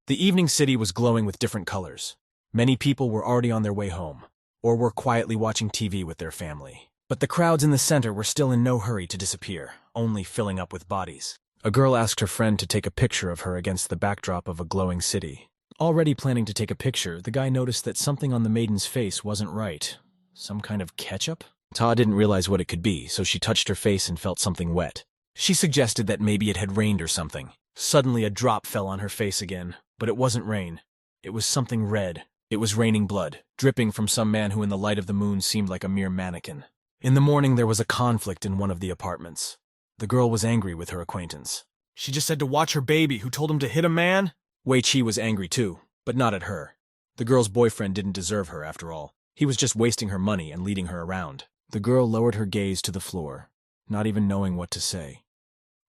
The evening city was glowing with different colors. Many people were already on their way home, or were quietly watching TV with their family. But the crowds in the center were still in no hurry to disappear, only filling up with bodies. A girl asked her friend to take a picture of her against the backdrop of a glowing city. Already planning to take a picture, the guy noticed that something on the maiden's face wasn't right. Some kind of ketchup? Ta didn't realize what it could be, so she touched her face and felt something wet. She suggested that maybe it had rained or something. Suddenly a drop fell on her face again, but it wasn't rain. It was something red. It was raining blood, dripping from some man who in the light of the moon seemed like a mere mannequin. In the morning there was a conflict in one of the apartments. The girl was angry with her acquaintance. She just said to watch her baby who told him to hit a man? Wei Qi was angry too, but not at her. The girl's boyfriend didn't deserve her after all. He was just wasting her money and leading her around. The girl lowered her gaze to the floor, not even knowing what to say.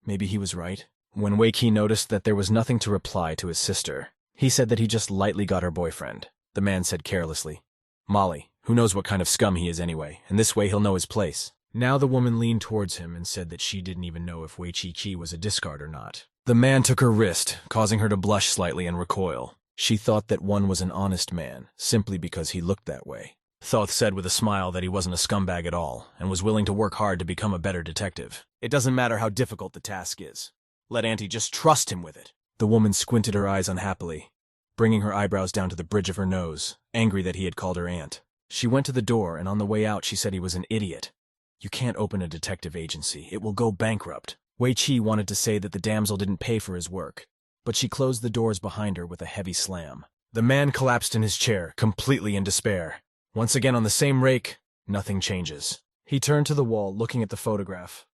Maybe he was right. When Wei Qi noticed that there was nothing to reply to his sister, he said that he just lightly got her boyfriend. The man said carelessly, "Molly, who knows what kind of scum he is anyway, and this way he'll know his place." Now the woman leaned towards him and said that she didn't even know if Wei Qi was a discard or not. The man took her wrist, causing her to blush slightly and recoil. She thought that one was an honest man, simply because he looked that way. Thoth said with a smile that he wasn't a scumbag at all, and was willing to work hard to become a better detective. It doesn't matter how difficult the task is. Let Auntie just trust him with it. The woman squinted her eyes unhappily, bringing her eyebrows down to the bridge of her nose, angry that he had called her aunt. She went to the door, and on the way out she said he was an idiot. You can't open a detective agency. It will go bankrupt. Wei Qi wanted to say that the damsel didn't pay for his work, but she closed the doors behind her with a heavy slam. The man collapsed in his chair, completely in despair. Once again on the same rake, nothing changes. He turned to the wall, looking at the photograph.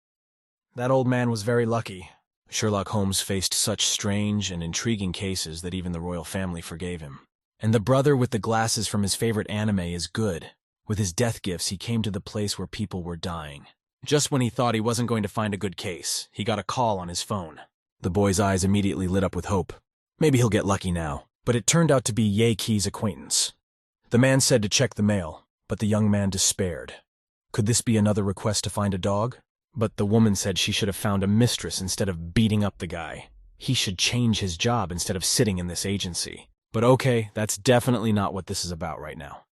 That old man was very lucky. Sherlock Holmes faced such strange and intriguing cases that even the royal family forgave him. And the brother with the glasses from his favorite anime is good. With his death gifts, he came to the place where people were dying. Just when he thought he wasn't going to find a good case, he got a call on his phone. The boy's eyes immediately lit up with hope. Maybe he'll get lucky now. But it turned out to be Ye Qi's acquaintance. The man said to check the mail, but the young man despaired. Could this be another request to find a dog? But the woman said she should have found a mistress instead of beating up the guy. He should change his job instead of sitting in this agency. But okay, that's definitely not what this is about right now.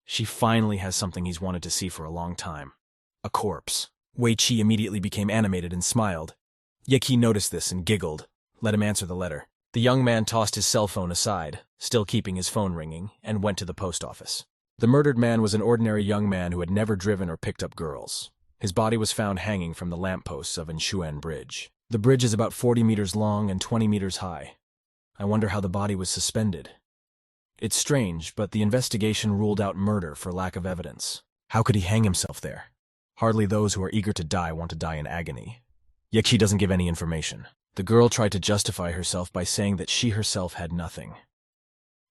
She finally has something he's wanted to see for a long time. A corpse. Wei Qi immediately became animated and smiled. Ye Qi noticed this and giggled. Let him answer the letter. The young man tossed his cell phone aside, still keeping his phone ringing, and went to the post office. The murdered man was an ordinary young man who had never driven or picked up girls. His body was found hanging from the lampposts of Anshuan Bridge. The bridge is about 40 meters long and 20 meters high. I wonder how the body was suspended. It's strange, but the investigation ruled out murder for lack of evidence. How could he hang himself there? Hardly those who are eager to die want to die in agony. Ye Qi doesn't give any information. The girl tried to justify herself by saying that she herself had nothing.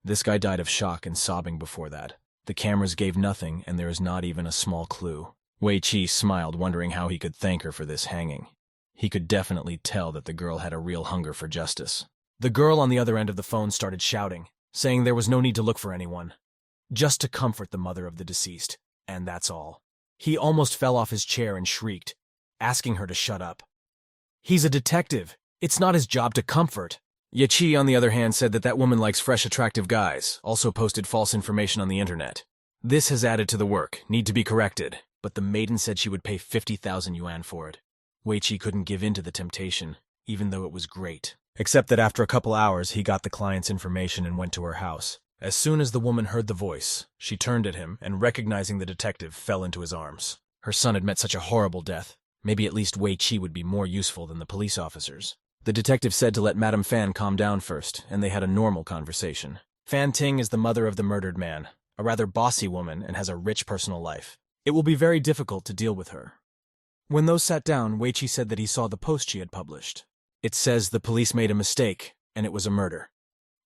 This guy died of shock and sobbing before that. The cameras gave nothing, and there is not even a small clue. Wei Qi smiled, wondering how he could thank her for this hanging. He could definitely tell that the girl had a real hunger for justice. The girl on the other end of the phone started shouting, saying there was no need to look for anyone. Just to comfort the mother of the deceased, and that's all. He almost fell off his chair and shrieked, asking her to shut up. He's a detective. It's not his job to comfort. Ye Qi, on the other hand, said that woman likes fresh, attractive guys, also posted false information on the internet. This has added to the work, need to be corrected, but the maiden said she would pay 50,000 yuan for it. Wei Qi couldn't give in to the temptation, even though it was great. Except that after a couple hours, he got the client's information and went to her house. As soon as the woman heard the voice, she turned at him and, recognizing the detective, fell into his arms. Her son had met such a horrible death. Maybe at least Wei Qi would be more useful than the police officers. The detective said to let Madame Fan calm down first, and they had a normal conversation. Fan Ting is the mother of the murdered man, a rather bossy woman and has a rich personal life. It will be very difficult to deal with her. When those sat down, Wei Qi said that he saw the post she had published. It says the police made a mistake, and it was a murder.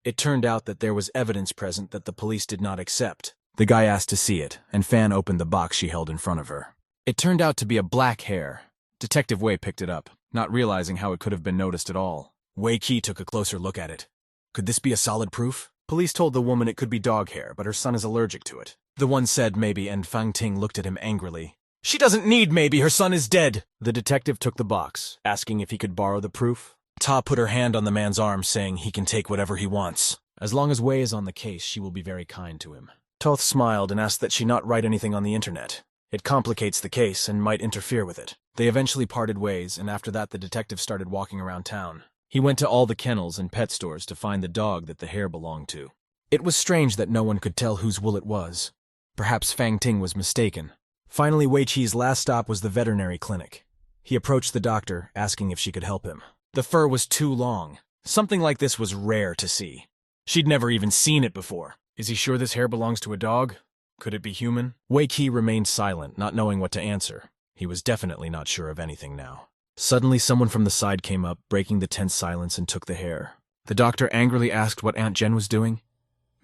It turned out that there was evidence present that the police did not accept. The guy asked to see it, and Fan opened the box she held in front of her. It turned out to be a black hair. Detective Wei picked it up, not realizing how it could have been noticed at all. Wei Qi took a closer look at it. Could this be a solid proof? Police told the woman it could be dog hair, but her son is allergic to it. The one said maybe, and Fang Ting looked at him angrily. She doesn't need maybe, her son is dead. The detective took the box, asking if he could borrow the proof. Ta put her hand on the man's arm, saying he can take whatever he wants. As long as Wei is on the case, she will be very kind to him. Toth smiled and asked that she not write anything on the internet. It complicates the case and might interfere with it. They eventually parted ways, and after that the detective started walking around town. He went to all the kennels and pet stores to find the dog that the hair belonged to. It was strange that no one could tell whose wool it was. Perhaps Fang Ting was mistaken. Finally, Wei Qi's last stop was the veterinary clinic. He approached the doctor, asking if she could help him. The fur was too long. Something like this was rare to see. She'd never even seen it before. Is he sure this hair belongs to a dog? Could it be human? Wei Qi remained silent, not knowing what to answer. He was definitely not sure of anything now. Suddenly, someone from the side came up, breaking the tense silence, and took the hair. The doctor angrily asked what Aunt Jen was doing.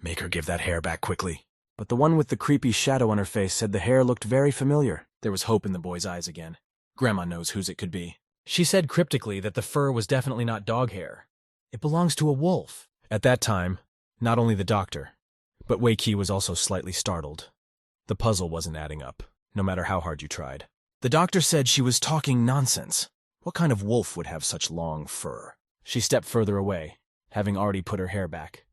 Make her give that hair back quickly. But the one with the creepy shadow on her face said the hair looked very familiar. There was hope in the boy's eyes again. Grandma knows whose it could be. She said cryptically that the fur was definitely not dog hair. It belongs to a wolf. At that time, not only the doctor, but Wei Qi was also slightly startled. The puzzle wasn't adding up, no matter how hard you tried. The doctor said she was talking nonsense. What kind of wolf would have such long fur? She stepped further away, having already put her hair back.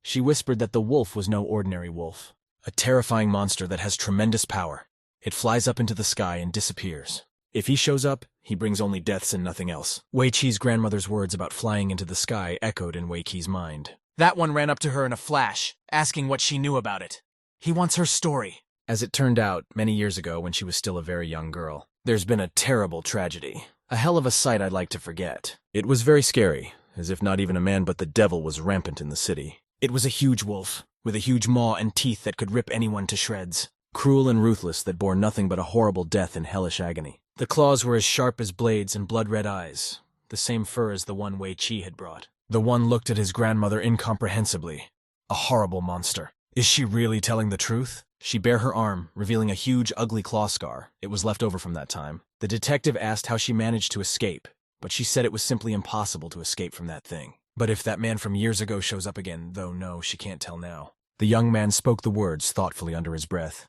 She whispered that the wolf was no ordinary wolf, a terrifying monster that has tremendous power. It flies up into the sky and disappears. If he shows up, he brings only deaths and nothing else. Wei Qi's grandmother's words about flying into the sky echoed in Wei Qi's mind. That one ran up to her in a flash, asking what she knew about it. He wants her story. As it turned out, many years ago when she was still a very young girl, there's been a terrible tragedy. A hell of a sight I'd like to forget. It was very scary, as if not even a man but the devil was rampant in the city. It was a huge wolf, with a huge maw and teeth that could rip anyone to shreds. Cruel and ruthless that bore nothing but a horrible death in hellish agony. The claws were as sharp as blades and blood-red eyes, the same fur as the one Wei Qi had brought. The one looked at his grandmother incomprehensibly. A horrible monster. Is she really telling the truth? She bare her arm, revealing a huge, ugly claw scar. It was left over from that time. The detective asked how she managed to escape, but she said it was simply impossible to escape from that thing. But if that man from years ago shows up again, though no, she can't tell now. The young man spoke the words thoughtfully under his breath.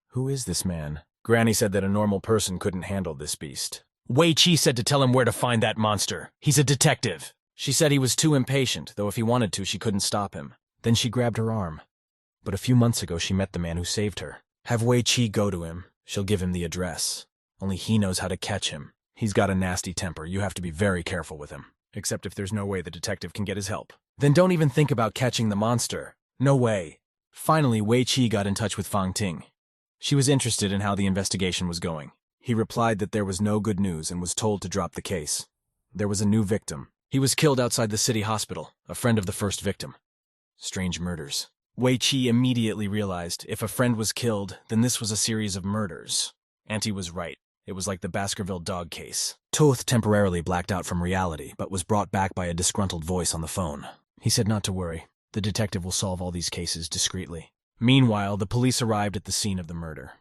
Who is this man? Granny said that a normal person couldn't handle this beast. Wei Qi said to tell him where to find that monster. He's a detective. She said he was too impatient, though if he wanted to, she couldn't stop him. Then she grabbed her arm. But a few months ago, she met the man who saved her. Have Wei Qi go to him. She'll give him the address. Only he knows how to catch him. He's got a nasty temper. You have to be very careful with him. Except if there's no way the detective can get his help. Then don't even think about catching the monster. No way. Finally, Wei Qi got in touch with Fang Ting. She was interested in how the investigation was going. He replied that there was no good news and was told to drop the case. There was a new victim. He was killed outside the city hospital, a friend of the first victim. Strange murders. Wei Qi immediately realized if a friend was killed, then this was a series of murders. Auntie was right. It was like the Baskerville dog case. Toth temporarily blacked out from reality, but was brought back by a disgruntled voice on the phone. He said not to worry. The detective will solve all these cases discreetly. Meanwhile, the police arrived at the scene of the murder.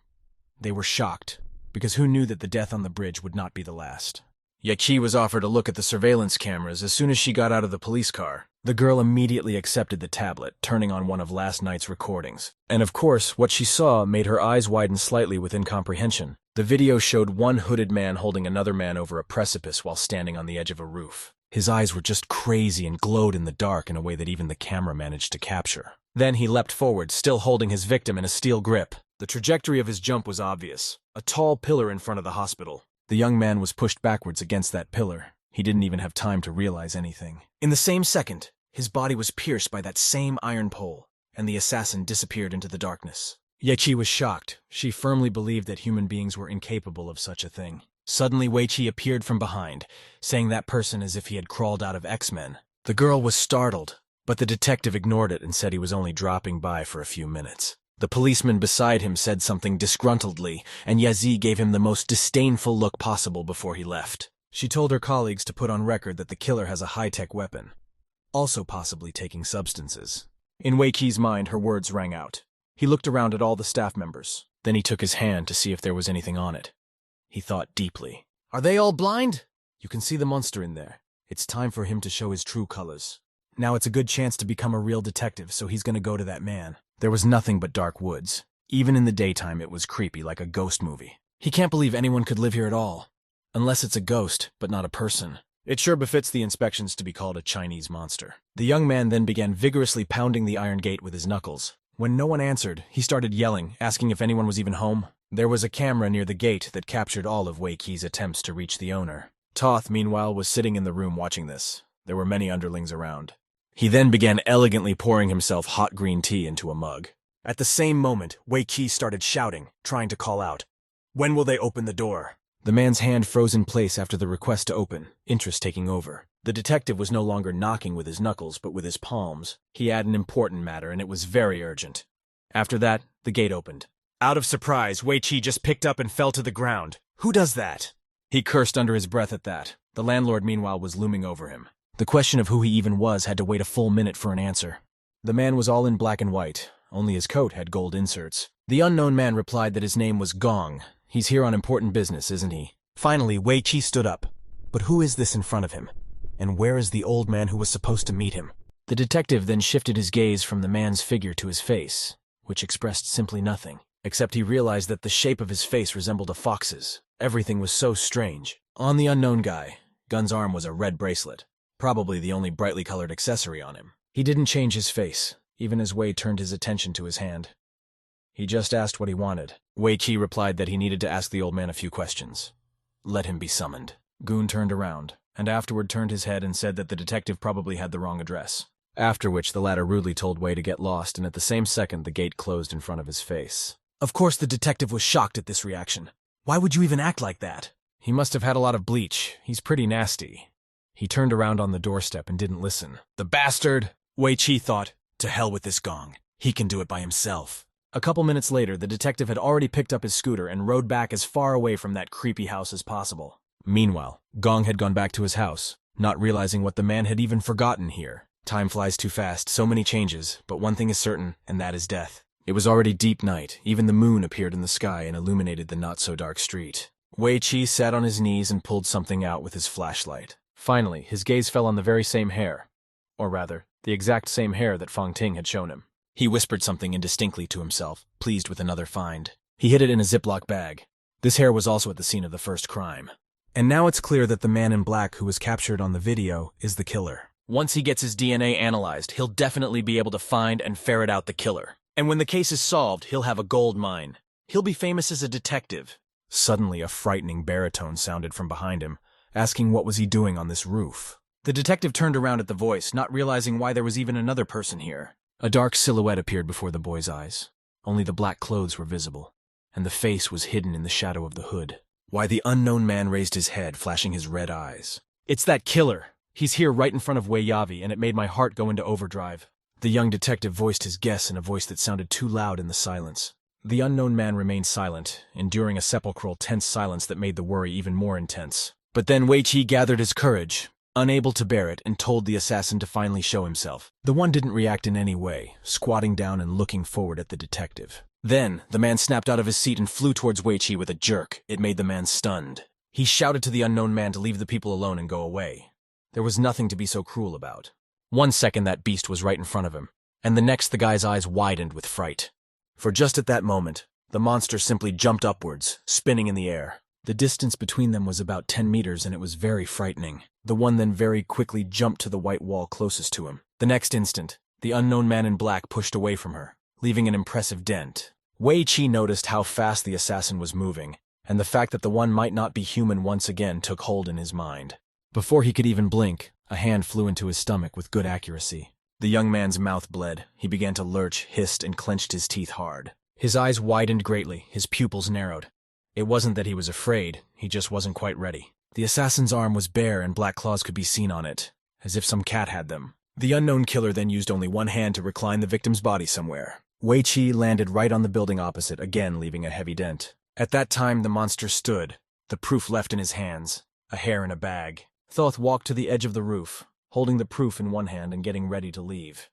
They were shocked, because who knew that the death on the bridge would not be the last? Qi was offered a look at the surveillance cameras as soon as she got out of the police car. The girl immediately accepted the tablet, turning on one of last night's recordings. And of course, what she saw made her eyes widen slightly with incomprehension. The video showed one hooded man holding another man over a precipice while standing on the edge of a roof. His eyes were just crazy and glowed in the dark in a way that even the camera managed to capture. Then he leapt forward, still holding his victim in a steel grip. The trajectory of his jump was obvious. A tall pillar in front of the hospital. The young man was pushed backwards against that pillar. He didn't even have time to realize anything. In the same second, his body was pierced by that same iron pole, and the assassin disappeared into the darkness. Qi was shocked. She firmly believed that human beings were incapable of such a thing. Suddenly, Wei Qi appeared from behind, saying that person as if he had crawled out of X-Men. The girl was startled, but the detective ignored it and said he was only dropping by for a few minutes. The policeman beside him said something disgruntledly, and Yazi gave him the most disdainful look possible before he left. She told her colleagues to put on record that the killer has a high-tech weapon, also possibly taking substances. In Wei Qi's mind, her words rang out. He looked around at all the staff members. Then he took his hand to see if there was anything on it. He thought deeply. Are they all blind? You can see the monster in there. It's time for him to show his true colors. Now it's a good chance to become a real detective, so he's gonna go to that man. There was nothing but dark woods. Even in the daytime, it was creepy, like a ghost movie. He can't believe anyone could live here at all. Unless it's a ghost, but not a person. It sure befits the inspections to be called a Chinese monster. The young man then began vigorously pounding the iron gate with his knuckles. When no one answered, he started yelling, asking if anyone was even home. There was a camera near the gate that captured all of Wei Qi's attempts to reach the owner. Toth, meanwhile, was sitting in the room watching this. There were many underlings around. He then began elegantly pouring himself hot green tea into a mug. At the same moment, Wei Qi started shouting, trying to call out, "When will they open the door?" The man's hand froze in place after the request to open, interest taking over. The detective was no longer knocking with his knuckles, but with his palms. He had an important matter, and it was very urgent. After that, the gate opened. Out of surprise, Wei Qi just picked up and fell to the ground. Who does that? He cursed under his breath at that. The landlord, meanwhile, was looming over him. The question of who he even was had to wait a full minute for an answer. The man was all in black and white. Only his coat had gold inserts. The unknown man replied that his name was Gong. He's here on important business, isn't he? Finally, Wei Qi stood up. But who is this in front of him? And where is the old man who was supposed to meet him? The detective then shifted his gaze from the man's figure to his face, which expressed simply nothing, except he realized that the shape of his face resembled a fox's. Everything was so strange. On the unknown guy, Gun's arm was a red bracelet, probably the only brightly colored accessory on him. He didn't change his face, even as Wei turned his attention to his hand. He just asked what he wanted. Wei Qi replied that he needed to ask the old man a few questions. Let him be summoned. Gun turned around, and afterward turned his head and said that the detective probably had the wrong address. After which the latter rudely told Wei to get lost, and at the same second the gate closed in front of his face. Of course the detective was shocked at this reaction. Why would you even act like that? He must have had a lot of bleach. He's pretty nasty. He turned around on the doorstep and didn't listen. The bastard! Wei Qi thought, to hell with this Gong. He can do it by himself. A couple minutes later, the detective had already picked up his scooter and rode back as far away from that creepy house as possible. Meanwhile, Gong had gone back to his house, not realizing what the man had even forgotten here. Time flies too fast, so many changes, but one thing is certain, and that is death. It was already deep night. Even the moon appeared in the sky and illuminated the not-so-dark street. Wei Qi sat on his knees and pulled something out with his flashlight. Finally, his gaze fell on the very same hair. Or rather, the exact same hair that Fong Ting had shown him. He whispered something indistinctly to himself, pleased with another find. He hid it in a Ziploc bag. This hair was also at the scene of the first crime. And now it's clear that the man in black who was captured on the video is the killer. Once he gets his DNA analyzed, he'll definitely be able to find and ferret out the killer. And when the case is solved, he'll have a gold mine. He'll be famous as a detective. Suddenly, a frightening baritone sounded from behind him, asking what was he doing on this roof. The detective turned around at the voice, not realizing why there was even another person here. A dark silhouette appeared before the boy's eyes. Only the black clothes were visible, and the face was hidden in the shadow of the hood. Why, the unknown man raised his head, flashing his red eyes. It's that killer! He's here right in front of Wei Yavi, and it made my heart go into overdrive. The young detective voiced his guess in a voice that sounded too loud in the silence. The unknown man remained silent, enduring a sepulchral, tense silence that made the worry even more intense. But then Wei Qi gathered his courage, unable to bear it, and told the assassin to finally show himself. The one didn't react in any way, squatting down and looking forward at the detective. Then, the man snapped out of his seat and flew towards Wei Qi with a jerk. It made the man stunned. He shouted to the unknown man to leave the people alone and go away. There was nothing to be so cruel about. 1 second that beast was right in front of him, and the next the guy's eyes widened with fright. For just at that moment, the monster simply jumped upwards, spinning in the air. The distance between them was about 10 meters, and it was very frightening. The one then very quickly jumped to the white wall closest to him. The next instant, the unknown man in black pushed away from her, leaving an impressive dent. Wei Qi noticed how fast the assassin was moving, and the fact that the one might not be human once again took hold in his mind. Before he could even blink, a hand flew into his stomach with good accuracy. The young man's mouth bled. He began to lurch, hissed, and clenched his teeth hard. His eyes widened greatly, his pupils narrowed. It wasn't that he was afraid, he just wasn't quite ready. The assassin's arm was bare and black claws could be seen on it, as if some cat had them. The unknown killer then used only one hand to recline the victim's body somewhere. Wei Qi landed right on the building opposite, again leaving a heavy dent. At that time, the monster stood, the proof left in his hands, a hair in a bag. Thoth walked to the edge of the roof, holding the proof in one hand and getting ready to leave.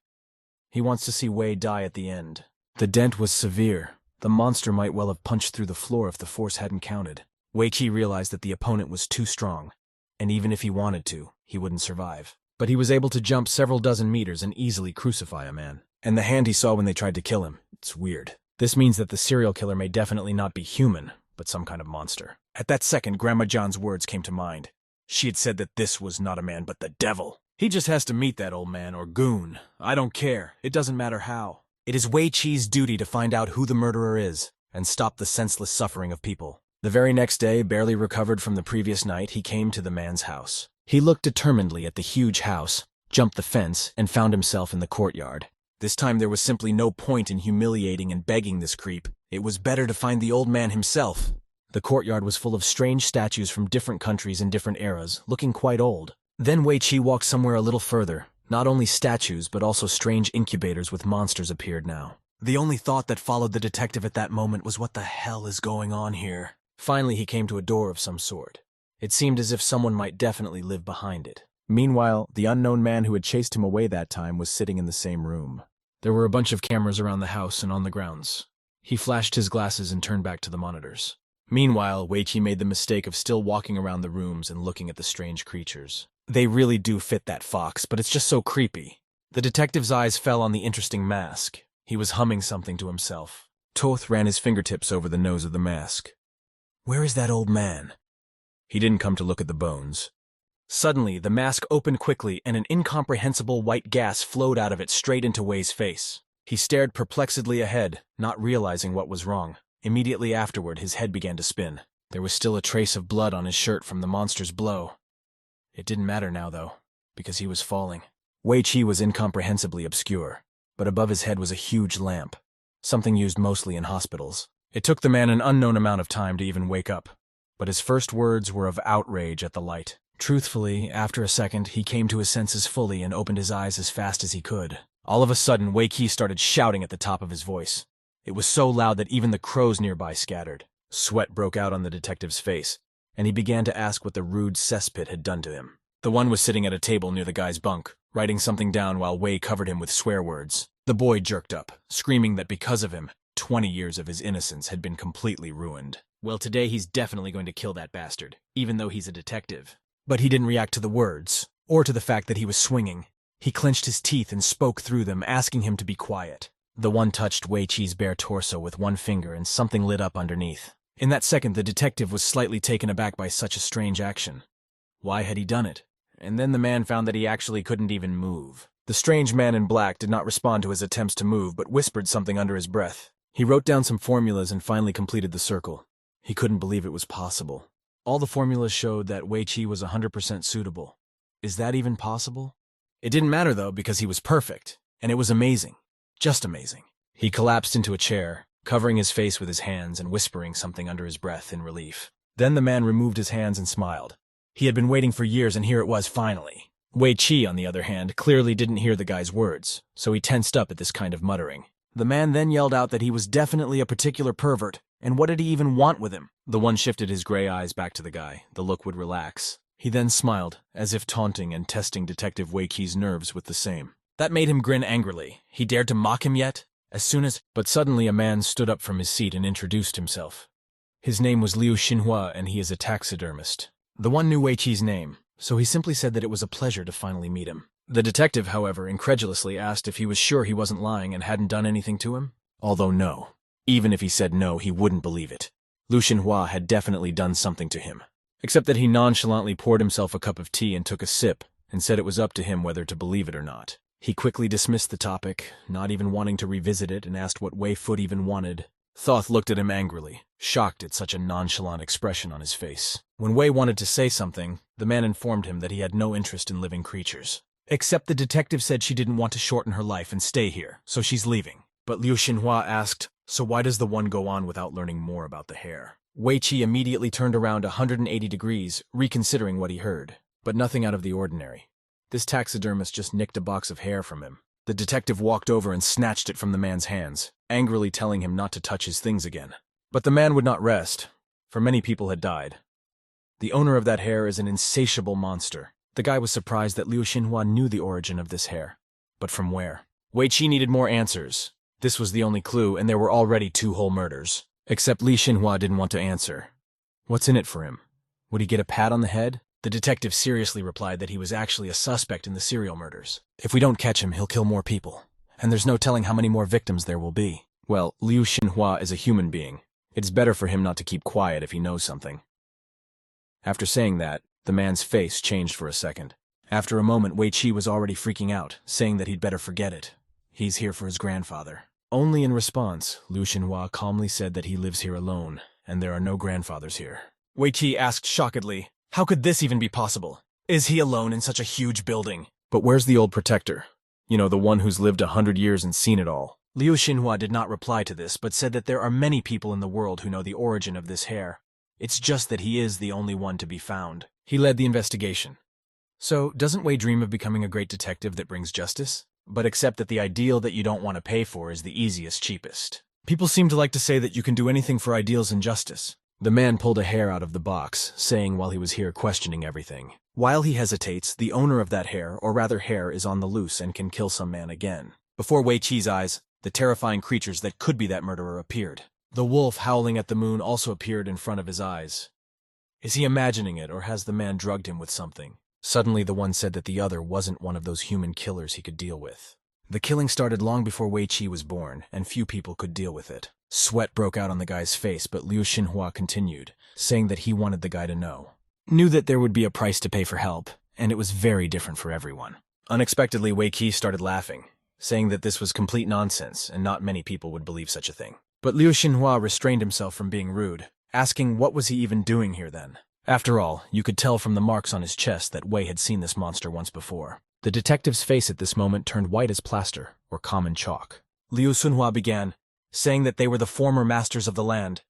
He wants to see Wei die at the end. The dent was severe. The monster might well have punched through the floor if the force hadn't counted. Wei Qi realized that the opponent was too strong, and even if he wanted to, he wouldn't survive. But he was able to jump several dozen meters and easily crucify a man. And the hand he saw when they tried to kill him, it's weird. This means that the serial killer may definitely not be human, but some kind of monster. At that second, Grandma John's words came to mind. She had said that this was not a man but the devil. He just has to meet that old man or goon. I don't care. It doesn't matter how. It is Wei Chi's duty to find out who the murderer is and stop the senseless suffering of people. The very next day, barely recovered from the previous night, he came to the man's house. He looked determinedly at the huge house, jumped the fence, and found himself in the courtyard. This time there was simply no point in humiliating and begging this creep. It was better to find the old man himself. The courtyard was full of strange statues from different countries and different eras, looking quite old. Then Wei Chi walked somewhere a little further. Not only statues, but also strange incubators with monsters appeared now. The only thought that followed the detective at that moment was, what the hell is going on here? Finally, he came to a door of some sort. It seemed as if someone might definitely live behind it. Meanwhile, the unknown man who had chased him away that time was sitting in the same room. There were a bunch of cameras around the house and on the grounds. He flashed his glasses and turned back to the monitors. Meanwhile, Wei Chi made the mistake of still walking around the rooms and looking at the strange creatures. They really do fit that fox, but it's just so creepy. The detective's eyes fell on the interesting mask. He was humming something to himself. Toth ran his fingertips over the nose of the mask. Where is that old man? He didn't come to look at the bones. Suddenly, the mask opened quickly and an incomprehensible white gas flowed out of it straight into Wei's face. He stared perplexedly ahead, not realizing what was wrong. Immediately afterward, his head began to spin. There was still a trace of blood on his shirt from the monster's blow. It didn't matter now, though, because he was falling. Wei Chi was incomprehensibly obscure, but above his head was a huge lamp, something used mostly in hospitals. It took the man an unknown amount of time to even wake up, but his first words were of outrage at the light. Truthfully, after a second, he came to his senses fully and opened his eyes as fast as he could. All of a sudden, Wei Chi started shouting at the top of his voice. It was so loud that even the crows nearby scattered. Sweat broke out on the detective's face, and he began to ask what the rude cesspit had done to him. The one was sitting at a table near the guy's bunk, writing something down while Wei covered him with swear words. The boy jerked up, screaming that because of him, 20 years of his innocence had been completely ruined. Well, today he's definitely going to kill that bastard, even though he's a detective. But he didn't react to the words, or to the fact that he was swinging. He clenched his teeth and spoke through them, asking him to be quiet. The one touched Wei Chi's bare torso with one finger and something lit up underneath. In that second, the detective was slightly taken aback by such a strange action. Why had he done it? And then the man found that he actually couldn't even move. The strange man in black did not respond to his attempts to move, but whispered something under his breath. He wrote down some formulas and finally completed the circle. He couldn't believe it was possible. All the formulas showed that Wei Chi was 100% suitable. Is that even possible? It didn't matter, though, because he was perfect, and it was amazing. Just amazing. He collapsed into a chair, covering his face with his hands and whispering something under his breath in relief. Then the man removed his hands and smiled. He had been waiting for years, and here it was finally. Wei Chi, on the other hand, clearly didn't hear the guy's words, so he tensed up at this kind of muttering. The man then yelled out that he was definitely a particular pervert, and what did he even want with him? The one shifted his gray eyes back to the guy. The look would relax. He then smiled, as if taunting and testing Detective Wei Chi's nerves with the same. That made him grin angrily. He dared to mock him yet? But suddenly a man stood up from his seat and introduced himself. His name was Liu Xinhua, and he is a taxidermist. The one knew Wei Chi's name, so he simply said that it was a pleasure to finally meet him. The detective, however, incredulously asked if he was sure he wasn't lying and hadn't done anything to him. Although no. Even if he said no, he wouldn't believe it. Liu Xinhua had definitely done something to him. Except that he nonchalantly poured himself a cup of tea and took a sip, and said it was up to him whether to believe it or not. He quickly dismissed the topic, not even wanting to revisit it, and asked what Wei Foot even wanted. Thoth looked at him angrily, shocked at such a nonchalant expression on his face. When Wei wanted to say something, the man informed him that he had no interest in living creatures. Except the detective said she didn't want to shorten her life and stay here, so she's leaving. But Liu Xinhua asked, so why does the one go on without learning more about the hair? Wei Chi immediately turned around 180 degrees, reconsidering what he heard. But nothing out of the ordinary. This taxidermist just nicked a box of hair from him. The detective walked over and snatched it from the man's hands, angrily telling him not to touch his things again. But the man would not rest, for many people had died. The owner of that hair is an insatiable monster. The guy was surprised that Liu Xinhua knew the origin of this hair. But from where? Wei Chi needed more answers. This was the only clue, and there were already 2 whole murders. Except Li Xinhua didn't want to answer. What's in it for him? Would he get a pat on the head? The detective seriously replied that he was actually a suspect in the serial murders. If we don't catch him, he'll kill more people. And there's no telling how many more victims there will be. Well, Liu Xinhua is a human being. It's better for him not to keep quiet if he knows something. After saying that, The man's face changed for a second. After a moment, Wei Qi was already freaking out, saying that he'd better forget it. He's here for his grandfather. Only in response, Liu Xinhua calmly said that he lives here alone, and there are no grandfathers here. Wei Qi asked shockedly, how could this even be possible? Is he alone in such a huge building? But where's the old protector? You know, the one who's lived 100 years and seen it all. Liu Xinhua did not reply to this, but said that there are many people in the world who know the origin of this hair. It's just that he is the only one to be found. He led the investigation. So, doesn't Wei dream of becoming a great detective that brings justice? But accept that the ideal that you don't want to pay for is the easiest, cheapest. People seem to like to say that you can do anything for ideals and justice. The man pulled a hair out of the box, saying while he was here questioning everything. While he hesitates, the owner of that hair, or rather hair, is on the loose and can kill some man again. Before Wei Qi's eyes, the terrifying creatures that could be that murderer appeared. The wolf howling at the moon also appeared in front of his eyes. Is he imagining it, or has the man drugged him with something? Suddenly the one said that the other wasn't one of those human killers he could deal with. The killing started long before Wei Qi was born, and few people could deal with it. Sweat broke out on the guy's face, but Liu Xinhua continued, saying that he wanted the guy to know. Knew that there would be a price to pay for help, and it was very different for everyone. Unexpectedly, Wei Qi started laughing, saying that this was complete nonsense, and not many people would believe such a thing. But Liu Xinhua restrained himself from being rude, asking what was he even doing here then? After all, you could tell from the marks on his chest that Wei had seen this monster once before. The detective's face at this moment turned white as plaster, or common chalk. Liu Xinhua began, saying that they were the former masters of the land.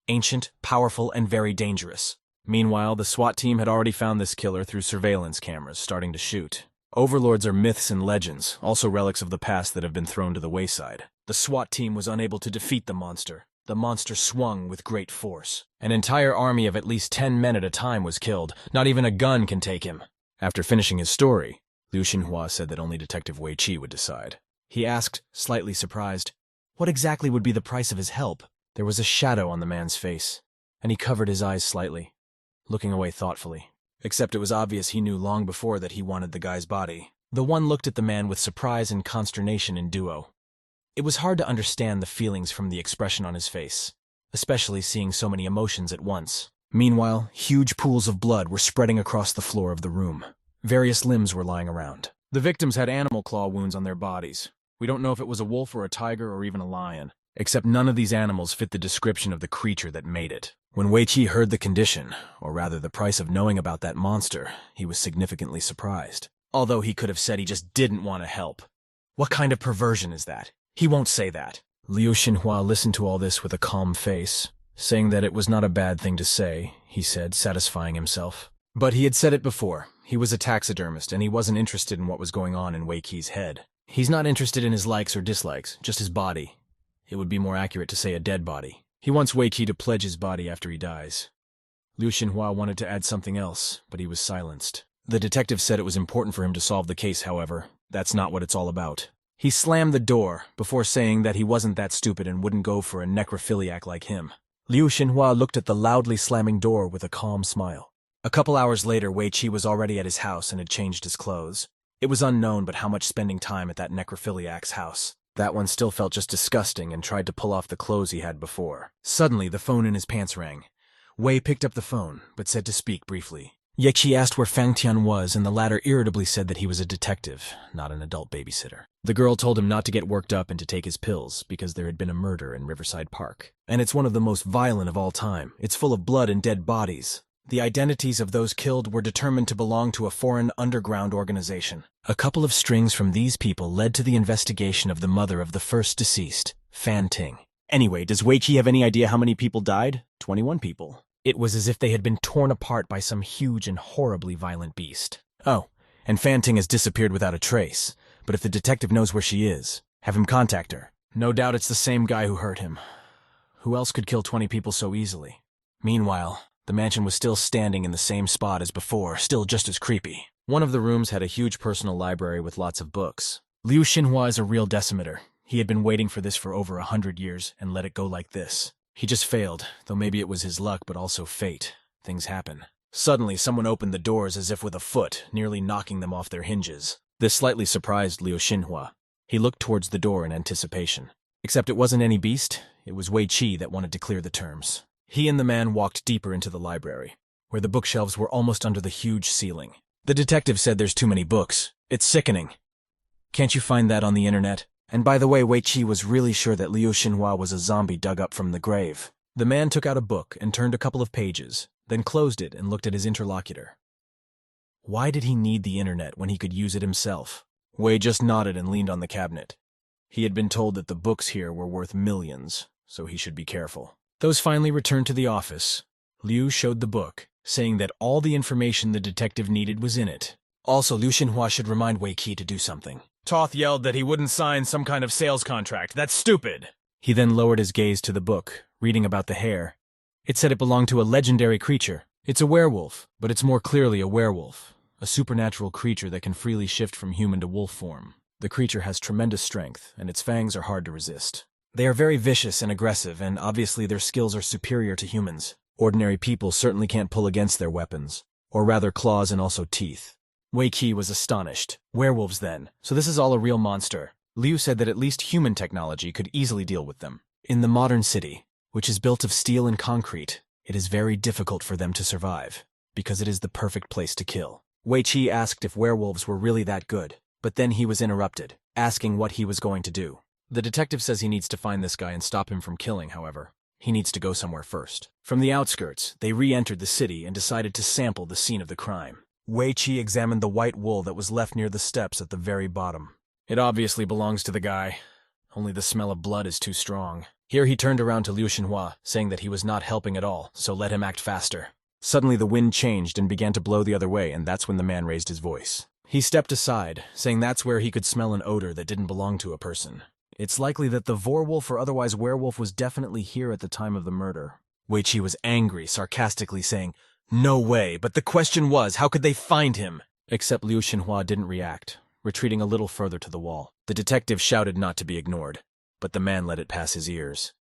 Ancient, powerful, and very dangerous. Meanwhile, the SWAT team had already found this killer through surveillance cameras, starting to shoot. Overlords are myths and legends, also relics of the past that have been thrown to the wayside. The SWAT team was unable to defeat the monster. The monster swung with great force. An entire army of at least 10 men at a time was killed. Not even a gun can take him. After finishing his story, Liu Xinhua said that only Detective Wei Qi would decide. He asked, slightly surprised, what exactly would be the price of his help? There was a shadow on the man's face, and he covered his eyes slightly, looking away thoughtfully. Except it was obvious he knew long before that he wanted the guy's body. The one looked at the man with surprise and consternation in duo. It was hard to understand the feelings from the expression on his face, especially seeing so many emotions at once. Meanwhile, huge pools of blood were spreading across the floor of the room. Various limbs were lying around. The victims had animal claw wounds on their bodies. We don't know if it was a wolf or a tiger or even a lion, except none of these animals fit the description of the creature that made it. When Wei Qi heard the condition, or rather the price of knowing about that monster, he was significantly surprised. Although he could have said he just didn't want to help. What kind of perversion is that? He won't say that. Liu Xinhua listened to all this with a calm face, saying that it was not a bad thing to say, he said, satisfying himself. But he had said it before. He was a taxidermist, and he wasn't interested in what was going on in Wei Qi's head. He's not interested in his likes or dislikes, just his body. It would be more accurate to say a dead body. He wants Wei Qi to pledge his body after he dies. Liu Xinhua wanted to add something else, but he was silenced. The detective said it was important for him to solve the case, however. That's not what it's all about. He slammed the door before saying that he wasn't that stupid and wouldn't go for a necrophiliac like him. Liu Xinhua looked at the loudly slamming door with a calm smile. A couple hours later, Wei Qi was already at his house and had changed his clothes. It was unknown but how much spending time at that necrophiliac's house. That one still felt just disgusting and tried to pull off the clothes he had before. Suddenly, the phone in his pants rang. Wei picked up the phone, but said to speak briefly. Ye Qi asked where Fang Tian was, and the latter irritably said that he was a detective, not an adult babysitter. The girl told him not to get worked up and to take his pills, because there had been a murder in Riverside Park. And it's one of the most violent of all time. It's full of blood and dead bodies. The identities of those killed were determined to belong to a foreign underground organization. A couple of strings from these people led to the investigation of the mother of the first deceased, Fan Ting. Anyway, does Wei Qi have any idea how many people died? 21 people. It was as if they had been torn apart by some huge and horribly violent beast. Oh, and Fan Ting has disappeared without a trace. But if the detective knows where she is, have him contact her. No doubt it's the same guy who hurt him. Who else could kill 20 people so easily? Meanwhile, the mansion was still standing in the same spot as before, still just as creepy. One of the rooms had a huge personal library with lots of books. Liu Xinhua is a real decimator. He had been waiting for this for over 100 years and let it go like this. He just failed, though maybe it was his luck but also fate. Things happen. Suddenly, someone opened the doors as if with a foot, nearly knocking them off their hinges. This slightly surprised Liu Xinhua. He looked towards the door in anticipation. Except it wasn't any beast, it was Wei Qi that wanted to clear the terms. He and the man walked deeper into the library. where the bookshelves were almost under the huge ceiling. The detective said there's too many books. It's sickening. Can't you find that on the internet? And by the way, Wei Qi was really sure that Liu Xinhua was a zombie dug up from the grave. The man took out a book and turned a couple of pages, then closed it and looked at his interlocutor. Why did he need the internet when he could use it himself? Wei just nodded and leaned on the cabinet. He had been told that the books here were worth millions, so he should be careful. Those finally returned to the office. Liu showed the book, saying that all the information the detective needed was in it. Also, Liu Xinhua should remind Wei Qi to do something. Toth yelled that he wouldn't sign some kind of sales contract. That's stupid! He then lowered his gaze to the book, reading about the hair. It said it belonged to a legendary creature. It's a werewolf, but it's more clearly a werewolf, a supernatural creature that can freely shift from human to wolf form. The creature has tremendous strength, and its fangs are hard to resist. They are very vicious and aggressive, and obviously their skills are superior to humans. Ordinary people certainly can't pull against their weapons, or rather claws and also teeth. Wei Qi was astonished. Werewolves then, so this is all a real monster. Liu said that at least human technology could easily deal with them. In the modern city, which is built of steel and concrete, it is very difficult for them to survive, because it is the perfect place to kill. Wei Qi asked if werewolves were really that good, but then he was interrupted, asking what he was going to do. The detective says he needs to find this guy and stop him from killing, however. He needs to go somewhere first. From the outskirts, they re-entered the city and decided to sample the scene of the crime. Wei Qi examined the white wool that was left near the steps at the very bottom. It obviously belongs to the guy. Only the smell of blood is too strong. Here he turned around to Liu Xinhua, saying that he was not helping at all, so let him act faster. Suddenly the wind changed and began to blow the other way, and that's when the man raised his voice. He stepped aside, saying that's where he could smell an odor that didn't belong to a person. It's likely that the Vorwolf or otherwise werewolf was definitely here at the time of the murder. Wei Qi was angry, sarcastically saying, "No way, but the question was, how could they find him?" Except Liu Xinhua didn't react, retreating a little further to the wall. The detective shouted not to be ignored, but the man let it pass his ears.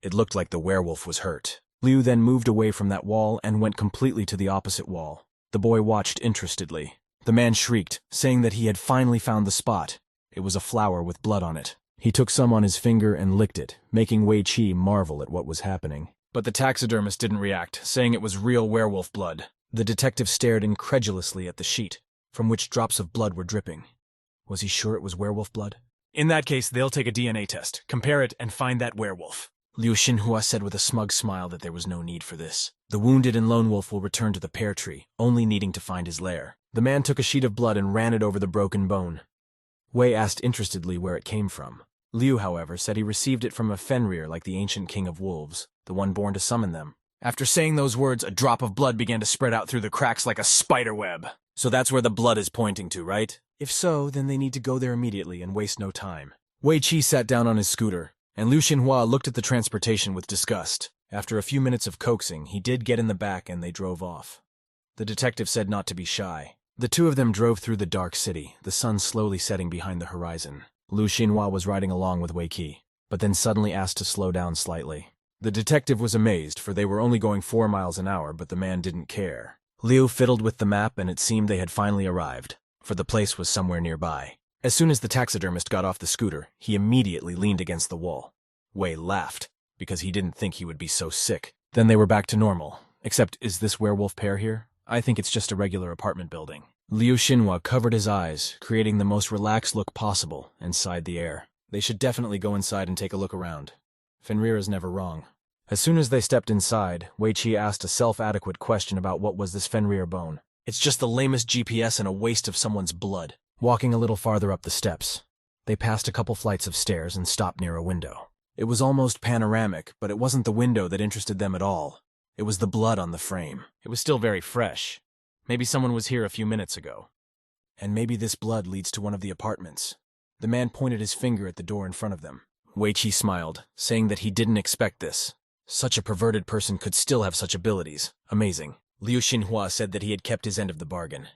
It looked like the werewolf was hurt. Liu then moved away from that wall and went completely to the opposite wall. The boy watched interestedly. The man shrieked, saying that he had finally found the spot. It was a flower with blood on it. He took some on his finger and licked it, making Wei Qi marvel at what was happening. But the taxidermist didn't react, saying it was real werewolf blood. The detective stared incredulously at the sheet, from which drops of blood were dripping. Was he sure it was werewolf blood? In that case, they'll take a DNA test, compare it, and find that werewolf. Liu Xinhua said with a smug smile that there was no need for this. The wounded and lone wolf will return to the pear tree, only needing to find his lair. The man took a sheet of blood and ran it over the broken bone. Wei asked interestedly where it came from. Liu, however, said he received it from a Fenrir like the ancient king of wolves, the one born to summon them. After saying those words, a drop of blood began to spread out through the cracks like a spider web. So that's where the blood is pointing to, right? If so, then they need to go there immediately and waste no time. Wei Qi sat down on his scooter, and Liu Xinhua looked at the transportation with disgust. After a few minutes of coaxing, he did get in the back and they drove off. The detective said not to be shy. The two of them drove through the dark city, the sun slowly setting behind the horizon. Liu Xinhua was riding along with Wei Qi, but then suddenly asked to slow down slightly. The detective was amazed, for they were only going 4 miles an hour, but the man didn't care. Liu fiddled with the map, and it seemed they had finally arrived, for the place was somewhere nearby. As soon as the taxidermist got off the scooter, he immediately leaned against the wall. Wei laughed, because he didn't think he would be so sick. Then they were back to normal. Except, is this werewolf pair here? I think it's just a regular apartment building. Liu Xinhua covered his eyes, creating the most relaxed look possible, and sighed the air. They should definitely go inside and take a look around. Fenrir is never wrong. As soon as they stepped inside, Wei Qi asked a self-adequate question about what was this Fenrir bone. It's just the lamest GPS and a waste of someone's blood. Walking a little farther up the steps, they passed a couple flights of stairs and stopped near a window. It was almost panoramic, but it wasn't the window that interested them at all. It was the blood on the frame. It was still very fresh. Maybe someone was here a few minutes ago. And maybe this blood leads to one of the apartments. The man pointed his finger at the door in front of them. Wei Qi smiled, saying that he didn't expect this. Such a perverted person could still have such abilities. Amazing. Liu Xinhua said that he had kept his end of the bargain.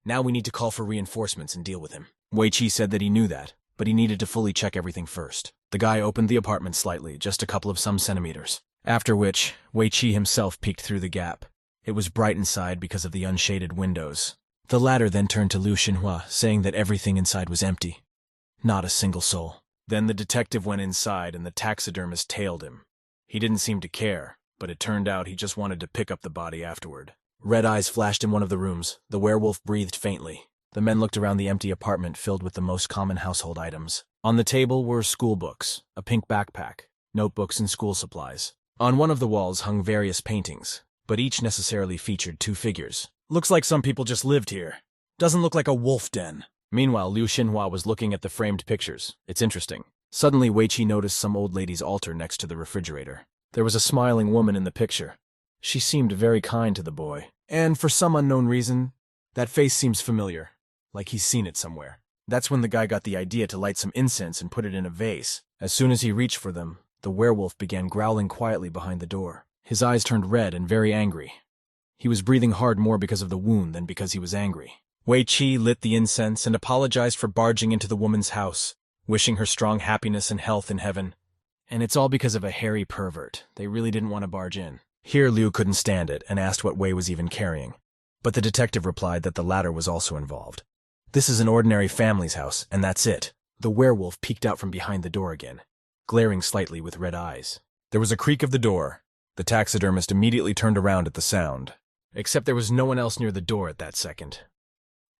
Now we need to call for reinforcements and deal with him. Wei Qi said that he knew that, but he needed to fully check everything first. The guy opened the apartment slightly, just a couple of some centimeters. After which, Wei Qi himself peeked through the gap. It was bright inside because of the unshaded windows. The latter then turned to Liu Xinhua, saying that everything inside was empty. Not a single soul. Then the detective went inside and the taxidermist tailed him. He didn't seem to care, but it turned out he just wanted to pick up the body afterward. Red eyes flashed in one of the rooms. The werewolf breathed faintly. The men looked around the empty apartment filled with the most common household items. On the table were school books, a pink backpack, notebooks, and school supplies. On one of the walls hung various paintings, but each necessarily featured two figures. Looks like some people just lived here. Doesn't look like a wolf den. Meanwhile, Liu Xinhua was looking at the framed pictures. It's interesting. Suddenly, Weiqi noticed some old lady's altar next to the refrigerator. There was a smiling woman in the picture. She seemed very kind to the boy. And for some unknown reason, that face seems familiar, like he's seen it somewhere. That's when the guy got the idea to light some incense and put it in a vase. As soon as he reached for them, the werewolf began growling quietly behind the door. His eyes turned red and very angry. He was breathing hard more because of the wound than because he was angry. Weiqi lit the incense and apologized for barging into the woman's house, wishing her strong happiness and health in heaven. And it's all because of a hairy pervert. They really didn't want to barge in. Here Liu couldn't stand it and asked what Wei was even carrying. But the detective replied that the latter was also involved. This is an ordinary family's house, and that's it. The werewolf peeked out from behind the door again, glaring slightly with red eyes. There was a creak of the door. The taxidermist immediately turned around at the sound. Except there was no one else near the door at that second.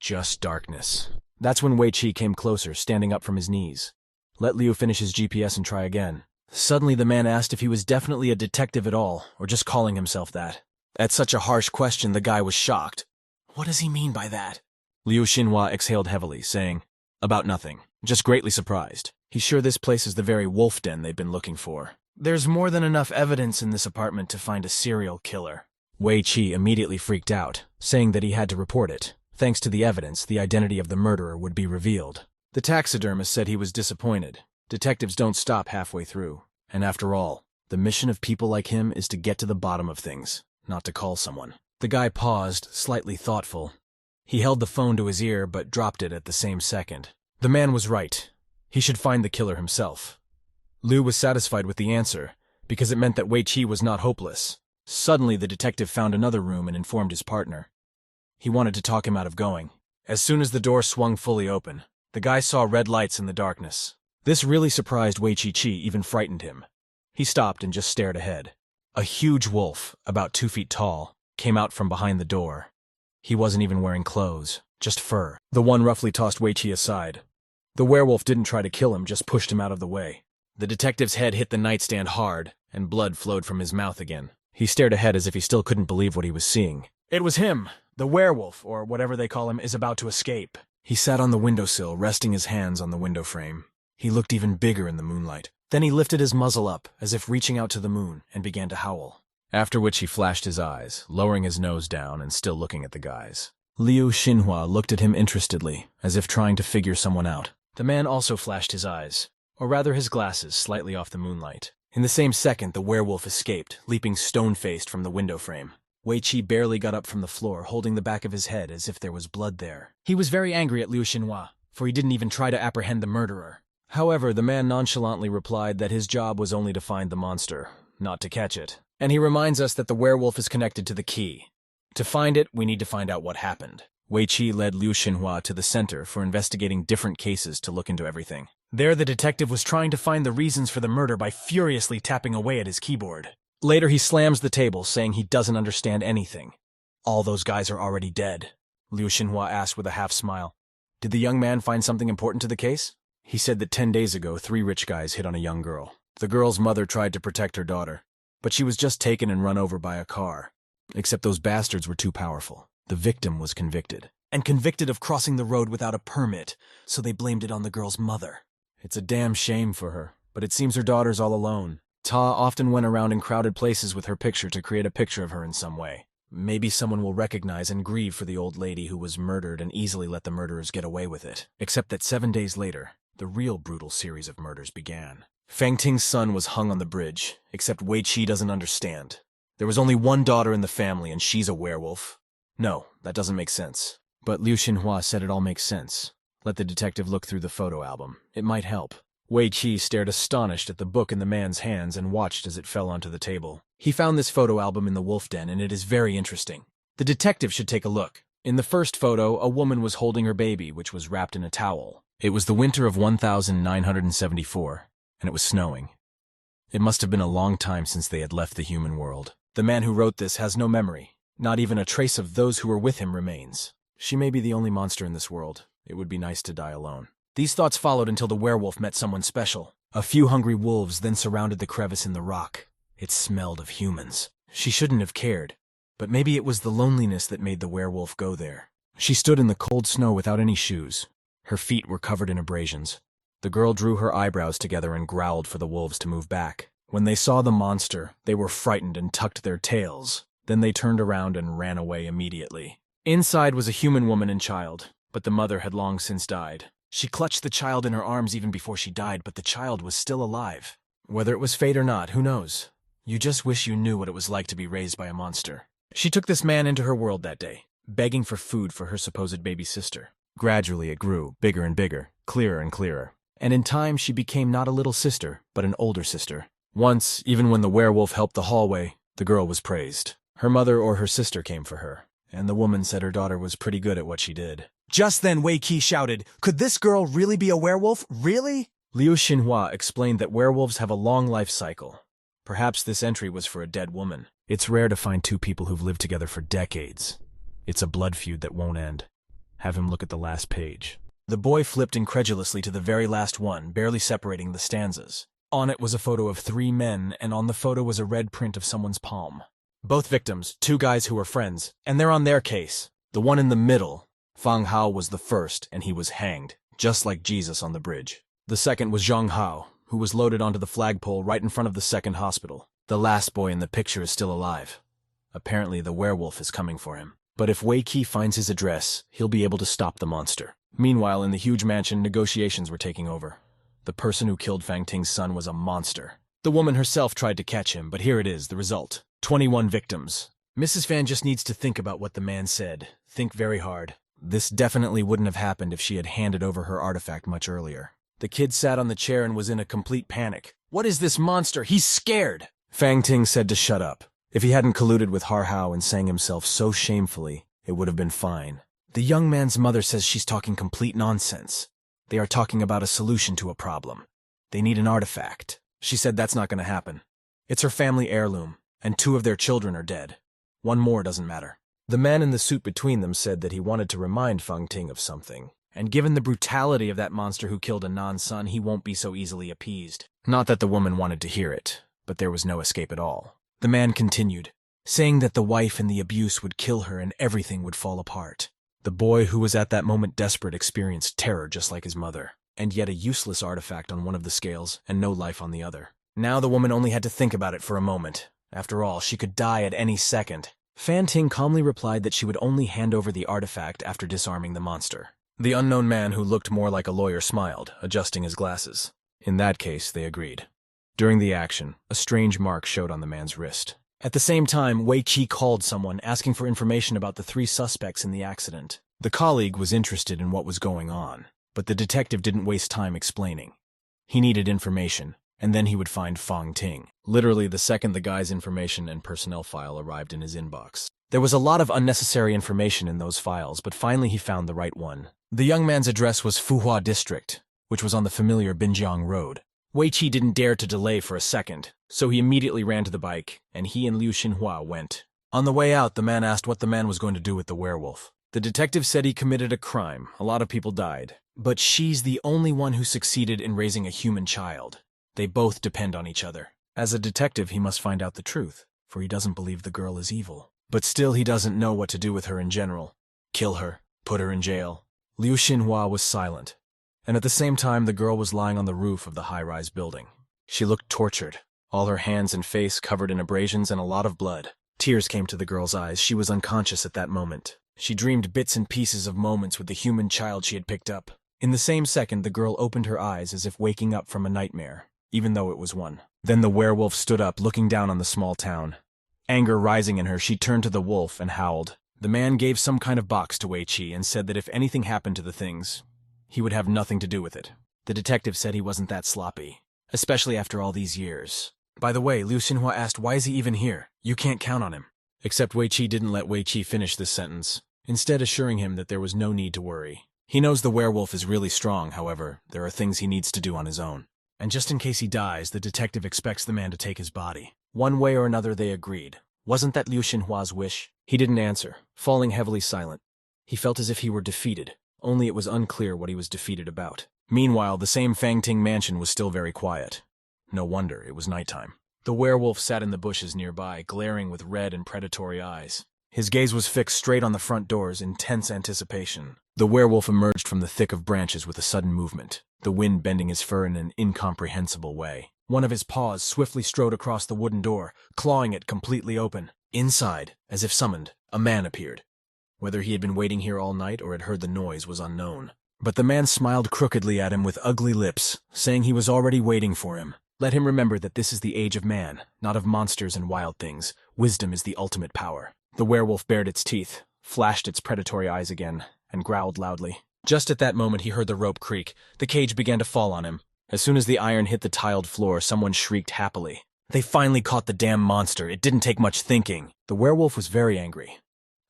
Just darkness. That's when Weiqi came closer, standing up from his knees. Let Liu finish his GPS and try again. Suddenly the man asked if he was definitely a detective at all, or just calling himself that. At such a harsh question, the guy was shocked. What does he mean by that? Liu Xinhua exhaled heavily, saying, About nothing. Just greatly surprised. He's sure this place is the very wolf den they've been looking for. There's more than enough evidence in this apartment to find a serial killer. Weiqi immediately freaked out, saying that he had to report it. Thanks to the evidence, the identity of the murderer would be revealed. The taxidermist said he was disappointed. Detectives don't stop halfway through. And after all, the mission of people like him is to get to the bottom of things, not to call someone. The guy paused, slightly thoughtful. He held the phone to his ear, but dropped it at the same second. The man was right. He should find the killer himself. Liu was satisfied with the answer, because it meant that Weiqi was not hopeless. Suddenly, the detective found another room and informed his partner. He wanted to talk him out of going. As soon as the door swung fully open, the guy saw red lights in the darkness. This really surprised Weiqi, even frightened him. He stopped and just stared ahead. A huge wolf, about 2 feet tall, came out from behind the door. He wasn't even wearing clothes, just fur. The one roughly tossed Weiqi aside. The werewolf didn't try to kill him, just pushed him out of the way. The detective's head hit the nightstand hard, and blood flowed from his mouth again. He stared ahead as if he still couldn't believe what he was seeing. It was him. The werewolf, or whatever they call him, is about to escape. He sat on the windowsill, resting his hands on the window frame. He looked even bigger in the moonlight. Then he lifted his muzzle up, as if reaching out to the moon, and began to howl. After which he flashed his eyes, lowering his nose down and still looking at the guys. Liu Xinhua looked at him interestedly, as if trying to figure someone out. The man also flashed his eyes, or rather his glasses, slightly off the moonlight. In the same second, the werewolf escaped, leaping stone-faced from the window frame. Weiqi barely got up from the floor, holding the back of his head as if there was blood there. He was very angry at Liu Xinhua, for he didn't even try to apprehend the murderer. However, the man nonchalantly replied that his job was only to find the monster, not to catch it. And he reminds us that the werewolf is connected to the key. To find it, we need to find out what happened. Weiqi led Liu Xinhua to the center for investigating different cases to look into everything. There, the detective was trying to find the reasons for the murder by furiously tapping away at his keyboard. Later, he slams the table, saying he doesn't understand anything. All those guys are already dead. Liu Xinhua asked with a half-smile. Did the young man find something important to the case? He said that 10 days ago, 3 rich guys hit on a young girl. The girl's mother tried to protect her daughter, but she was just taken and run over by a car. Except those bastards were too powerful. The victim was convicted. And convicted of crossing the road without a permit, so they blamed it on the girl's mother. It's a damn shame for her, but it seems her daughter's all alone. Ta often went around in crowded places with her picture to create a picture of her in some way. Maybe someone will recognize and grieve for the old lady who was murdered and easily let the murderers get away with it. Except that 7 days later, the real brutal series of murders began. Fang Ting's son was hung on the bridge, except Weiqi doesn't understand. There was only one daughter in the family and she's a werewolf. No, that doesn't make sense. But Liu Xinhua said it all makes sense. Let the detective look through the photo album. It might help. Weiqi stared astonished at the book in the man's hands and watched as it fell onto the table. He found this photo album in the wolf den, and it is very interesting. The detective should take a look. In the first photo, a woman was holding her baby, which was wrapped in a towel. It was the winter of 1974, and it was snowing. It must have been a long time since they had left the human world. The man who wrote this has no memory. Not even a trace of those who were with him remains. She may be the only monster in this world. It would be nice to die alone. These thoughts followed until the werewolf met someone special. A few hungry wolves then surrounded the crevice in the rock. It smelled of humans. She shouldn't have cared, but maybe it was the loneliness that made the werewolf go there. She stood in the cold snow without any shoes. Her feet were covered in abrasions. The girl drew her eyebrows together and growled for the wolves to move back. When they saw the monster, they were frightened and tucked their tails. Then they turned around and ran away immediately. Inside was a human woman and child, but the mother had long since died. She clutched the child in her arms even before she died, but the child was still alive. Whether it was fate or not, who knows? You just wish you knew what it was like to be raised by a monster. She took this man into her world that day, begging for food for her supposed baby sister. Gradually it grew, bigger and bigger, clearer and clearer. And in time she became not a little sister, but an older sister. Once, even when the werewolf helped the hallway, the girl was praised. Her mother or her sister came for her, and the woman said her daughter was pretty good at what she did. Just then Wei Qi shouted, "Could this girl really be a werewolf? Really?" Liu Xinhua explained that werewolves have a long life cycle. Perhaps this entry was for a dead woman. It's rare to find two people who've lived together for decades. It's a blood feud that won't end. Have him look at the last page. The boy flipped incredulously to the very last one, barely separating the stanzas. On it was a photo of 3 men, and on the photo was a red print of someone's palm. Both victims, 2 guys who were friends, and they're on their case. The one in the middle, Fang Hao, was the first, and he was hanged, just like Jesus on the bridge. The second was Zhang Hao, who was loaded onto the flagpole right in front of the second hospital. The last boy in the picture is still alive. Apparently the werewolf is coming for him. But if Wei Qi finds his address, he'll be able to stop the monster. Meanwhile, in the huge mansion, negotiations were taking over. The person who killed Fang Ting's son was a monster. The woman herself tried to catch him, but here it is, the result. 21 victims. Mrs. Fan just needs to think about what the man said. Think very hard. This definitely wouldn't have happened if she had handed over her artifact much earlier. The kid sat on the chair and was in a complete panic. What is this monster? He's scared! Fang Ting said to shut up. If he hadn't colluded with Har Hao and sang himself so shamefully, it would have been fine. The young man's mother says she's talking complete nonsense. They are talking about a solution to a problem. They need an artifact. She said that's not going to happen. It's her family heirloom, and 2 of their children are dead. 1 more doesn't matter. The man in the suit between them said that he wanted to remind Fang Ting of something, and given the brutality of that monster who killed a non-son, he won't be so easily appeased. Not that the woman wanted to hear it, but there was no escape at all. The man continued, saying that the wife and the abuse would kill her and everything would fall apart. The boy, who was at that moment desperate, experienced terror just like his mother, and yet a useless artifact on one of the scales and no life on the other. Now the woman only had to think about it for a moment. After all, she could die at any second. Fan Ting calmly replied that she would only hand over the artifact after disarming the monster. The unknown man, who looked more like a lawyer, smiled, adjusting his glasses. In that case, they agreed. During the action, a strange mark showed on the man's wrist. At the same time, Wei Qi called someone, asking for information about the 3 suspects in the accident. The colleague was interested in what was going on, but the detective didn't waste time explaining. He needed information, and then he would find Fang Ting. Literally the second the guy's information and personnel file arrived in his inbox. There was a lot of unnecessary information in those files, but finally he found the right one. The young man's address was Fuhua District, which was on the familiar Binjiang Road. Wei Qi didn't dare to delay for a second, so he immediately ran to the bike, and he and Liu Xinhua went. On the way out, the man asked what the man was going to do with the werewolf. The detective said he committed a crime. A lot of people died. But she's the only one who succeeded in raising a human child. They both depend on each other. As a detective, he must find out the truth, for he doesn't believe the girl is evil. But still, he doesn't know what to do with her in general. Kill her, put her in jail. Liu Xinhua was silent. And at the same time, the girl was lying on the roof of the high-rise building. She looked tortured, all her hands and face covered in abrasions and a lot of blood. Tears came to the girl's eyes. She was unconscious at that moment. She dreamed bits and pieces of moments with the human child she had picked up. In the same second, the girl opened her eyes as if waking up from a nightmare, even though it was one. Then the werewolf stood up, looking down on the small town. Anger rising in her, she turned to the wolf and howled. The man gave some kind of box to Wei Qi and said that if anything happened to the things, he would have nothing to do with it. The detective said he wasn't that sloppy, especially after all these years. By the way, Liu Xinhua asked, why is he even here? You can't count on him. Except Wei Qi didn't let Wei Qi finish this sentence, instead assuring him that there was no need to worry. He knows the werewolf is really strong, however, there are things he needs to do on his own. And just in case he dies, the detective expects the man to take his body. One way or another, they agreed. Wasn't that Liu Xinhua's wish? He didn't answer, falling heavily silent. He felt as if he were defeated, only it was unclear what he was defeated about. Meanwhile, the same Fangting mansion was still very quiet. No wonder, it was nighttime. The werewolf sat in the bushes nearby, glaring with red and predatory eyes. His gaze was fixed straight on the front doors in tense anticipation. The werewolf emerged from the thick of branches with a sudden movement, the wind bending his fur in an incomprehensible way. One of his paws swiftly strode across the wooden door, clawing it completely open. Inside, as if summoned, a man appeared. Whether he had been waiting here all night or had heard the noise was unknown. But the man smiled crookedly at him with ugly lips, saying he was already waiting for him. Let him remember that this is the age of man, not of monsters and wild things. Wisdom is the ultimate power. The werewolf bared its teeth, flashed its predatory eyes again, and growled loudly. Just at that moment he heard the rope creak. The cage began to fall on him. As soon as the iron hit the tiled floor, someone shrieked happily. They finally caught the damn monster. It didn't take much thinking. The werewolf was very angry.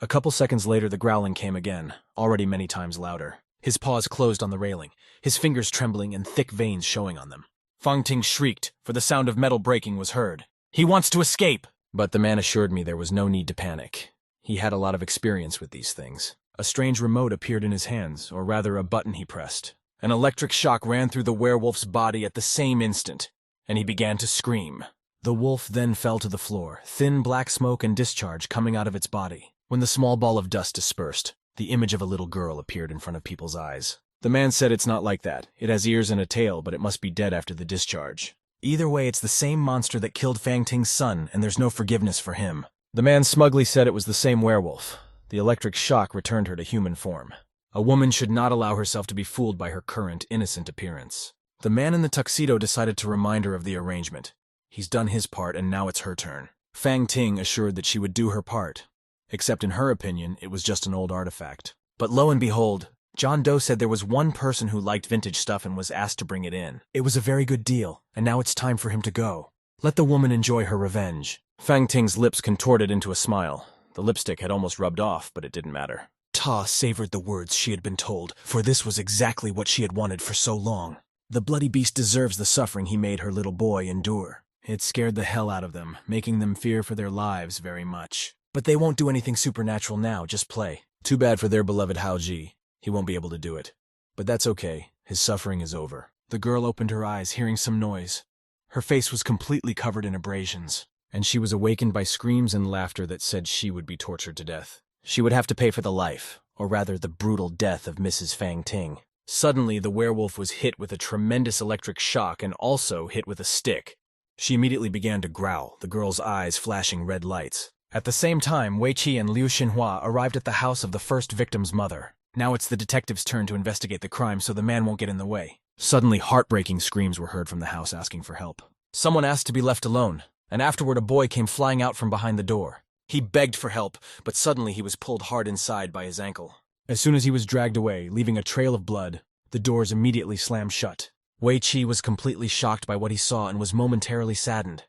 A couple seconds later the growling came again, already many times louder. His paws closed on the railing, his fingers trembling and thick veins showing on them. Fangting shrieked, for the sound of metal breaking was heard. "He wants to escape!" But the man assured me there was no need to panic. He had a lot of experience with these things. A strange remote appeared in his hands, or rather a button he pressed. An electric shock ran through the werewolf's body at the same instant, and he began to scream. The wolf then fell to the floor, thin black smoke and discharge coming out of its body. When the small ball of dust dispersed, the image of a little girl appeared in front of people's eyes. The man said it's not like that. It has ears and a tail, but it must be dead after the discharge. Either way, it's the same monster that killed Fangting's son, and there's no forgiveness for him. The man smugly said it was the same werewolf. The electric shock returned her to human form. A woman should not allow herself to be fooled by her current, innocent appearance. The man in the tuxedo decided to remind her of the arrangement. He's done his part, and now it's her turn. Fangting assured that she would do her part. Except in her opinion, it was just an old artifact. But lo and behold, John Doe said there was one person who liked vintage stuff and was asked to bring it in. It was a very good deal, and now it's time for him to go. Let the woman enjoy her revenge. Fangting's lips contorted into a smile. The lipstick had almost rubbed off, but it didn't matter. Ta savored the words she had been told, for this was exactly what she had wanted for so long. The bloody beast deserves the suffering he made her little boy endure. It scared the hell out of them, making them fear for their lives very much. But they won't do anything supernatural now, just play. Too bad for their beloved Hao Ji. He won't be able to do it. But that's okay. His suffering is over. The girl opened her eyes, hearing some noise. Her face was completely covered in abrasions, and she was awakened by screams and laughter that said she would be tortured to death. She would have to pay for the life, or rather the brutal death of Mrs. Fangting. Suddenly, the werewolf was hit with a tremendous electric shock and also hit with a stick. She immediately began to growl, the girl's eyes flashing red lights. At the same time, Wei Qi and Liu Xinhua arrived at the house of the first victim's mother. Now it's the detective's turn to investigate the crime so the man won't get in the way. Suddenly, heartbreaking screams were heard from the house asking for help. Someone asked to be left alone, and afterward a boy came flying out from behind the door. He begged for help, but suddenly he was pulled hard inside by his ankle. As soon as he was dragged away, leaving a trail of blood, the doors immediately slammed shut. Wei Qi was completely shocked by what he saw and was momentarily saddened.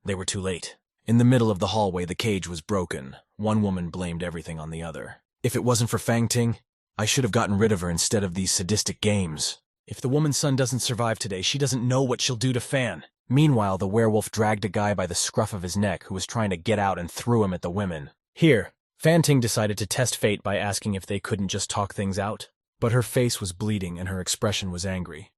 They were too late. In the middle of the hallway, the cage was broken. One woman blamed everything on the other. If it wasn't for Fangting, I should have gotten rid of her instead of these sadistic games. If the woman's son doesn't survive today, she doesn't know what she'll do to Fan. Meanwhile, the werewolf dragged a guy by the scruff of his neck who was trying to get out and threw him at the women. Here, Fangting decided to test fate by asking if they couldn't just talk things out. But her face was bleeding and her expression was angry.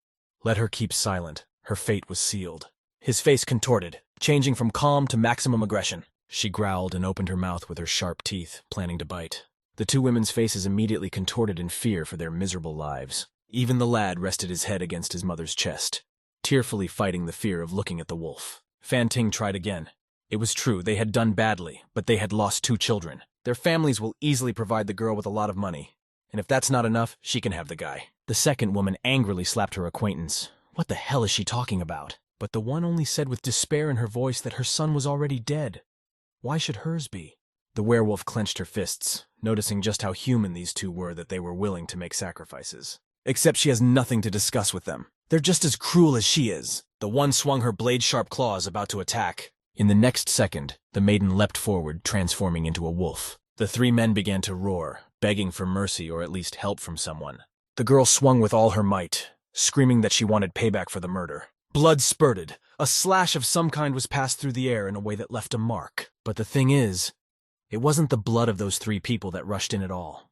Let her keep silent. Her fate was sealed. His face contorted, changing from calm to maximum aggression. She growled and opened her mouth with her sharp teeth, planning to bite. The two women's faces immediately contorted in fear for their miserable lives. Even the lad rested his head against his mother's chest, tearfully fighting the fear of looking at the wolf. Fangting tried again. It was true, they had done badly, but they had lost 2 children. Their families will easily provide the girl with a lot of money. And if that's not enough, she can have the guy. The second woman angrily slapped her acquaintance. What the hell is she talking about? But the one only said with despair in her voice that her son was already dead. Why should hers be? The werewolf clenched her fists, noticing just how human these two were that they were willing to make sacrifices. Except she has nothing to discuss with them. They're just as cruel as she is. The one swung her blade-sharp claws about to attack. In the next second, the maiden leapt forward, transforming into a wolf. The 3 men began to roar, begging for mercy or at least help from someone. The girl swung with all her might, screaming that she wanted payback for the murder. Blood spurted. A slash of some kind was passed through the air in a way that left a mark. But the thing is, it wasn't the blood of those 3 people that rushed in at all.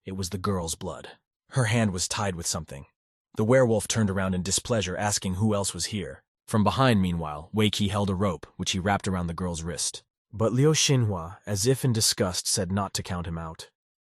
It was the girl's blood. Her hand was tied with something. The werewolf turned around in displeasure, asking who else was here. From behind, meanwhile, Wei Qi held a rope, which he wrapped around the girl's wrist. But Liu Xinhua, as if in disgust, said not to count him out.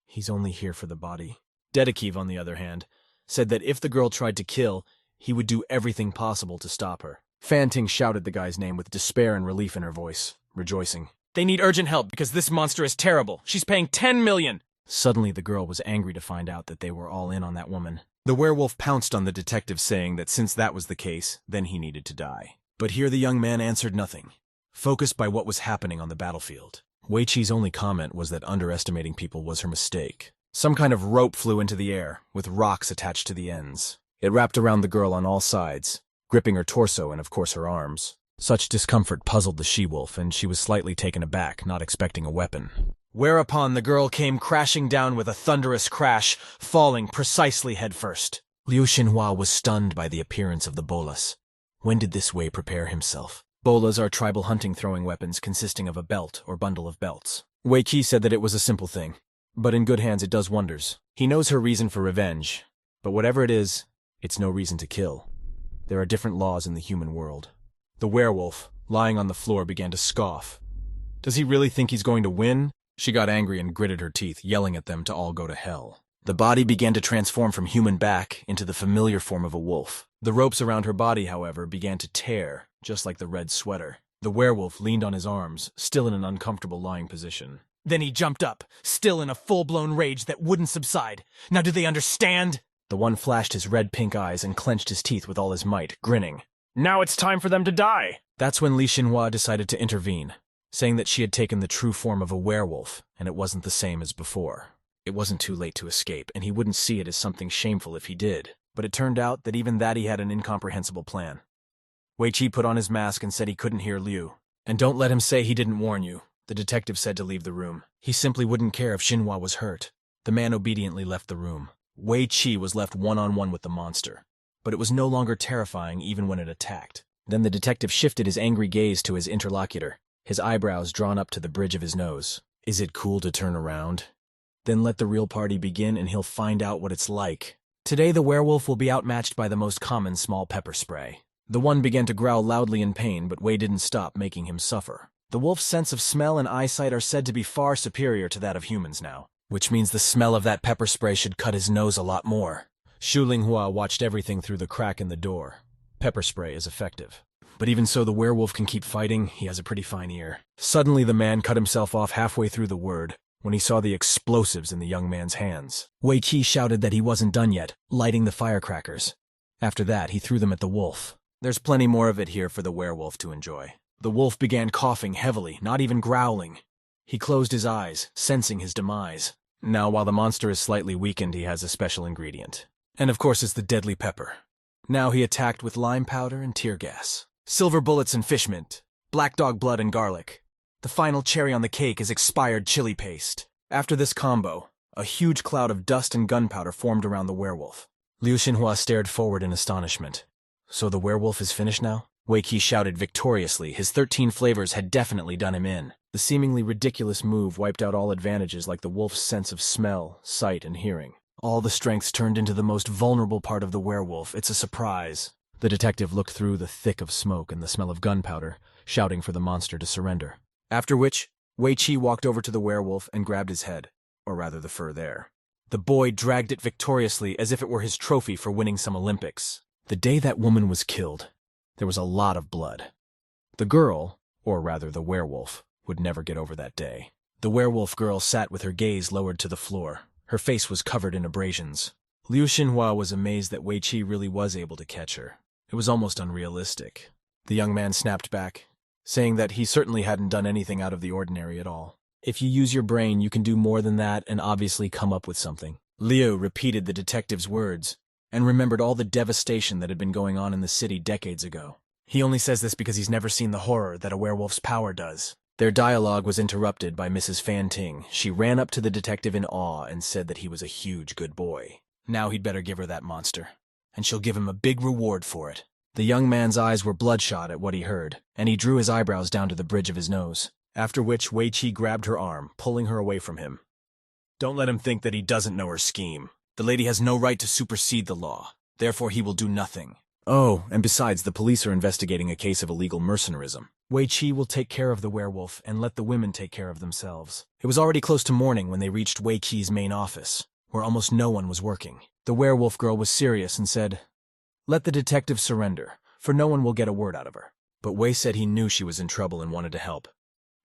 He's only here for the body. Dedekiv, on the other hand, said that if the girl tried to kill, he would do everything possible to stop her. Fanting shouted the guy's name with despair and relief in her voice, rejoicing. They need urgent help because this monster is terrible. She's paying 10 million! Suddenly the girl was angry to find out that they were all in on that woman. The werewolf pounced on the detective, saying that since that was the case, then he needed to die. But here the young man answered nothing, focused by what was happening on the battlefield. Wei Qi's only comment was that underestimating people was her mistake. Some kind of rope flew into the air, with rocks attached to the ends. It wrapped around the girl on all sides, gripping her torso and of course her arms. Such discomfort puzzled the she-wolf, and she was slightly taken aback, not expecting a weapon. Whereupon the girl came crashing down with a thunderous crash, falling precisely headfirst. Liu Xinhua was stunned by the appearance of the bolas. When did this Wei prepare himself? Bolas are tribal hunting throwing weapons consisting of a belt or bundle of belts. Wei Qi said that it was a simple thing, but in good hands it does wonders. He knows her reason for revenge, but whatever it is, it's no reason to kill. There are different laws in the human world. The werewolf, lying on the floor, began to scoff. Does he really think he's going to win? She got angry and gritted her teeth, yelling at them to all go to hell. The body began to transform from human back into the familiar form of a wolf. The ropes around her body, however, began to tear, just like the red sweater. The werewolf leaned on his arms, still in an uncomfortable lying position. Then he jumped up, still in a full-blown rage that wouldn't subside. Now do they understand? The one flashed his red-pink eyes and clenched his teeth with all his might, grinning. Now it's time for them to die! That's when Li Xinhua decided to intervene, saying that she had taken the true form of a werewolf, and it wasn't the same as before. It wasn't too late to escape, and he wouldn't see it as something shameful if he did. But it turned out that even that he had an incomprehensible plan. Wei Qi put on his mask and said he couldn't hear Liu. And don't let him say he didn't warn you, the detective said to leave the room. He simply wouldn't care if Xinhua was hurt. The man obediently left the room. Wei Qi was left one-on-one with the monster. But it was no longer terrifying even when it attacked. Then the detective shifted his angry gaze to his interlocutor, his eyebrows drawn up to the bridge of his nose. Is it cool to turn around? Then let the real party begin and he'll find out what it's like. Today the werewolf will be outmatched by the most common small pepper spray. The one began to growl loudly in pain, but Wei didn't stop, making him suffer. The wolf's sense of smell and eyesight are said to be far superior to that of humans now, which means the smell of that pepper spray should cut his nose a lot more. Shu Linghua watched everything through the crack in the door. Pepper spray is effective. But even so the werewolf can keep fighting, he has a pretty fine ear. Suddenly the man cut himself off halfway through the word, when he saw the explosives in the young man's hands. Wei Qi shouted that he wasn't done yet, lighting the firecrackers. After that, he threw them at the wolf. There's plenty more of it here for the werewolf to enjoy. The wolf began coughing heavily, not even growling. He closed his eyes, sensing his demise. Now, while the monster is slightly weakened, he has a special ingredient. And of course it's the deadly pepper. Now he attacked with lime powder and tear gas, silver bullets and fish mint, black dog blood and garlic. The final cherry on the cake is expired chili paste. After this combo, a huge cloud of dust and gunpowder formed around the werewolf. Liu Xinhua stared forward in astonishment. So the werewolf is finished now? Wei Qi shouted victoriously. His 13 flavors had definitely done him in. The seemingly ridiculous move wiped out all advantages like the wolf's sense of smell, sight, and hearing. All the strengths turned into the most vulnerable part of the werewolf. It's a surprise. The detective looked through the thick of smoke and the smell of gunpowder, shouting for the monster to surrender. After which, Wei Qi walked over to the werewolf and grabbed his head, or rather the fur there. The boy dragged it victoriously as if it were his trophy for winning some Olympics. The day that woman was killed, there was a lot of blood. The girl, or rather the werewolf, would never get over that day. The werewolf girl sat with her gaze lowered to the floor. Her face was covered in abrasions. Liu Xinhua was amazed that Wei Qi really was able to catch her. It was almost unrealistic. The young man snapped back, saying that he certainly hadn't done anything out of the ordinary at all. If you use your brain, you can do more than that and obviously come up with something. Liu repeated the detective's words and remembered all the devastation that had been going on in the city decades ago. He only says this because he's never seen the horror that a werewolf's power does. Their dialogue was interrupted by Mrs. Fan Ting. She ran up to the detective in awe and said that he was a huge good boy. Now he'd better give her that monster, and she'll give him a big reward for it. The young man's eyes were bloodshot at what he heard, and he drew his eyebrows down to the bridge of his nose. After which Wei Qi grabbed her arm, pulling her away from him. Don't let him think that he doesn't know her scheme. The lady has no right to supersede the law. Therefore, he will do nothing. Oh, and besides, the police are investigating a case of illegal mercenarism. Wei Qi will take care of the werewolf and let the women take care of themselves. It was already close to morning when they reached Wei Qi's main office, where almost no one was working. The werewolf girl was serious and said, "Let the detective surrender, for no one will get a word out of her." But Wei said he knew she was in trouble and wanted to help.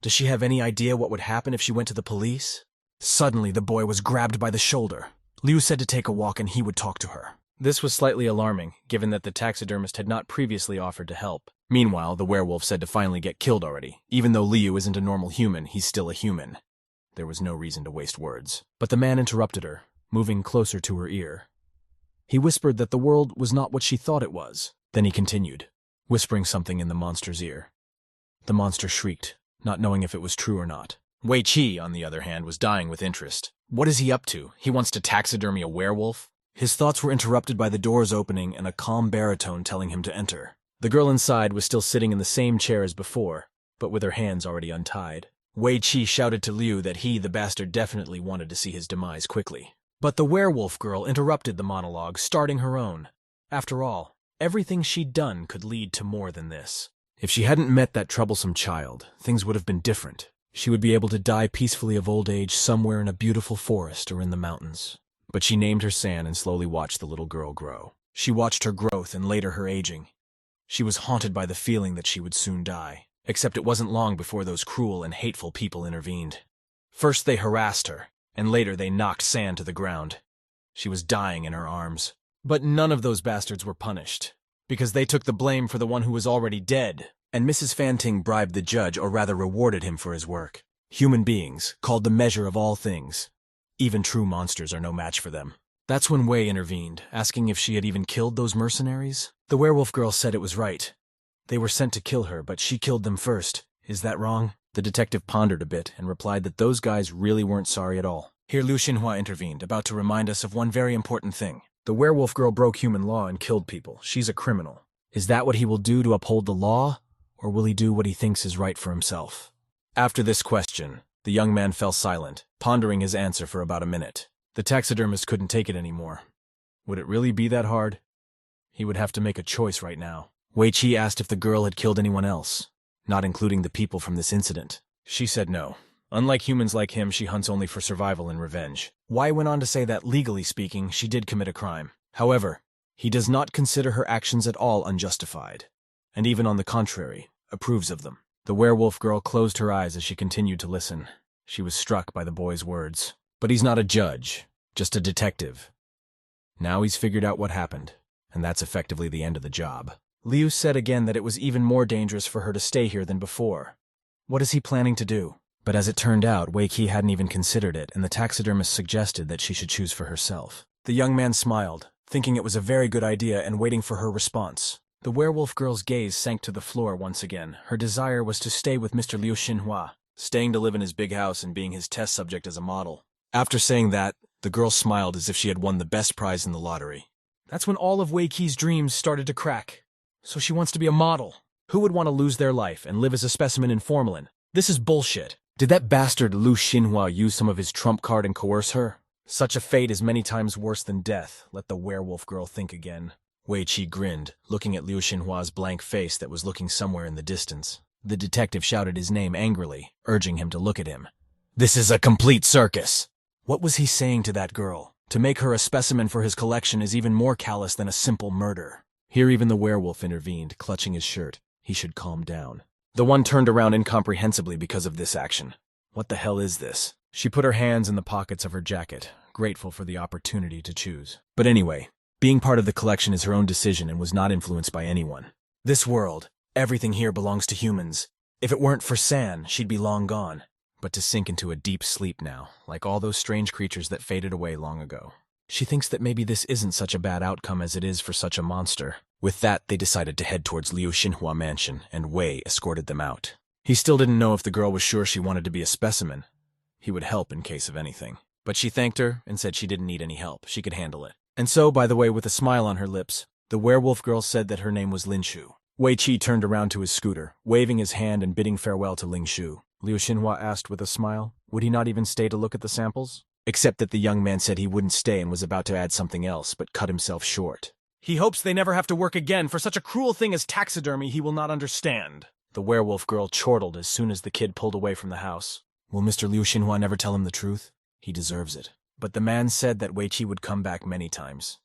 Does she have any idea what would happen if she went to the police? Suddenly, the boy was grabbed by the shoulder. Liu said to take a walk and he would talk to her. This was slightly alarming, given that the taxidermist had not previously offered to help. Meanwhile, the werewolf said to finally get killed already. Even though Liu isn't a normal human, he's still a human. There was no reason to waste words. But the man interrupted her, moving closer to her ear. He whispered that the world was not what she thought it was. Then he continued, whispering something in the monster's ear. The monster shrieked, not knowing if it was true or not. Wei Qi, on the other hand, was dying with interest. What is he up to? He wants to taxidermy a werewolf? His thoughts were interrupted by the doors opening and a calm baritone telling him to enter. The girl inside was still sitting in the same chair as before, but with her hands already untied. Wei Qi shouted to Liu that he, the bastard, definitely wanted to see his demise quickly. But the werewolf girl interrupted the monologue, starting her own. After all, everything she'd done could lead to more than this. If she hadn't met that troublesome child, things would have been different. She would be able to die peacefully of old age somewhere in a beautiful forest or in the mountains. But she named her San and slowly watched the little girl grow. She watched her growth and later her aging. She was haunted by the feeling that she would soon die. Except it wasn't long before those cruel and hateful people intervened. First they harassed her, and later they knocked San to the ground. She was dying in her arms. But none of those bastards were punished, because they took the blame for the one who was already dead. And Mrs. Fanting bribed the judge, or rather rewarded him for his work. Human beings, called the measure of all things. Even true monsters are no match for them. That's when Wei intervened, asking if she had even killed those mercenaries. The werewolf girl said it was right. They were sent to kill her, but she killed them first. Is that wrong? The detective pondered a bit and replied that those guys really weren't sorry at all. Here Liu Xinhua intervened, about to remind us of one very important thing. The werewolf girl broke human law and killed people. She's a criminal. Is that what he will do to uphold the law, or will he do what he thinks is right for himself? After this question, the young man fell silent, pondering his answer for about a minute. The taxidermist couldn't take it anymore. Would it really be that hard? He would have to make a choice right now. Wei Qi asked if the girl had killed anyone else, not including the people from this incident. She said no. Unlike humans like him, she hunts only for survival and revenge. Wei went on to say that, legally speaking, she did commit a crime. However, he does not consider her actions at all unjustified, and even on the contrary, approves of them. The werewolf girl closed her eyes as she continued to listen. She was struck by the boy's words. But he's not a judge, just a detective. Now he's figured out what happened, and that's effectively the end of the job. Liu said again that it was even more dangerous for her to stay here than before. What is he planning to do? But as it turned out, Wei Qi hadn't even considered it, and the taxidermist suggested that she should choose for herself. The young man smiled, thinking it was a very good idea and waiting for her response. The werewolf girl's gaze sank to the floor once again. Her desire was to stay with Mr. Liu Xinhua, staying to live in his big house and being his test subject as a model. After saying that, the girl smiled as if she had won the best prize in the lottery. That's when all of Wei Qi's dreams started to crack. So she wants to be a model. Who would want to lose their life and live as a specimen in Formalin? This is bullshit. Did that bastard Liu Xinhua use some of his trump card and coerce her? Such a fate is many times worse than death, let the werewolf girl think again. Wei Qi grinned, looking at Liu Xinhua's blank face that was looking somewhere in the distance. The detective shouted his name angrily, urging him to look at him. This is a complete circus! What was he saying to that girl? To make her a specimen for his collection is even more callous than a simple murder. Here even the werewolf intervened, clutching his shirt. He should calm down. The one turned around incomprehensibly because of this action. What the hell is this? She put her hands in the pockets of her jacket, grateful for the opportunity to choose. But anyway, being part of the collection is her own decision and was not influenced by anyone. This world, everything here belongs to humans. If it weren't for San, she'd be long gone. But to sink into a deep sleep now, like all those strange creatures that faded away long ago. She thinks that maybe this isn't such a bad outcome as it is for such a monster. With that, they decided to head towards Liu Xinhua Mansion, and Wei escorted them out. He still didn't know if the girl was sure she wanted to be a specimen. He would help in case of anything. But she thanked her and said she didn't need any help. She could handle it. And so, by the way, with a smile on her lips, the werewolf girl said that her name was Lin Shu. Wei Qi turned around to his scooter, waving his hand and bidding farewell to Ling Shu. Liu Xinhua asked with a smile. Would he not even stay to look at the samples? Except that the young man said he wouldn't stay and was about to add something else, but cut himself short. He hopes they never have to work again for such a cruel thing as taxidermy he will not understand. The werewolf girl chortled as soon as the kid pulled away from the house. Will Mr. Liu Xinhua never tell him the truth? He deserves it. But the man said that Wei Qi would come back many times.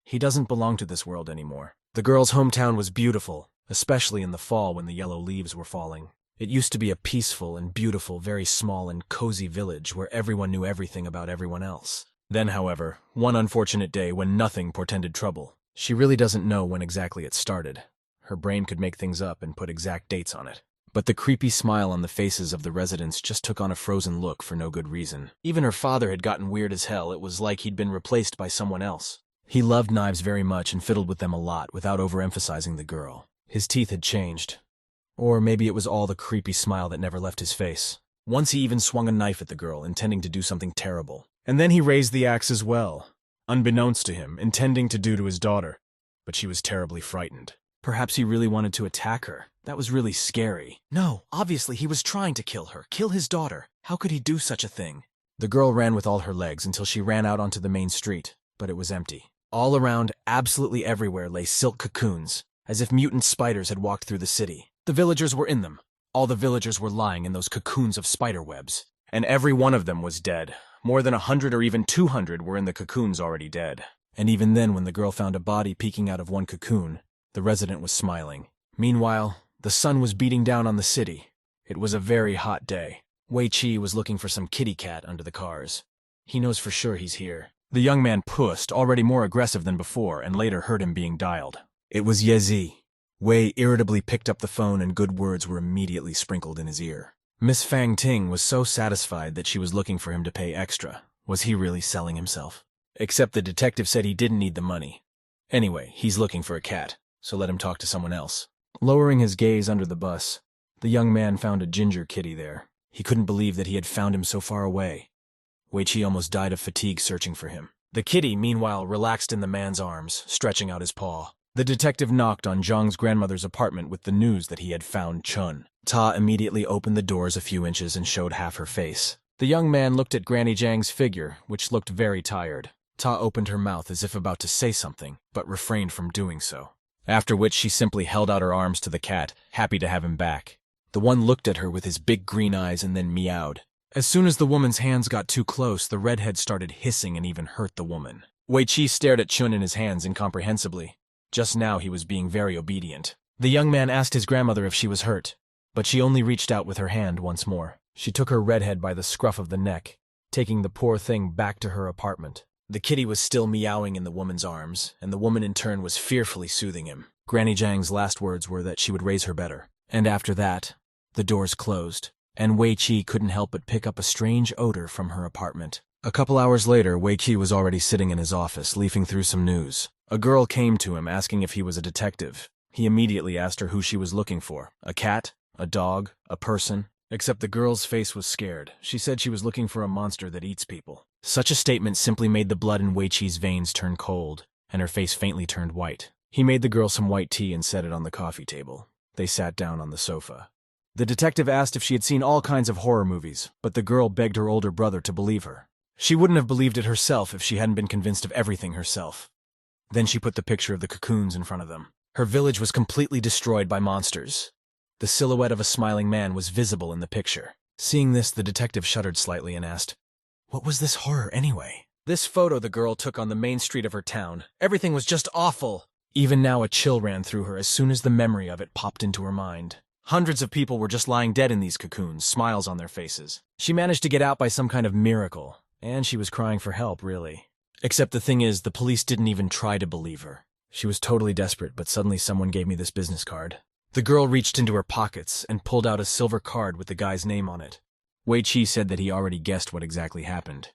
He doesn't belong to this world anymore. The girl's hometown was beautiful, especially in the fall when the yellow leaves were falling. It used to be a peaceful and beautiful, very small and cozy village where everyone knew everything about everyone else. Then, however, one unfortunate day when nothing portended trouble. She really doesn't know when exactly it started. Her brain could make things up and put exact dates on it. But the creepy smile on the faces of the residents just took on a frozen look for no good reason. Even her father had gotten weird as hell. It was like he'd been replaced by someone else. He loved knives very much and fiddled with them a lot without overemphasizing the girl. His teeth had changed. Or maybe it was all the creepy smile that never left his face. Once he even swung a knife at the girl, intending to do something terrible. And then he raised the axe as well, unbeknownst to him, intending to do to his daughter. But she was terribly frightened. Perhaps he really wanted to attack her. That was really scary. No, obviously he was trying to kill her, kill his daughter. How could he do such a thing? The girl ran with all her legs until she ran out onto the main street, but it was empty. All around, absolutely everywhere, lay silk cocoons, as if mutant spiders had walked through the city. The villagers were in them. All the villagers were lying in those cocoons of spider webs. And every one of them was dead. More than 100 or even 200 were in the cocoons already dead. And even then, when the girl found a body peeking out of one cocoon, the resident was smiling. Meanwhile, the sun was beating down on the city. It was a very hot day. Wei Qi was looking for some kitty cat under the cars. He knows for sure he's here. The young man pussed, already more aggressive than before, and later heard him being dialed. It was Yezi. Wei irritably picked up the phone and good words were immediately sprinkled in his ear. Miss Fang Ting was so satisfied that she was looking for him to pay extra. Was he really selling himself? Except the detective said he didn't need the money. Anyway, he's looking for a cat, so let him talk to someone else. Lowering his gaze under the bus, the young man found a ginger kitty there. He couldn't believe that he had found him so far away. Wei Qi almost died of fatigue searching for him. The kitty, meanwhile, relaxed in the man's arms, stretching out his paw. The detective knocked on Zhang's grandmother's apartment with the news that he had found Chun. Ta immediately opened the doors a few inches and showed half her face. The young man looked at Granny Zhang's figure, which looked very tired. Ta opened her mouth as if about to say something, but refrained from doing so. After which she simply held out her arms to the cat, happy to have him back. The one looked at her with his big green eyes and then meowed. As soon as the woman's hands got too close, the redhead started hissing and even hurt the woman. Wei Qi stared at Chun in his hands incomprehensibly. Just now he was being very obedient. The young man asked his grandmother if she was hurt, but she only reached out with her hand once more. She took her redhead by the scruff of the neck, taking the poor thing back to her apartment. The kitty was still meowing in the woman's arms, and the woman in turn was fearfully soothing him. Granny Zhang's last words were that she would raise her better. And after that, the doors closed, and Wei Qi couldn't help but pick up a strange odor from her apartment. A couple hours later, Wei Qi was already sitting in his office, leafing through some news. A girl came to him asking if he was a detective. He immediately asked her who she was looking for. A cat? A dog? A person? Except the girl's face was scared. She said she was looking for a monster that eats people. Such a statement simply made the blood in Wei Qi's veins turn cold, and her face faintly turned white. He made the girl some white tea and set it on the coffee table. They sat down on the sofa. The detective asked if she had seen all kinds of horror movies, but the girl begged her older brother to believe her. She wouldn't have believed it herself if she hadn't been convinced of everything herself. Then she put the picture of the cocoons in front of them. Her village was completely destroyed by monsters. The silhouette of a smiling man was visible in the picture. Seeing this, the detective shuddered slightly and asked, "What was this horror anyway?" This photo the girl took on the main street of her town. Everything was just awful. Even now a chill ran through her as soon as the memory of it popped into her mind. Hundreds of people were just lying dead in these cocoons, smiles on their faces. She managed to get out by some kind of miracle, and she was crying for help, really. Except the thing is, the police didn't even try to believe her. She was totally desperate, but suddenly someone gave me this business card. The girl reached into her pockets and pulled out a silver card with the guy's name on it. Wei Qi said that he already guessed what exactly happened.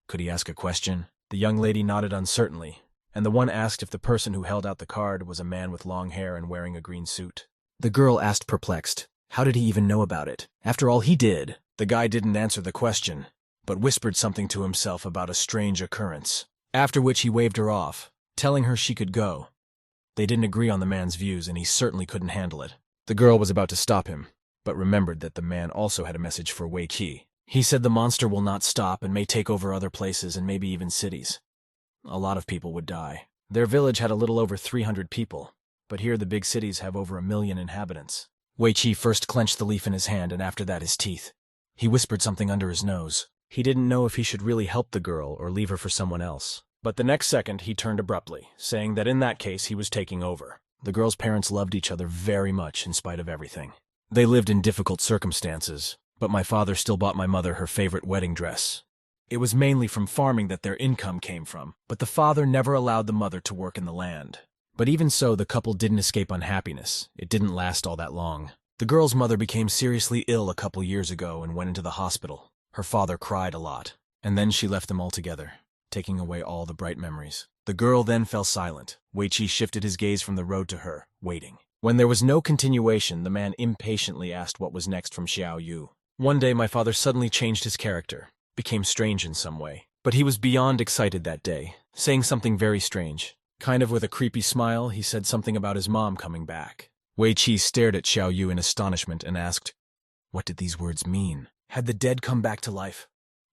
Could he ask a question? The young lady nodded uncertainly, and the one asked if the person who held out the card was a man with long hair and wearing a green suit. The girl asked perplexed, how did he even know about it? After all, he did. The guy didn't answer the question, but whispered something to himself about a strange occurrence. After which he waved her off, telling her she could go. They didn't agree on the man's views, and he certainly couldn't handle it. The girl was about to stop him, but remembered that the man also had a message for Wei Qi. He said the monster will not stop and may take over other places and maybe even cities. A lot of people would die. Their village had a little over 300 people, but here the big cities have over 1 million inhabitants. Wei Qi first clenched the leaf in his hand and after that his teeth. He whispered something under his nose. He didn't know if he should really help the girl or leave her for someone else. But the next second he turned abruptly, saying that in that case he was taking over. The girl's parents loved each other very much in spite of everything. They lived in difficult circumstances, but my father still bought my mother her favorite wedding dress. It was mainly from farming that their income came from, but the father never allowed the mother to work in the land. But even so, the couple didn't escape unhappiness. It didn't last all that long. The girl's mother became seriously ill a couple years ago and went into the hospital. Her father cried a lot, and then she left them altogether, taking away all the bright memories. The girl then fell silent. Wei Qi shifted his gaze from the road to her, waiting. When there was no continuation, the man impatiently asked what was next from Xiao Yu. One day my father suddenly changed his character, became strange in some way. But he was beyond excited that day, saying something very strange. Kind of with a creepy smile, he said something about his mom coming back. Wei Qi stared at Xiao Yu in astonishment and asked, what did these words mean? Had the dead come back to life?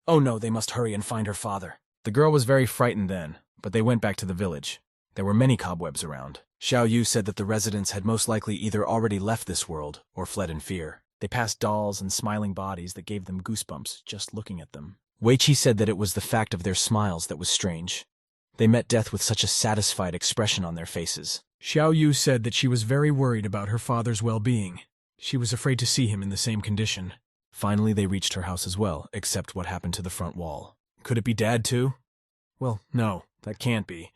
Oh no, they must hurry and find her father. The girl was very frightened then, but they went back to the village. There were many cobwebs around. Xiao Yu said that the residents had most likely either already left this world or fled in fear. They passed dolls and smiling bodies that gave them goosebumps just looking at them. Wei Qi said that it was the fact of their smiles that was strange. They met death with such a satisfied expression on their faces. Xiao Yu said that she was very worried about her father's well-being. She was afraid to see him in the same condition. Finally, they reached her house as well, except what happened to the front wall. Could it be Dad, too? Well, no, that can't be.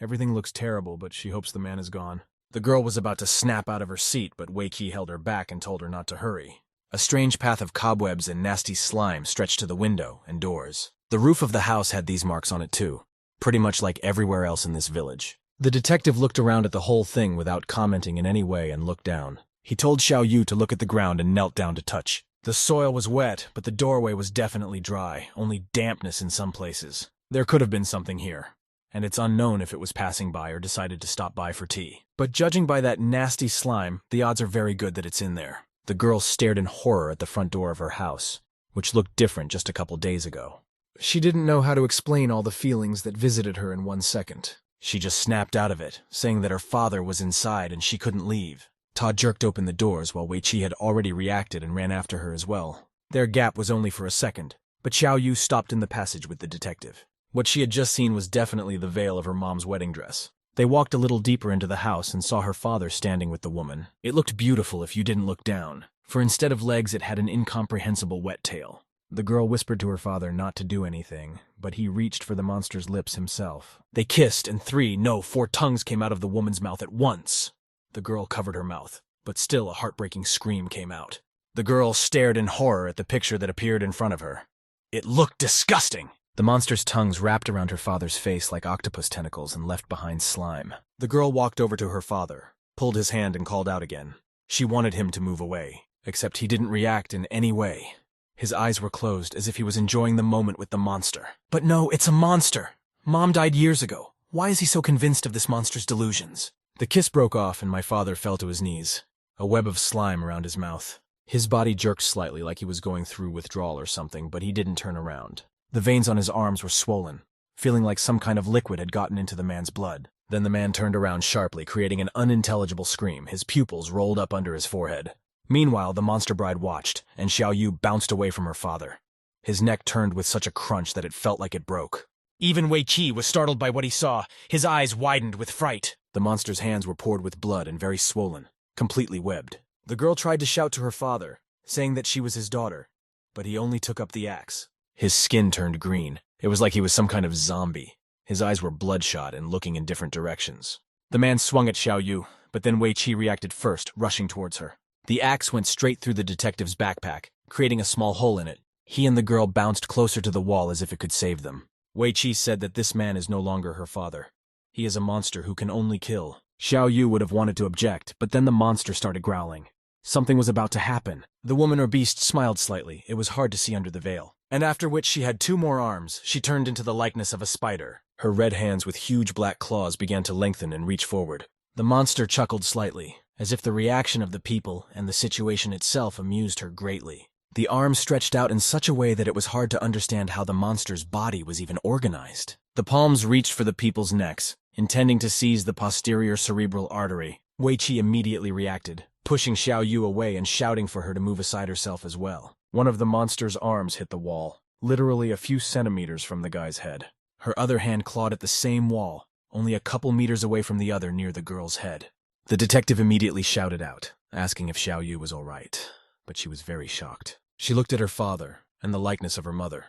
Everything looks terrible, but she hopes the man is gone. The girl was about to snap out of her seat, but Wei Qi held her back and told her not to hurry. A strange path of cobwebs and nasty slime stretched to the window and doors. The roof of the house had these marks on it, too, pretty much like everywhere else in this village. The detective looked around at the whole thing without commenting in any way and looked down. He told Xiao Yu to look at the ground and knelt down to touch. The soil was wet, but the doorway was definitely dry, only dampness in some places. There could have been something here, and it's unknown if it was passing by or decided to stop by for tea. But judging by that nasty slime, the odds are very good that it's in there. The girl stared in horror at the front door of her house, which looked different just a couple days ago. She didn't know how to explain all the feelings that visited her in 1 second. She just snapped out of it, saying that her father was inside and she couldn't leave. Todd jerked open the doors while Wei Qi had already reacted and ran after her as well. Their gap was only for a second, but Xiao Yu stopped in the passage with the detective. What she had just seen was definitely the veil of her mom's wedding dress. They walked a little deeper into the house and saw her father standing with the woman. It looked beautiful if you didn't look down, for instead of legs it had an incomprehensible wet tail. The girl whispered to her father not to do anything, but he reached for the monster's lips himself. They kissed, and 4 tongues came out of the woman's mouth at once. The girl covered her mouth, but still a heartbreaking scream came out. The girl stared in horror at the picture that appeared in front of her. It looked disgusting! The monster's tongues wrapped around her father's face like octopus tentacles and left behind slime. The girl walked over to her father, pulled his hand and called out again. She wanted him to move away, except he didn't react in any way. His eyes were closed as if he was enjoying the moment with the monster. But no, it's a monster! Mom died years ago. Why is he so convinced of this monster's delusions? The kiss broke off and my father fell to his knees, a web of slime around his mouth. His body jerked slightly like he was going through withdrawal or something, but he didn't turn around. The veins on his arms were swollen, feeling like some kind of liquid had gotten into the man's blood. Then the man turned around sharply, creating an unintelligible scream. His pupils rolled up under his forehead. Meanwhile, the monster bride watched, and Xiao Yu bounced away from her father. His neck turned with such a crunch that it felt like it broke. Even Wei Qi was startled by what he saw. His eyes widened with fright. The monster's hands were poured with blood and very swollen, completely webbed. The girl tried to shout to her father, saying that she was his daughter, but he only took up the axe. His skin turned green. It was like he was some kind of zombie. His eyes were bloodshot and looking in different directions. The man swung at Xiao Yu, but then Wei Qi reacted first, rushing towards her. The axe went straight through the detective's backpack, creating a small hole in it. He and the girl bounced closer to the wall as if it could save them. Wei Qi said that this man is no longer her father. He is a monster who can only kill. Xiao Yu would have wanted to object, but then the monster started growling. Something was about to happen. The woman or beast smiled slightly. It was hard to see under the veil. And after which she had 2 more arms, she turned into the likeness of a spider. Her red hands with huge black claws began to lengthen and reach forward. The monster chuckled slightly, as if the reaction of the people and the situation itself amused her greatly. The arms stretched out in such a way that it was hard to understand how the monster's body was even organized. The palms reached for the people's necks, intending to seize the posterior cerebral artery. Wei Qi immediately reacted, pushing Xiao Yu away and shouting for her to move aside herself as well. One of the monster's arms hit the wall, literally a few centimeters from the guy's head. Her other hand clawed at the same wall, only a couple meters away from the other near the girl's head. The detective immediately shouted out, asking if Xiao Yu was all right, but she was very shocked. She looked at her father and the likeness of her mother.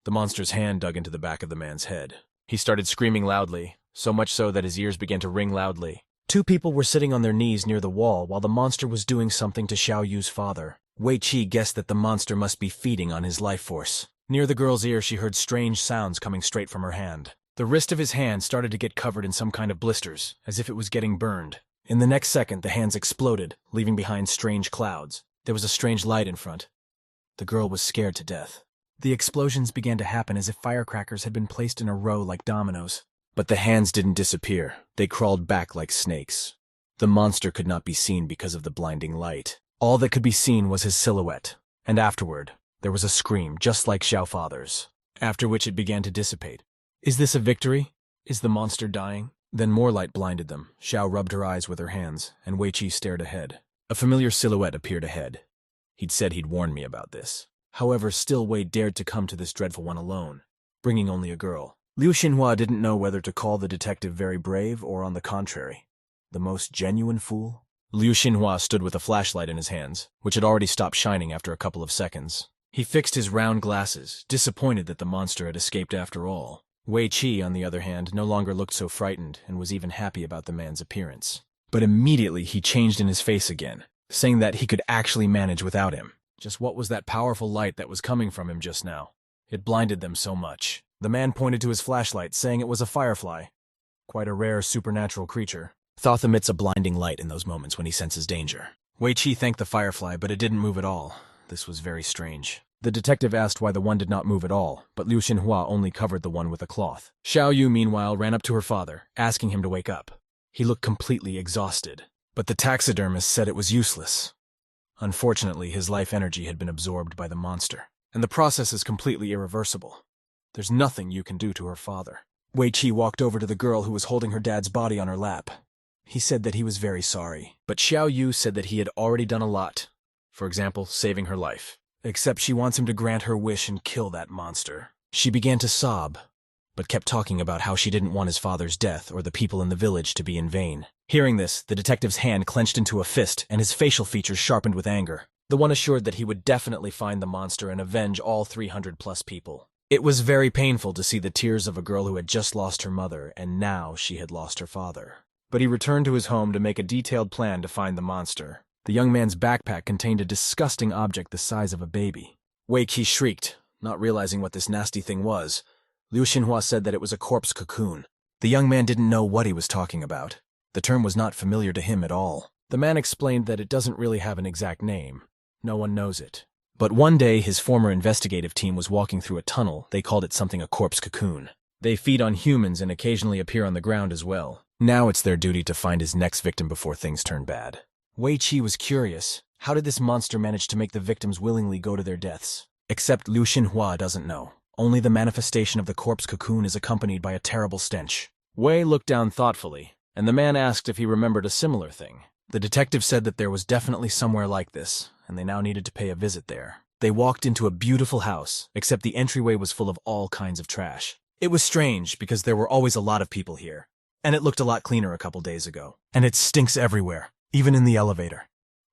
The monster's hand dug into the back of the man's head. He started screaming loudly, so much so that his ears began to ring loudly. Two people were sitting on their knees near the wall while the monster was doing something to Xiao Yu's father. Wei Qi guessed that the monster must be feeding on his life force. Near the girl's ear, she heard strange sounds coming straight from her hand. The wrist of his hand started to get covered in some kind of blisters, as if it was getting burned. In the next second, the hands exploded, leaving behind strange clouds. There was a strange light in front. The girl was scared to death. The explosions began to happen as if firecrackers had been placed in a row like dominoes. But the hands didn't disappear. They crawled back like snakes. The monster could not be seen because of the blinding light. All that could be seen was his silhouette. And afterward, there was a scream just like Xiao Father's, after which it began to dissipate. Is this a victory? Is the monster dying? Then more light blinded them. Xiao rubbed her eyes with her hands, and Wei Qi stared ahead. A familiar silhouette appeared ahead. He'd said he'd warned me about this. However, still Wei dared to come to this dreadful one alone, bringing only a girl. Liu Xinhua didn't know whether to call the detective very brave or, on the contrary, the most genuine fool. Liu Xinhua stood with a flashlight in his hands, which had already stopped shining after a couple of seconds. He fixed his round glasses, disappointed that the monster had escaped after all. Wei Qi, on the other hand, no longer looked so frightened and was even happy about the man's appearance. But immediately he changed in his face again, saying that he could actually manage without him. Just what was that powerful light that was coming from him just now? It blinded them so much. The man pointed to his flashlight, saying it was a firefly. Quite a rare supernatural creature. Thoth emits a blinding light in those moments when he senses danger. Wei Qi thanked the firefly, but it didn't move at all. This was very strange. The detective asked why the one did not move at all, but Liu Xinhua only covered the one with a cloth. Xiao Yu, meanwhile, ran up to her father, asking him to wake up. He looked completely exhausted, but the taxidermist said it was useless. Unfortunately, his life energy had been absorbed by the monster, and the process is completely irreversible. There's nothing you can do to her father. Wei Qi walked over to the girl who was holding her dad's body on her lap. He said that he was very sorry, but Xiao Yu said that he had already done a lot. For example, saving her life. Except she wants him to grant her wish and kill that monster. She began to sob, but kept talking about how she didn't want his father's death or the people in the village to be in vain. Hearing this, the detective's hand clenched into a fist and his facial features sharpened with anger. The one assured that he would definitely find the monster and avenge all 300+ people. It was very painful to see the tears of a girl who had just lost her mother and now she had lost her father. But he returned to his home to make a detailed plan to find the monster. The young man's backpack contained a disgusting object the size of a baby. Wei Qi shrieked, not realizing what this nasty thing was. Liu Xinhua said that it was a corpse cocoon. The young man didn't know what he was talking about. The term was not familiar to him at all. The man explained that it doesn't really have an exact name. No one knows it. But one day his former investigative team was walking through a tunnel. They called it something a corpse cocoon. They feed on humans and occasionally appear on the ground as well. Now it's their duty to find his next victim before things turn bad. Wei Qi was curious. How did this monster manage to make the victims willingly go to their deaths? Except Liu Xinhua doesn't know. Only the manifestation of the corpse cocoon is accompanied by a terrible stench. Wei looked down thoughtfully, and the man asked if he remembered a similar thing. The detective said that there was definitely somewhere like this, and they now needed to pay a visit there. They walked into a beautiful house, except the entryway was full of all kinds of trash. It was strange because there were always a lot of people here, and it looked a lot cleaner a couple days ago. And it stinks everywhere, even in the elevator.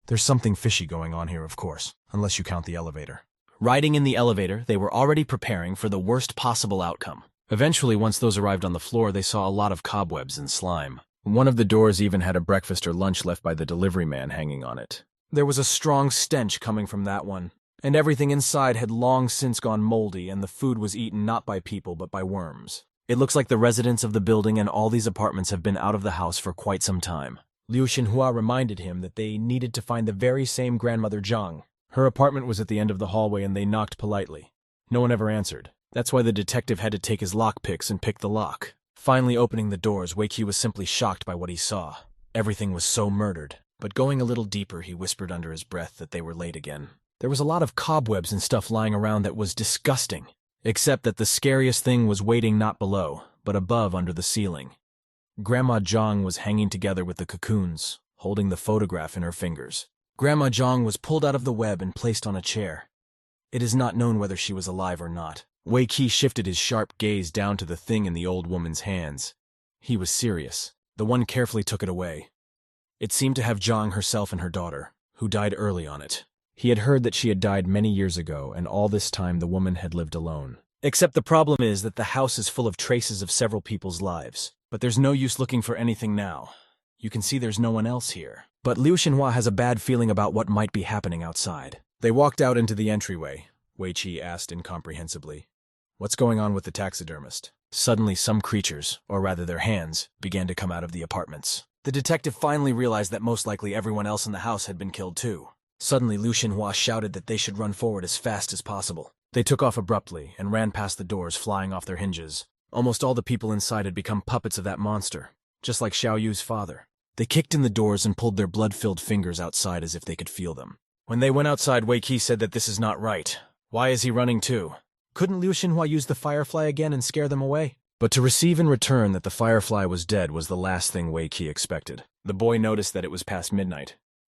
There's something fishy going on here, of course, unless you count the elevator. Riding in the elevator, they were already preparing for the worst possible outcome. Eventually, once those arrived on the floor, they saw a lot of cobwebs and slime. One of the doors even had a breakfast or lunch left by the delivery man hanging on it. There was a strong stench coming from that one, and everything inside had long since gone moldy, and the food was eaten not by people but by worms. It looks like the residents of the building and all these apartments have been out of the house for quite some time. Liu Xinhua reminded him that they needed to find the very same grandmother Zhang. Her apartment was at the end of the hallway and they knocked politely. No one ever answered. That's why the detective had to take his lockpicks and pick the lock. Finally opening the doors, Wei Qi was simply shocked by what he saw. Everything was so murdered. But going a little deeper, he whispered under his breath that they were late again. There was a lot of cobwebs and stuff lying around that was disgusting, except that the scariest thing was waiting not below, but above under the ceiling. Grandma Zhang was hanging together with the cocoons, holding the photograph in her fingers. Grandma Zhang was pulled out of the web and placed on a chair. It is not known whether she was alive or not. Wei Qi shifted his sharp gaze down to the thing in the old woman's hands. He was serious. The one carefully took it away. It seemed to have Zhang herself and her daughter, who died early on it. He had heard that she had died many years ago, and all this time the woman had lived alone. Except the problem is that the house is full of traces of several people's lives. But there's no use looking for anything now. You can see there's no one else here. But Liu Xinhua has a bad feeling about what might be happening outside. They walked out into the entryway. Wei Qi asked incomprehensibly, "What's going on with the taxidermist?" Suddenly some creatures, or rather their hands, began to come out of the apartments. The detective finally realized that most likely everyone else in the house had been killed too. Suddenly Liu Xinhua shouted that they should run forward as fast as possible. They took off abruptly and ran past the doors, flying off their hinges. Almost all the people inside had become puppets of that monster, just like Xiao Yu's father. They kicked in the doors and pulled their blood-filled fingers outside as if they could feel them. When they went outside, Wei Qi said that this is not right. Why is he running too? Couldn't Liu Xinhua use the firefly again and scare them away? But to receive in return that the firefly was dead was the last thing Wei Qi expected. The boy noticed that it was past midnight.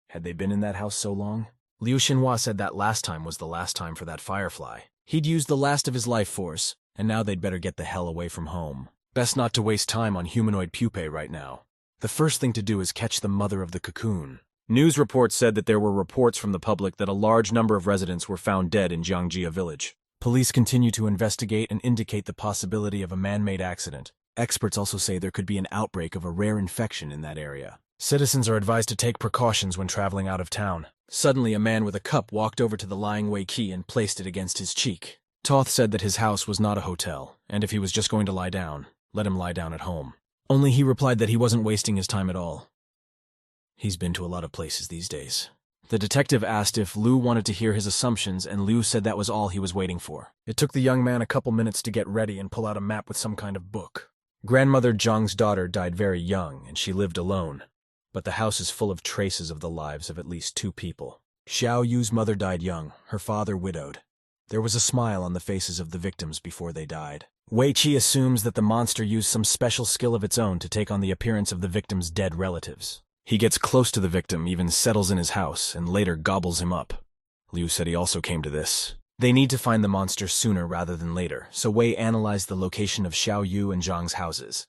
Had they been in that house so long? Liu Xinhua said that last time was the last time for that firefly. He'd used the last of his life force, and now they'd better get the hell away from home. Best not to waste time on humanoid pupae right now. The first thing to do is catch the mother of the cocoon. News reports said that there were reports from the public that a large number of residents were found dead in Jiangjia village. Police continue to investigate and indicate the possibility of a man-made accident. Experts also say there could be an outbreak of a rare infection in that area. Citizens are advised to take precautions when traveling out of town. Suddenly, a man with a cup walked over to the lying Wei Qi and placed it against his cheek. Toth said that his house was not a hotel, and if he was just going to lie down, let him lie down at home. Only he replied that he wasn't wasting his time at all. He's been to a lot of places these days. The detective asked if Liu wanted to hear his assumptions, and Liu said that was all he was waiting for. It took the young man a couple minutes to get ready and pull out a map with some kind of book. Grandmother Zhang's daughter died very young, and she lived alone. But the house is full of traces of the lives of at least 2 people. Xiao Yu's mother died young, her father widowed. There was a smile on the faces of the victims before they died. Wei Qi assumes that the monster used some special skill of its own to take on the appearance of the victim's dead relatives. He gets close to the victim, even settles in his house, and later gobbles him up. Liu said he also came to this. They need to find the monster sooner rather than later, so Wei analyzed the location of Xiao Yu and Zhang's houses.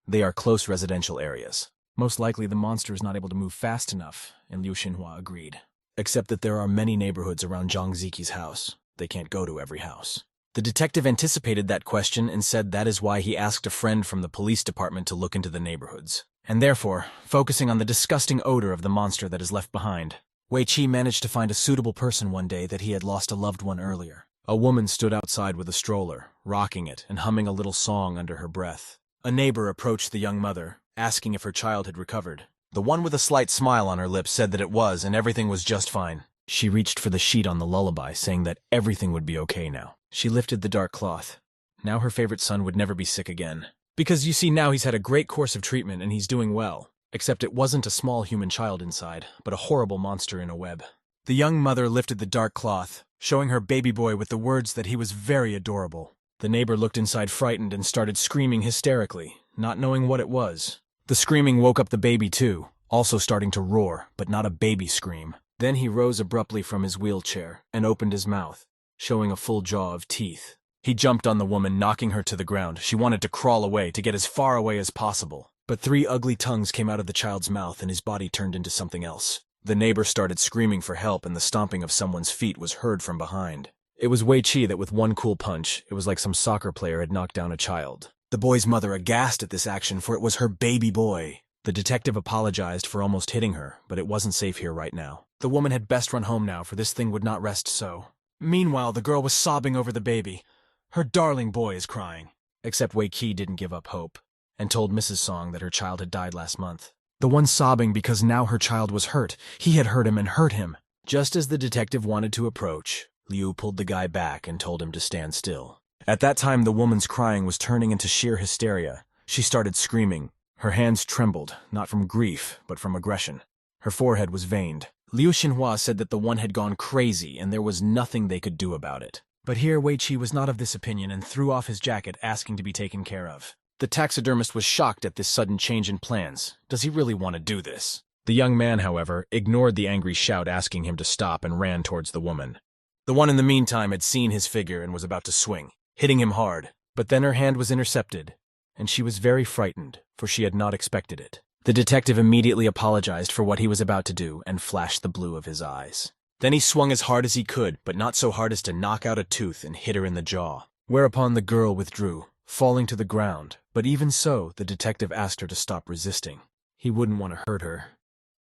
They are close residential areas. Most likely the monster is not able to move fast enough, and Liu Xinhua agreed. Except that there are many neighborhoods around Zhang Ziqi's house. They can't go to every house. The detective anticipated that question and said that is why he asked a friend from the police department to look into the neighborhoods. And therefore, focusing on the disgusting odor of the monster that is left behind, Wei Qi managed to find a suitable person one day that he had lost a loved one earlier. A woman stood outside with a stroller, rocking it and humming a little song under her breath. A neighbor approached the young mother, asking if her child had recovered. The one with a slight smile on her lips said that it was, and everything was just fine. She reached for the sheet on the lullaby, saying that everything would be okay now. She lifted the dark cloth. Now her favorite son would never be sick again. Because you see, now he's had a great course of treatment and he's doing well. Except it wasn't a small human child inside, but a horrible monster in a web. The young mother lifted the dark cloth, showing her baby boy with the words that he was very adorable. The neighbor looked inside frightened and started screaming hysterically, not knowing what it was. The screaming woke up the baby too, also starting to roar, but not a baby scream. Then he rose abruptly from his wheelchair and opened his mouth, showing a full jaw of teeth. He jumped on the woman, knocking her to the ground. She wanted to crawl away, to get as far away as possible. But 3 ugly tongues came out of the child's mouth and his body turned into something else. The neighbor started screaming for help and the stomping of someone's feet was heard from behind. It was Wei Qi that with one cool punch, it was like some soccer player had knocked down a child. The boy's mother aghast at this action, for it was her baby boy. The detective apologized for almost hitting her, but it wasn't safe here right now. The woman had best run home now, for this thing would not rest so. Meanwhile, the girl was sobbing over the baby. Her darling boy is crying. Except Wei Qi didn't give up hope, and told Mrs. Song that her child had died last month. The one sobbing because now her child was hurt. He had hurt him and hurt him. Just as the detective wanted to approach, Liu pulled the guy back and told him to stand still. At that time, the woman's crying was turning into sheer hysteria. She started screaming. Her hands trembled, not from grief, but from aggression. Her forehead was veined. Liu Xinhua said that the one had gone crazy and there was nothing they could do about it. But here Wei Qi was not of this opinion and threw off his jacket, asking to be taken care of. The taxidermist was shocked at this sudden change in plans. Does he really want to do this? The young man, however, ignored the angry shout asking him to stop and ran towards the woman. The one in the meantime had seen his figure and was about to swing, hitting him hard. But then her hand was intercepted, and she was very frightened, for she had not expected it. The detective immediately apologized for what he was about to do and flashed the blue of his eyes. Then he swung as hard as he could, but not so hard as to knock out a tooth and hit her in the jaw. Whereupon the girl withdrew, falling to the ground, but even so, the detective asked her to stop resisting. He wouldn't want to hurt her.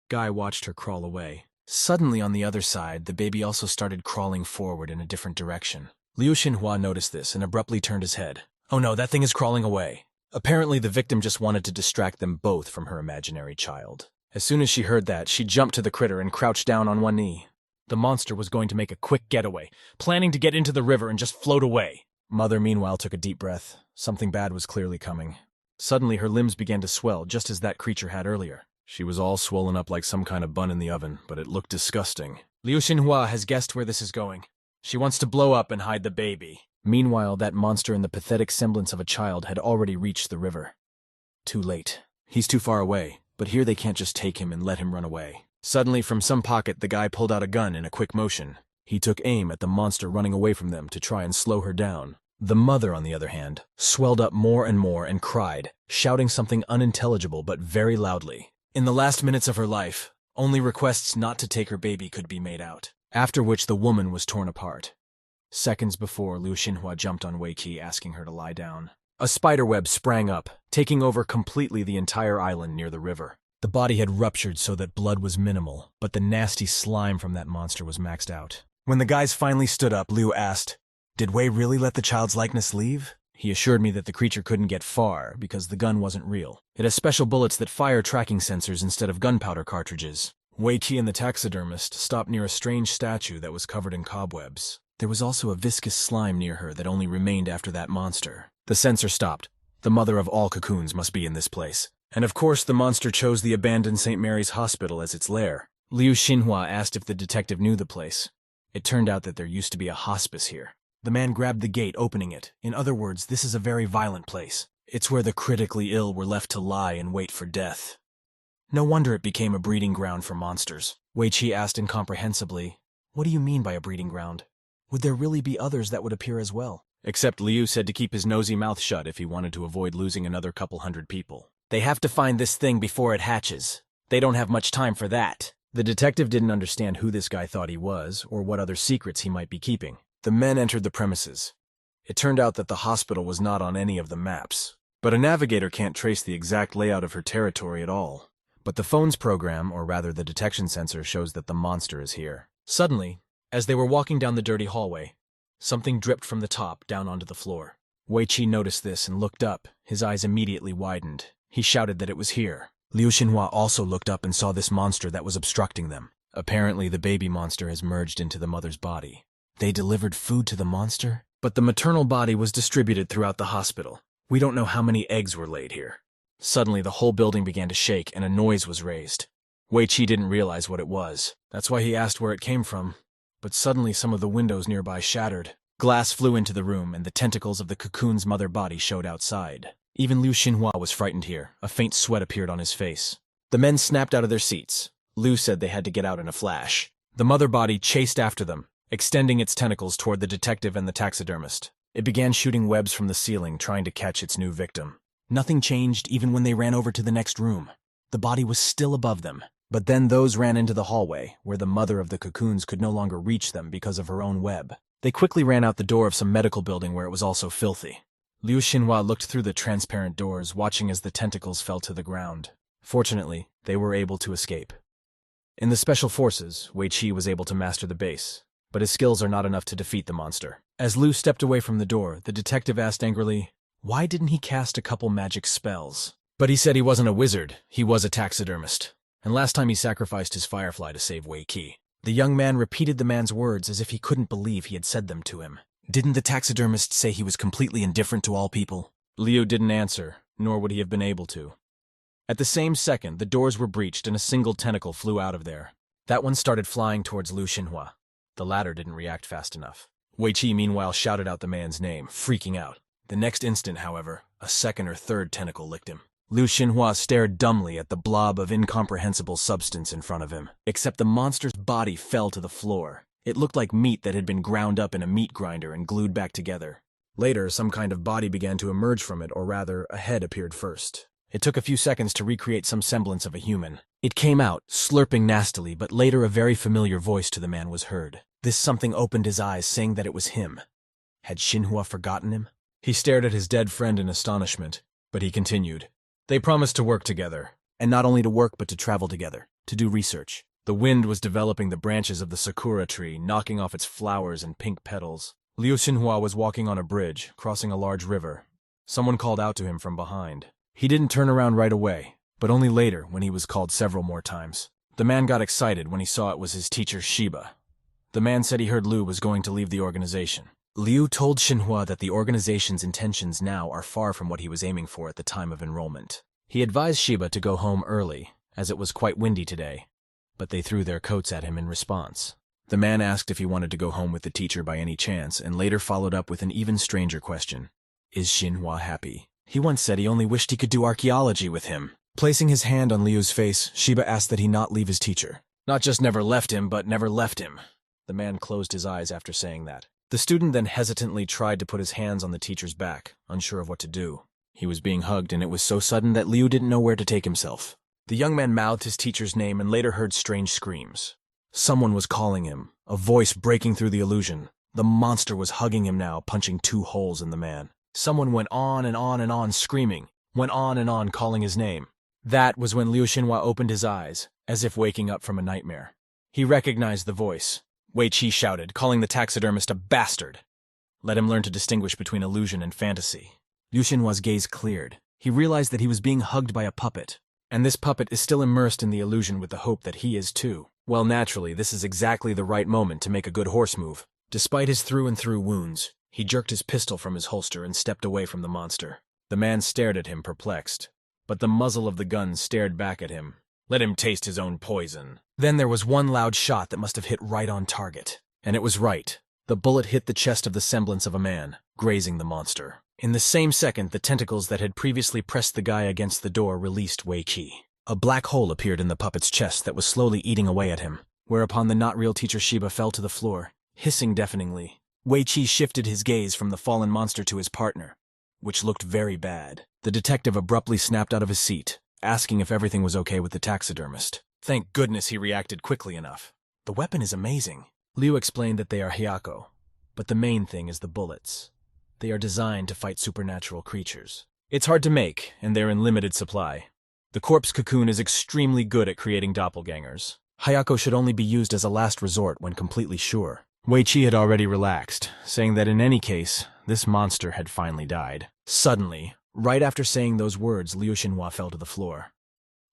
Guy watched her crawl away. Suddenly on the other side, the baby also started crawling forward in a different direction. Liu Xinhua noticed this and abruptly turned his head. Oh no, that thing is crawling away. Apparently the victim just wanted to distract them both from her imaginary child. As soon as she heard that, she jumped to the critter and crouched down on one knee. The monster was going to make a quick getaway, planning to get into the river and just float away. Mother, meanwhile, took a deep breath. Something bad was clearly coming. Suddenly, her limbs began to swell, just as that creature had earlier. She was all swollen up like some kind of bun in the oven, but it looked disgusting. Liu Xinhua has guessed where this is going. She wants to blow up and hide the baby. Meanwhile, that monster in the pathetic semblance of a child had already reached the river. Too late. He's too far away, but here they can't just take him and let him run away. Suddenly, from some pocket, the guy pulled out a gun in a quick motion. He took aim at the monster running away from them to try and slow her down. The mother, on the other hand, swelled up more and cried, shouting something unintelligible but very loudly. In the last minutes of her life, only requests not to take her baby could be made out, after which the woman was torn apart. Seconds before, Liu Xinhua jumped on Wei Qi, asking her to lie down. A spiderweb sprang up, taking over completely the entire island near the river. The body had ruptured so that blood was minimal, but the nasty slime from that monster was maxed out. When the guys finally stood up, Liu asked, "Did Wei really let the child's likeness leave?" He assured me that the creature couldn't get far because the gun wasn't real. It has special bullets that fire tracking sensors instead of gunpowder cartridges. Wei Qi and the taxidermist stopped near a strange statue that was covered in cobwebs. There was also a viscous slime near her that only remained after that monster. The sensor stopped. The mother of all cocoons must be in this place. And of course the monster chose the abandoned St. Mary's Hospital as its lair. Liu Xinhua asked if the detective knew the place. It turned out that there used to be a hospice here. The man grabbed the gate, opening it. In other words, this is a very violent place. It's where the critically ill were left to lie and wait for death. No wonder it became a breeding ground for monsters. Wei Qi asked incomprehensibly, "What do you mean by a breeding ground? Would there really be others that would appear as well?" Except Liu said to keep his nosy mouth shut if he wanted to avoid losing another couple hundred people. They have to find this thing before it hatches. They don't have much time for that. The detective didn't understand who this guy thought he was, or what other secrets he might be keeping. The men entered the premises. It turned out that the hospital was not on any of the maps. But a navigator can't trace the exact layout of her territory at all. But the phone's program, or rather the detection sensor, shows that the monster is here. Suddenly, as they were walking down the dirty hallway, something dripped from the top down onto the floor. Wei Qi noticed this and looked up. His eyes immediately widened. He shouted that it was here. Liu Xinhua also looked up and saw this monster that was obstructing them. Apparently, the baby monster has merged into the mother's body. They delivered food to the monster? But the maternal body was distributed throughout the hospital. We don't know how many eggs were laid here. Suddenly, the whole building began to shake and a noise was raised. Wei Qi didn't realize what it was. That's why he asked where it came from. But suddenly, some of the windows nearby shattered. Glass flew into the room and the tentacles of the cocoon's mother body showed outside. Even Liu Xinhua was frightened here. A faint sweat appeared on his face. The men snapped out of their seats. Liu said they had to get out in a flash. The mother body chased after them, extending its tentacles toward the detective and the taxidermist. It began shooting webs from the ceiling, trying to catch its new victim. Nothing changed even when they ran over to the next room. The body was still above them. But then those ran into the hallway, where the mother of the cocoons could no longer reach them because of her own web. They quickly ran out the door of some medical building where it was also filthy. Liu Xinhua looked through the transparent doors, watching as the tentacles fell to the ground. Fortunately, they were able to escape. In the special forces, Wei Qi was able to master the base, but his skills are not enough to defeat the monster. As Liu stepped away from the door, the detective asked angrily, why didn't he cast a couple magic spells? But he said he wasn't a wizard, he was a taxidermist. And last time he sacrificed his firefly to save Wei Qi. The young man repeated the man's words as if he couldn't believe he had said them to him. Didn't the taxidermist say he was completely indifferent to all people? Liu didn't answer, nor would he have been able to. At the same second, the doors were breached and a single tentacle flew out of there. That one started flying towards Liu Xinhua. The latter didn't react fast enough. Wei Qi meanwhile shouted out the man's name, freaking out. The next instant, however, a second or third tentacle licked him. Liu Xinhua stared dumbly at the blob of incomprehensible substance in front of him, except the monster's body fell to the floor. It looked like meat that had been ground up in a meat grinder and glued back together. Later, some kind of body began to emerge from it, or rather, a head appeared first. It took a few seconds to recreate some semblance of a human. It came out, slurping nastily, but later a very familiar voice to the man was heard. This something opened his eyes, saying that it was him. Had Xinhua forgotten him? He stared at his dead friend in astonishment, but he continued. They promised to work together, and not only to work but to travel together, to do research. The wind was developing the branches of the sakura tree, knocking off its flowers and pink petals. Liu Xinhua was walking on a bridge, crossing a large river. Someone called out to him from behind. He didn't turn around right away, but only later when he was called several more times. The man got excited when he saw it was his teacher Shiba. The man said he heard Liu was going to leave the organization. Liu told Xinhua that the organization's intentions now are far from what he was aiming for at the time of enrollment. He advised Shiba to go home early, as it was quite windy today, but they threw their coats at him in response. The man asked if he wanted to go home with the teacher by any chance, and later followed up with an even stranger question. Is Xinhua happy? He once said he only wished he could do archaeology with him. Placing his hand on Liu's face, Shiba asked that he not leave his teacher. Not just never left him, but never left him. The man closed his eyes after saying that. The student then hesitantly tried to put his hands on the teacher's back, unsure of what to do. He was being hugged, and it was so sudden that Liu didn't know where to take himself. The young man mouthed his teacher's name and later heard strange screams. Someone was calling him, a voice breaking through the illusion. The monster was hugging him now, punching 2 holes in the man. Someone went on and on and on screaming, went on and on calling his name. That was when Liu Xinhua opened his eyes, as if waking up from a nightmare. He recognized the voice. Wei Qi shouted, calling the taxidermist a bastard. Let him learn to distinguish between illusion and fantasy. Liu Xinhua's gaze cleared. He realized that he was being hugged by a puppet, and this puppet is still immersed in the illusion with the hope that he is too. Well, naturally, this is exactly the right moment to make a good horse move. Despite his through-and-through wounds, he jerked his pistol from his holster and stepped away from the monster. The man stared at him, perplexed, but the muzzle of the gun stared back at him. Let him taste his own poison. Then there was one loud shot that must have hit right on target. And it was right. The bullet hit the chest of the semblance of a man, grazing the monster. In the same second, the tentacles that had previously pressed the guy against the door released Wei Qi. A black hole appeared in the puppet's chest that was slowly eating away at him, whereupon the not-real teacher Shiba fell to the floor, hissing deafeningly. Wei Qi shifted his gaze from the fallen monster to his partner, which looked very bad. The detective abruptly snapped out of his seat, asking if everything was okay with the taxidermist. Thank goodness he reacted quickly enough. The weapon is amazing. Liu explained that they are hyako, but the main thing is the bullets. They are designed to fight supernatural creatures. It's hard to make, and they're in limited supply. The corpse cocoon is extremely good at creating doppelgangers. Hyako should only be used as a last resort when completely sure. Wei Qi had already relaxed, saying that in any case, this monster had finally died. Suddenly, right after saying those words, Liu Xinhua fell to the floor.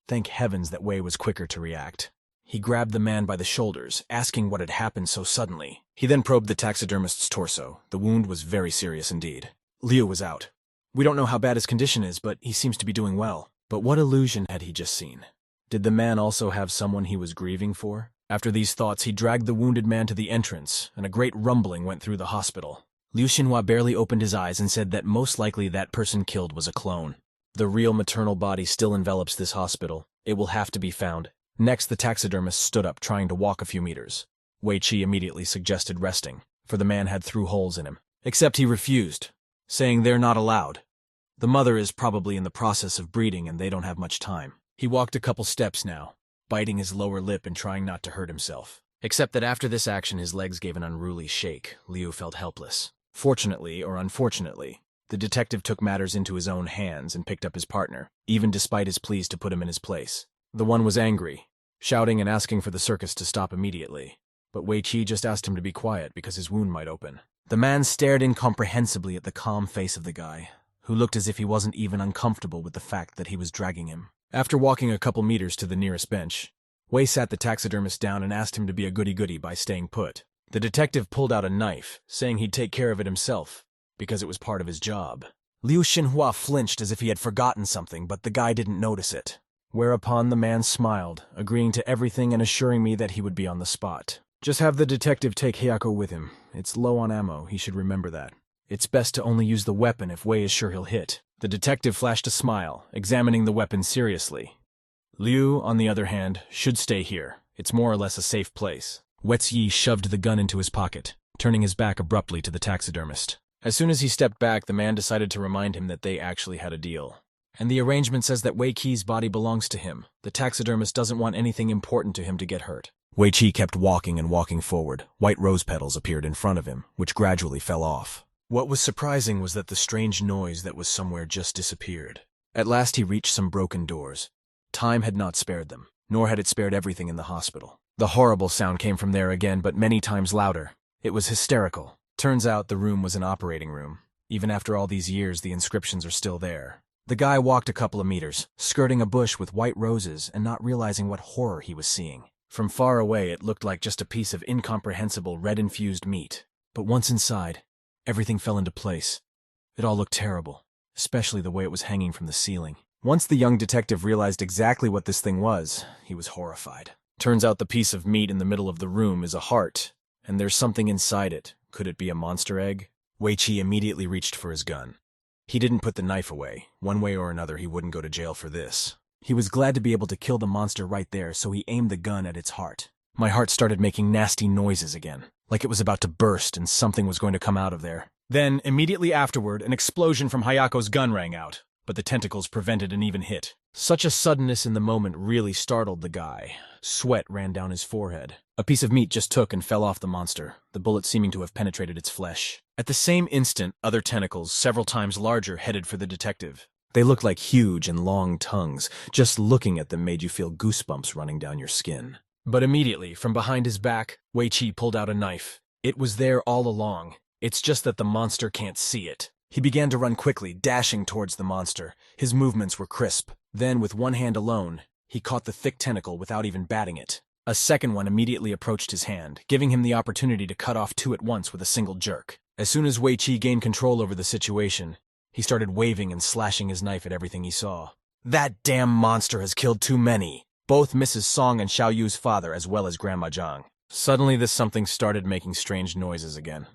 Thank heavens that Wei was quicker to react. He grabbed the man by the shoulders, asking what had happened so suddenly. He then probed the taxidermist's torso. The wound was very serious indeed. Liu was out. We don't know how bad his condition is, but he seems to be doing well. But what illusion had he just seen? Did the man also have someone he was grieving for? After these thoughts, he dragged the wounded man to the entrance, and a great rumbling went through the hospital. Liu Xinhua barely opened his eyes and said that most likely that person killed was a clone. The real maternal body still envelops this hospital. It will have to be found. Next, the taxidermist stood up, trying to walk a few meters. Wei Qi immediately suggested resting, for the man had through holes in him. Except he refused, saying they're not allowed. The mother is probably in the process of breeding and they don't have much time. He walked a couple steps now, biting his lower lip and trying not to hurt himself. Except that after this action his legs gave an unruly shake. Liu felt helpless. Fortunately, or unfortunately, the detective took matters into his own hands and picked up his partner, even despite his pleas to put him in his place. The one was angry, shouting and asking for the circus to stop immediately. But Wei Qi just asked him to be quiet because his wound might open. The man stared incomprehensibly at the calm face of the guy, who looked as if he wasn't even uncomfortable with the fact that he was dragging him. After walking a couple meters to the nearest bench, Wei sat the taxidermist down and asked him to be a goody-goody by staying put. The detective pulled out a knife, saying he'd take care of it himself, because it was part of his job. Liu Xinhua flinched as if he had forgotten something, but the guy didn't notice it. Whereupon the man smiled, agreeing to everything and assuring me that he would be on the spot. Just have the detective take Hayako with him. It's low on ammo, he should remember that. It's best to only use the weapon if Wei is sure he'll hit. The detective flashed a smile, examining the weapon seriously. Liu, on the other hand, should stay here. It's more or less a safe place. Wetzi shoved the gun into his pocket, turning his back abruptly to the taxidermist. As soon as he stepped back, the man decided to remind him that they actually had a deal. And the arrangement says that Wei Qi's body belongs to him. The taxidermist doesn't want anything important to him to get hurt. Wei Qi kept walking and walking forward. White rose petals appeared in front of him, which gradually fell off. What was surprising was that the strange noise that was somewhere just disappeared. At last he reached some broken doors. Time had not spared them, nor had it spared everything in the hospital. The horrible sound came from there again, but many times louder. It was hysterical. Turns out the room was an operating room. Even after all these years, the inscriptions are still there. The guy walked a couple of meters, skirting a bush with white roses and not realizing what horror he was seeing. From far away, it looked like just a piece of incomprehensible red-infused meat. But once inside, everything fell into place. It all looked terrible, especially the way it was hanging from the ceiling. Once the young detective realized exactly what this thing was, he was horrified. Turns out the piece of meat in the middle of the room is a heart, and there's something inside it. Could it be a monster egg? Wei Qi immediately reached for his gun. He didn't put the knife away. One way or another, he wouldn't go to jail for this. He was glad to be able to kill the monster right there, so he aimed the gun at its heart. My heart started making nasty noises again, like it was about to burst and something was going to come out of there. Then, immediately afterward, an explosion from Hayako's gun rang out, but the tentacles prevented an even hit. Such a suddenness in the moment really startled the guy. Sweat ran down his forehead. A piece of meat just took and fell off the monster, the bullet seeming to have penetrated its flesh. At the same instant, other tentacles, several times larger, headed for the detective. They looked like huge and long tongues. Just looking at them made you feel goosebumps running down your skin. But immediately, from behind his back, Wei Qi pulled out a knife. It was there all along. It's just that the monster can't see it. He began to run quickly, dashing towards the monster. His movements were crisp. Then, with one hand alone, he caught the thick tentacle without even batting it. A second one immediately approached his hand, giving him the opportunity to cut off two at once with a single jerk. As soon as Wei Qi gained control over the situation, he started waving and slashing his knife at everything he saw. That damn monster has killed too many. Both Mrs. Song and Xiao Yu's father, as well as Grandma Zhang. Suddenly, this something started making strange noises again.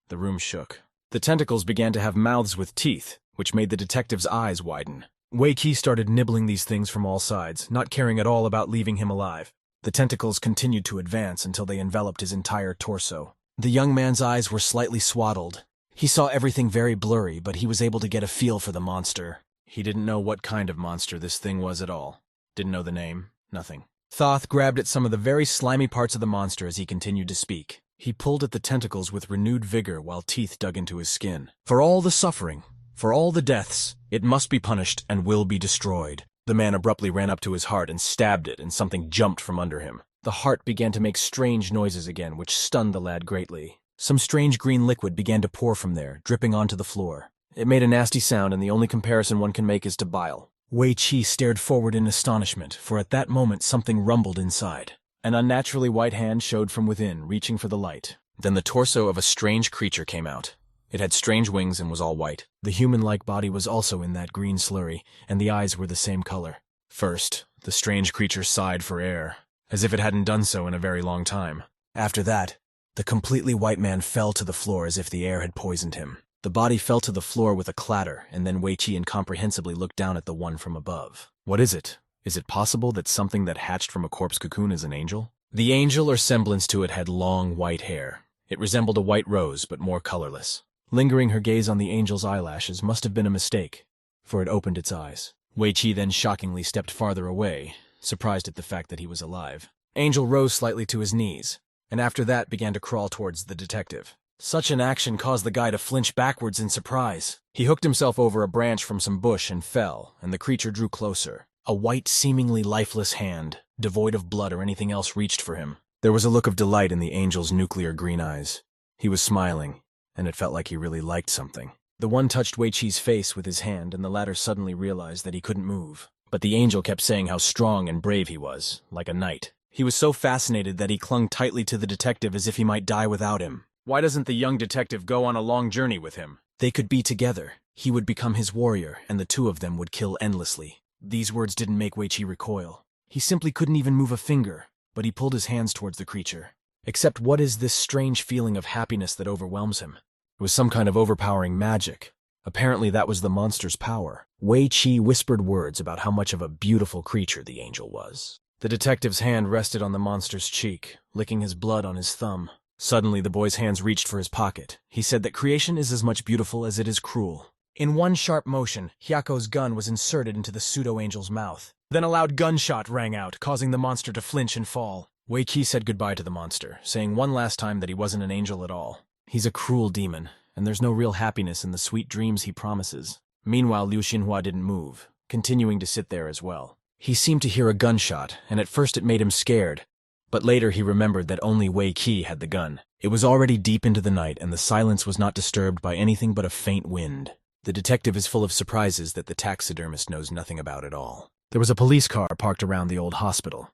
The room shook. The tentacles began to have mouths with teeth, which made the detective's eyes widen. Wei Qi started nibbling these things from all sides, not caring at all about leaving him alive. The tentacles continued to advance until they enveloped his entire torso. The young man's eyes were slightly swaddled. He saw everything very blurry, but he was able to get a feel for the monster. He didn't know what kind of monster this thing was at all. Didn't know the name, nothing. Thoth grabbed at some of the very slimy parts of the monster as he continued to speak. He pulled at the tentacles with renewed vigor while teeth dug into his skin. For all the suffering, for all the deaths, it must be punished and will be destroyed. The man abruptly ran up to his heart and stabbed it, and something jumped from under him. The heart began to make strange noises again, which stunned the lad greatly. Some strange green liquid began to pour from there, dripping onto the floor. It made a nasty sound, and the only comparison one can make is to bile. Wei Qi stared forward in astonishment, for at that moment something rumbled inside. An unnaturally white hand showed from within, reaching for the light. Then the torso of a strange creature came out. It had strange wings and was all white. The human-like body was also in that green slurry, and the eyes were the same color. First, the strange creature sighed for air, as if it hadn't done so in a very long time. After that, the completely white man fell to the floor as if the air had poisoned him. The body fell to the floor with a clatter, and then Wei Qi incomprehensibly looked down at the one from above. What is it? Is it possible that something that hatched from a corpse cocoon is an angel? The angel or semblance to it had long white hair. It resembled a white rose, but more colorless. Lingering her gaze on the angel's eyelashes must have been a mistake, for it opened its eyes. Wei Qi then shockingly stepped farther away, surprised at the fact that he was alive. Angel rose slightly to his knees, and after that began to crawl towards the detective. Such an action caused the guy to flinch backwards in surprise. He hooked himself over a branch from some bush and fell, and the creature drew closer. A white, seemingly lifeless hand, devoid of blood or anything else, reached for him. There was a look of delight in the angel's nuclear green eyes. He was smiling, and it felt like he really liked something. The one touched Wei Qi's face with his hand, and the latter suddenly realized that he couldn't move. But the angel kept saying how strong and brave he was, like a knight. He was so fascinated that he clung tightly to the detective as if he might die without him. Why doesn't the young detective go on a long journey with him? They could be together. He would become his warrior, and the two of them would kill endlessly. These words didn't make Wei Qi recoil. He simply couldn't even move a finger, but he pulled his hands towards the creature. Except what is this strange feeling of happiness that overwhelms him? It was some kind of overpowering magic. Apparently that was the monster's power. Wei Qi whispered words about how much of a beautiful creature the angel was. The detective's hand rested on the monster's cheek, licking his blood on his thumb. Suddenly the boy's hands reached for his pocket. He said that creation is as much beautiful as it is cruel. In one sharp motion, Hyako's gun was inserted into the pseudo-angel's mouth. Then a loud gunshot rang out, causing the monster to flinch and fall. Wei Qi said goodbye to the monster, saying one last time that he wasn't an angel at all. He's a cruel demon, and there's no real happiness in the sweet dreams he promises. Meanwhile, Liu Xinhua didn't move, continuing to sit there as well. He seemed to hear a gunshot, and at first it made him scared. But later he remembered that only Wei Qi had the gun. It was already deep into the night, and the silence was not disturbed by anything but a faint wind. The detective is full of surprises that the taxidermist knows nothing about at all. There was a police car parked around the old hospital.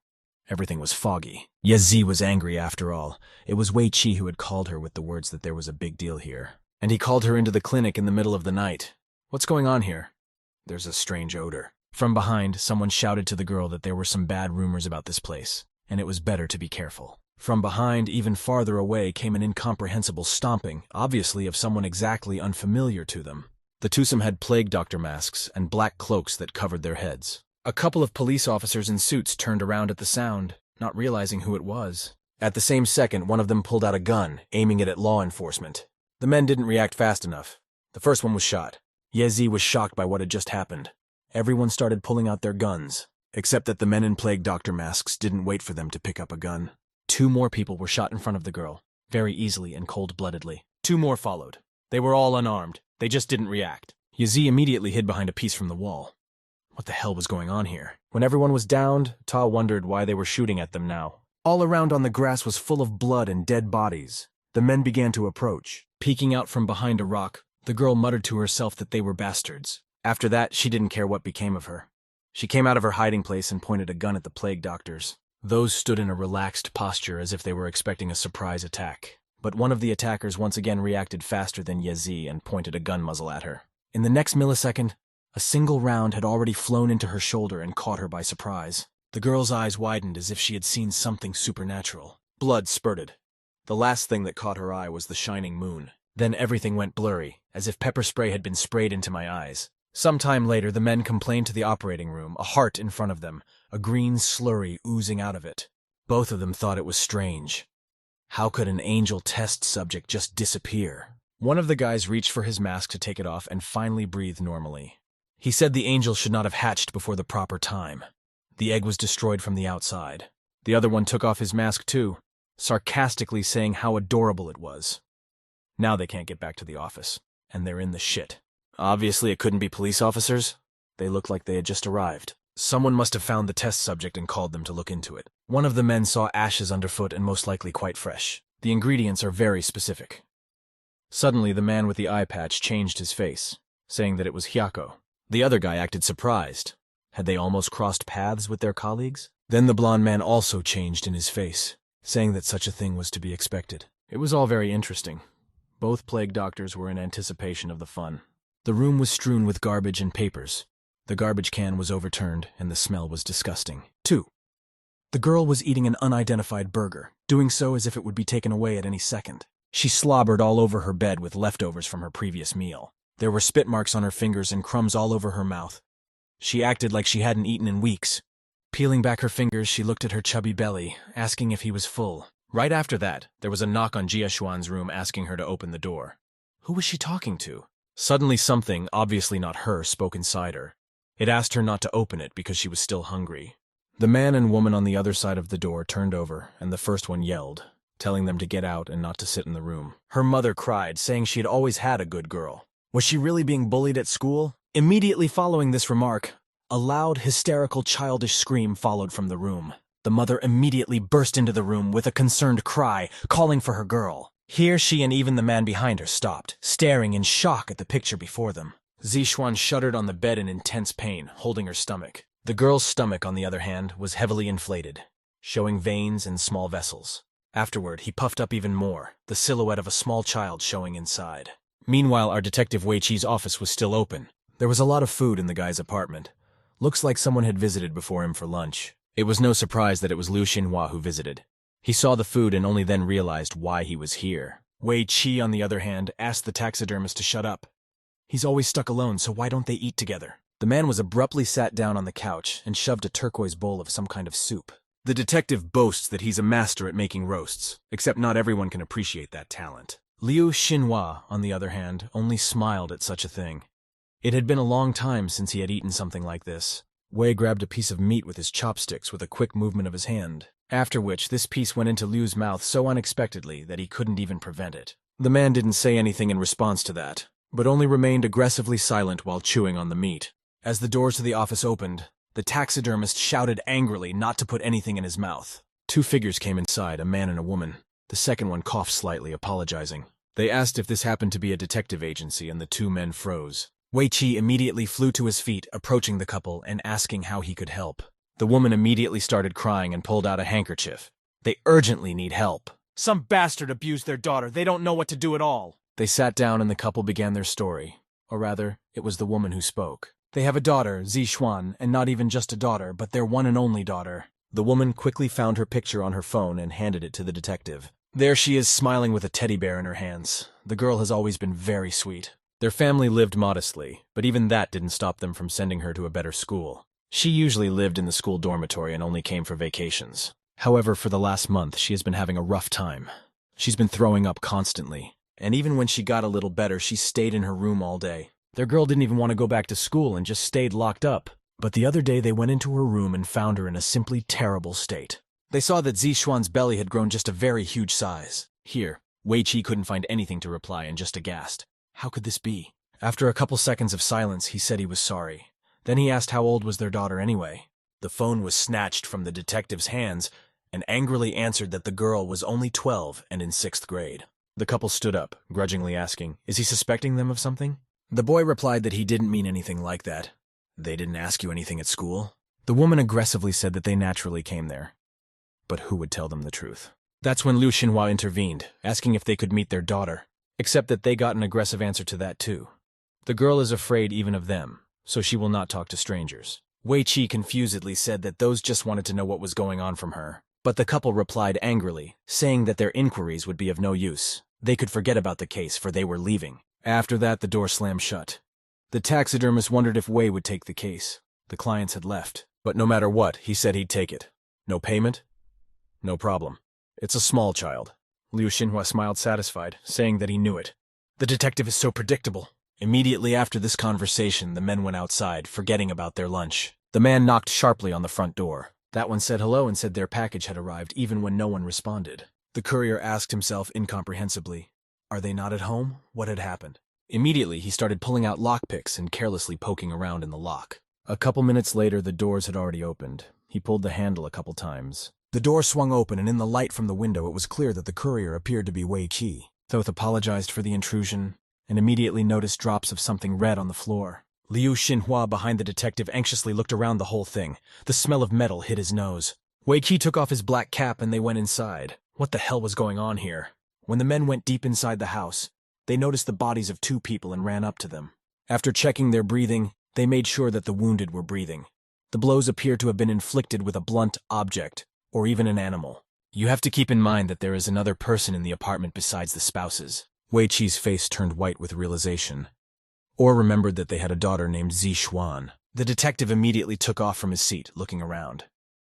Everything was foggy. Ye was angry after all. It was Wei Qi who had called her with the words that there was a big deal here. And he called her into the clinic in the middle of the night. What's going on here? There's a strange odor. From behind, someone shouted to the girl that there were some bad rumors about this place, and it was better to be careful. From behind, even farther away, came an incomprehensible stomping, obviously of someone exactly unfamiliar to them. The twosome had plague doctor masks and black cloaks that covered their heads. A couple of police officers in suits turned around at the sound, not realizing who it was. At the same second, one of them pulled out a gun, aiming it at law enforcement. The men didn't react fast enough. The first one was shot. Ye was shocked by what had just happened. Everyone started pulling out their guns, except that the men in plague doctor masks didn't wait for them to pick up a gun. 2 more people were shot in front of the girl, very easily and cold-bloodedly. 2 more followed. They were all unarmed. They just didn't react. Ye immediately hid behind a piece from the wall. What the hell was going on here? When everyone was downed, Ta wondered why they were shooting at them now. All around on the grass was full of blood and dead bodies. The men began to approach. Peeking out from behind a rock, the girl muttered to herself that they were bastards. After that, she didn't care what became of her. She came out of her hiding place and pointed a gun at the plague doctors. Those stood in a relaxed posture as if they were expecting a surprise attack. But one of the attackers once again reacted faster than Ye and pointed a gun muzzle at her. In the next millisecond, a single round had already flown into her shoulder and caught her by surprise. The girl's eyes widened as if she had seen something supernatural. Blood spurted. The last thing that caught her eye was the shining moon. Then everything went blurry, as if pepper spray had been sprayed into my eyes. Some time later, the men complained to the operating room, a heart in front of them, a green slurry oozing out of it. Both of them thought it was strange. How could an angel test subject just disappear? One of the guys reached for his mask to take it off and finally breathed normally. He said the angel should not have hatched before the proper time. The egg was destroyed from the outside. The other one took off his mask too, sarcastically saying how adorable it was. Now they can't get back to the office, and they're in the shit. Obviously it couldn't be police officers. They looked like they had just arrived. Someone must have found the test subject and called them to look into it. One of the men saw ashes underfoot and most likely quite fresh. The ingredients are very specific. Suddenly the man with the eye patch changed his face, saying that it was Hyako. The other guy acted surprised. Had they almost crossed paths with their colleagues? Then the blonde man also changed in his face, saying that such a thing was to be expected. It was all very interesting. Both plague doctors were in anticipation of the fun. The room was strewn with garbage and papers. The garbage can was overturned, and the smell was disgusting. 2. The girl was eating an unidentified burger, doing so as if it would be taken away at any second. She slobbered all over her bed with leftovers from her previous meal. There were spit marks on her fingers and crumbs all over her mouth. She acted like she hadn't eaten in weeks. Peeling back her fingers, she looked at her chubby belly, asking if he was full. Right after that, there was a knock on Jia Xuan's room asking her to open the door. Who was she talking to? Suddenly something, obviously not her, spoke inside her. It asked her not to open it because she was still hungry. The man and woman on the other side of the door turned over, and the first one yelled, telling them to get out and not to sit in the room. Her mother cried, saying she had always had a good girl. Was she really being bullied at school? Immediately following this remark, a loud, hysterical, childish scream followed from the room. The mother immediately burst into the room with a concerned cry, calling for her girl. Here she and even the man behind her stopped, staring in shock at the picture before them. Zixuan shuddered on the bed in intense pain, holding her stomach. The girl's stomach, on the other hand, was heavily inflated, showing veins and small vessels. Afterward, he puffed up even more, the silhouette of a small child showing inside. Meanwhile, our detective Wei Qi's office was still open. There was a lot of food in the guy's apartment. Looks like someone had visited before him for lunch. It was no surprise that it was Liu Xinhua who visited. He saw the food and only then realized why he was here. Wei Qi, on the other hand, asked the taxidermist to shut up. He's always stuck alone, so why don't they eat together? The man was abruptly sat down on the couch and shoved a turquoise bowl of some kind of soup. The detective boasts that he's a master at making roasts, except not everyone can appreciate that talent. Liu Xinhua, on the other hand, only smiled at such a thing. It had been a long time since he had eaten something like this. Wei grabbed a piece of meat with his chopsticks with a quick movement of his hand, after which this piece went into Liu's mouth so unexpectedly that he couldn't even prevent it. The man didn't say anything in response to that, but only remained aggressively silent while chewing on the meat. As the doors to the office opened, the taxidermist shouted angrily not to put anything in his mouth. Two figures came inside, a man and a woman. The second one coughed slightly, apologizing. They asked if this happened to be a detective agency, and the two men froze. Wei Qi immediately flew to his feet, approaching the couple and asking how he could help. The woman immediately started crying and pulled out a handkerchief. They urgently need help. Some bastard abused their daughter. They don't know what to do at all. They sat down and the couple began their story. Or rather, it was the woman who spoke. They have a daughter, Zixuan, and not even just a daughter, but their one and only daughter. The woman quickly found her picture on her phone and handed it to the detective. There she is, smiling with a teddy bear in her hands. The girl has always been very sweet. Their family lived modestly, but even that didn't stop them from sending her to a better school. She usually lived in the school dormitory and only came for vacations. However, for the last month, she has been having a rough time. She's been throwing up constantly, and even when she got a little better, she stayed in her room all day. Their girl didn't even want to go back to school and just stayed locked up. But the other day they went into her room and found her in a simply terrible state. They saw that Zixuan's belly had grown just a very huge size. Here, Wei Qi couldn't find anything to reply and just aghast. How could this be? After a couple seconds of silence, he said he was sorry. Then he asked how old was their daughter anyway. The phone was snatched from the detective's hands and angrily answered that the girl was only 12 and in 6th grade. The couple stood up, grudgingly asking, is he suspecting them of something? The boy replied that he didn't mean anything like that. They didn't ask you anything at school? The woman aggressively said that they naturally came there. But who would tell them the truth? That's when Liu Xinhua intervened, asking if they could meet their daughter, except that they got an aggressive answer to that too. The girl is afraid even of them, so she will not talk to strangers. Wei Qi confusedly said that those just wanted to know what was going on from her, but the couple replied angrily, saying that their inquiries would be of no use. They could forget about the case, for they were leaving. After that, the door slammed shut. The taxidermist wondered if Wei would take the case. The clients had left, but no matter what, he said he'd take it. No payment? No problem. It's a small child. Liu Xinhua smiled satisfied, saying that he knew it. The detective is so predictable. Immediately after this conversation, the men went outside, forgetting about their lunch. The man knocked sharply on the front door. That one said hello and said their package had arrived, even when no one responded. The courier asked himself incomprehensibly, are they not at home? What had happened? Immediately, he started pulling out lockpicks and carelessly poking around in the lock. A couple minutes later, the doors had already opened. He pulled the handle a couple times. The door swung open, and in the light from the window, it was clear that the courier appeared to be Wei Qi. Thoth apologized for the intrusion and immediately noticed drops of something red on the floor. Liu Xinhua, behind the detective, anxiously looked around the whole thing. The smell of metal hit his nose. Wei Qi took off his black cap and they went inside. What the hell was going on here? When the men went deep inside the house, they noticed the bodies of 2 people and ran up to them. After checking their breathing, they made sure that the wounded were breathing. The blows appeared to have been inflicted with a blunt object, or even an animal. You have to keep in mind that there is another person in the apartment besides the spouses. Wei Qi's face turned white with realization. Or remembered that they had a daughter named Zixuan. The detective immediately took off from his seat, looking around.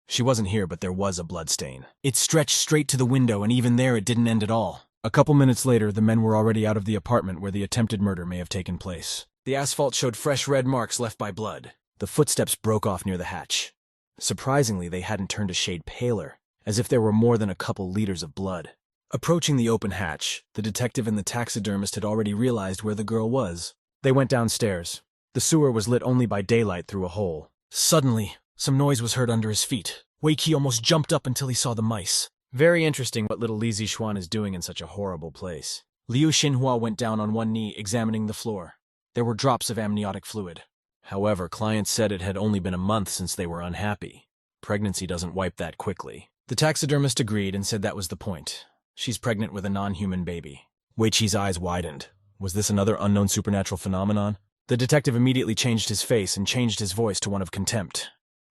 She wasn't here, but there was a bloodstain. It stretched straight to the window, and even there it didn't end at all. A couple minutes later, the men were already out of the apartment where the attempted murder may have taken place. The asphalt showed fresh red marks left by blood. The footsteps broke off near the hatch. Surprisingly, they hadn't turned a shade paler, as if there were more than a couple liters of blood. Approaching the open hatch, the detective and the taxidermist had already realized where the girl was. They went downstairs. The sewer was lit only by daylight through a hole. Suddenly, some noise was heard under his feet. Wei Qi almost jumped up until he saw the mice. Very interesting what little Li Zixuan is doing in such a horrible place. Liu Xinhua went down on one knee, examining the floor. There were drops of amniotic fluid. However, clients said it had only been a month since they were unhappy. Pregnancy doesn't wipe that quickly. The taxidermist agreed and said that was the point. She's pregnant with a non-human baby. Wei Qi's eyes widened. Was this another unknown supernatural phenomenon? The detective immediately changed his face and changed his voice to one of contempt.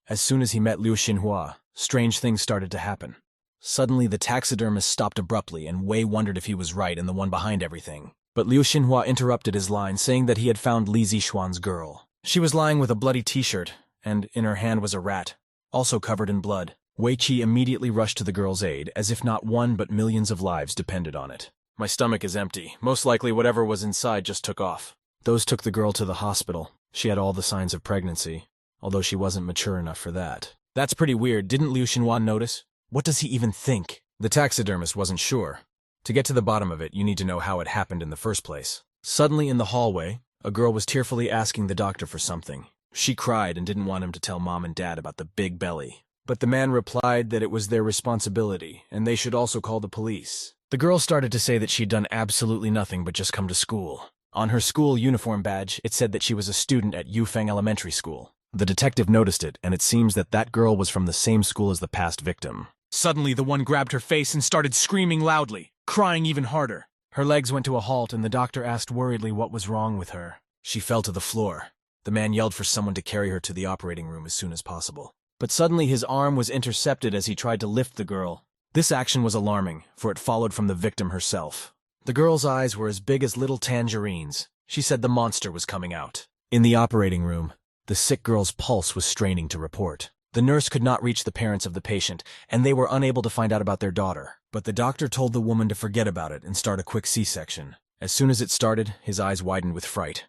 As soon as he met Liu Xinhua, strange things started to happen. Suddenly, the taxidermist stopped abruptly, and Wei wondered if he was right and the one behind everything. But Liu Xinhua interrupted his line, saying that he had found Li Zixuan's girl. She was lying with a bloody t-shirt, and in her hand was a rat, also covered in blood. Wei Qi immediately rushed to the girl's aid, as if not one but millions of lives depended on it. My stomach is empty. Most likely whatever was inside just took off. Those took the girl to the hospital. She had all the signs of pregnancy, although she wasn't mature enough for that. That's pretty weird. Didn't Liu Xinhua notice? What does he even think? The taxidermist wasn't sure. To get to the bottom of it, you need to know how it happened in the first place. Suddenly in the hallway, a girl was tearfully asking the doctor for something. She cried and didn't want him to tell Mom and Dad about the big belly. But the man replied that it was their responsibility, and they should also call the police. The girl started to say that she'd done absolutely nothing but just come to school. On her school uniform badge, it said that she was a student at Yufeng Elementary School. The detective noticed it, and it seems that that girl was from the same school as the past victim. Suddenly, the one grabbed her face and started screaming loudly, crying even harder. Her legs went to a halt, and the doctor asked worriedly what was wrong with her. She fell to the floor. The man yelled for someone to carry her to the operating room as soon as possible. But suddenly his arm was intercepted as he tried to lift the girl. This action was alarming, for it followed from the victim herself. The girl's eyes were as big as little tangerines. She said the monster was coming out. In the operating room, the sick girl's pulse was straining to report. The nurse could not reach the parents of the patient, and they were unable to find out about their daughter. But the doctor told the woman to forget about it and start a quick C-section. As soon as it started, his eyes widened with fright.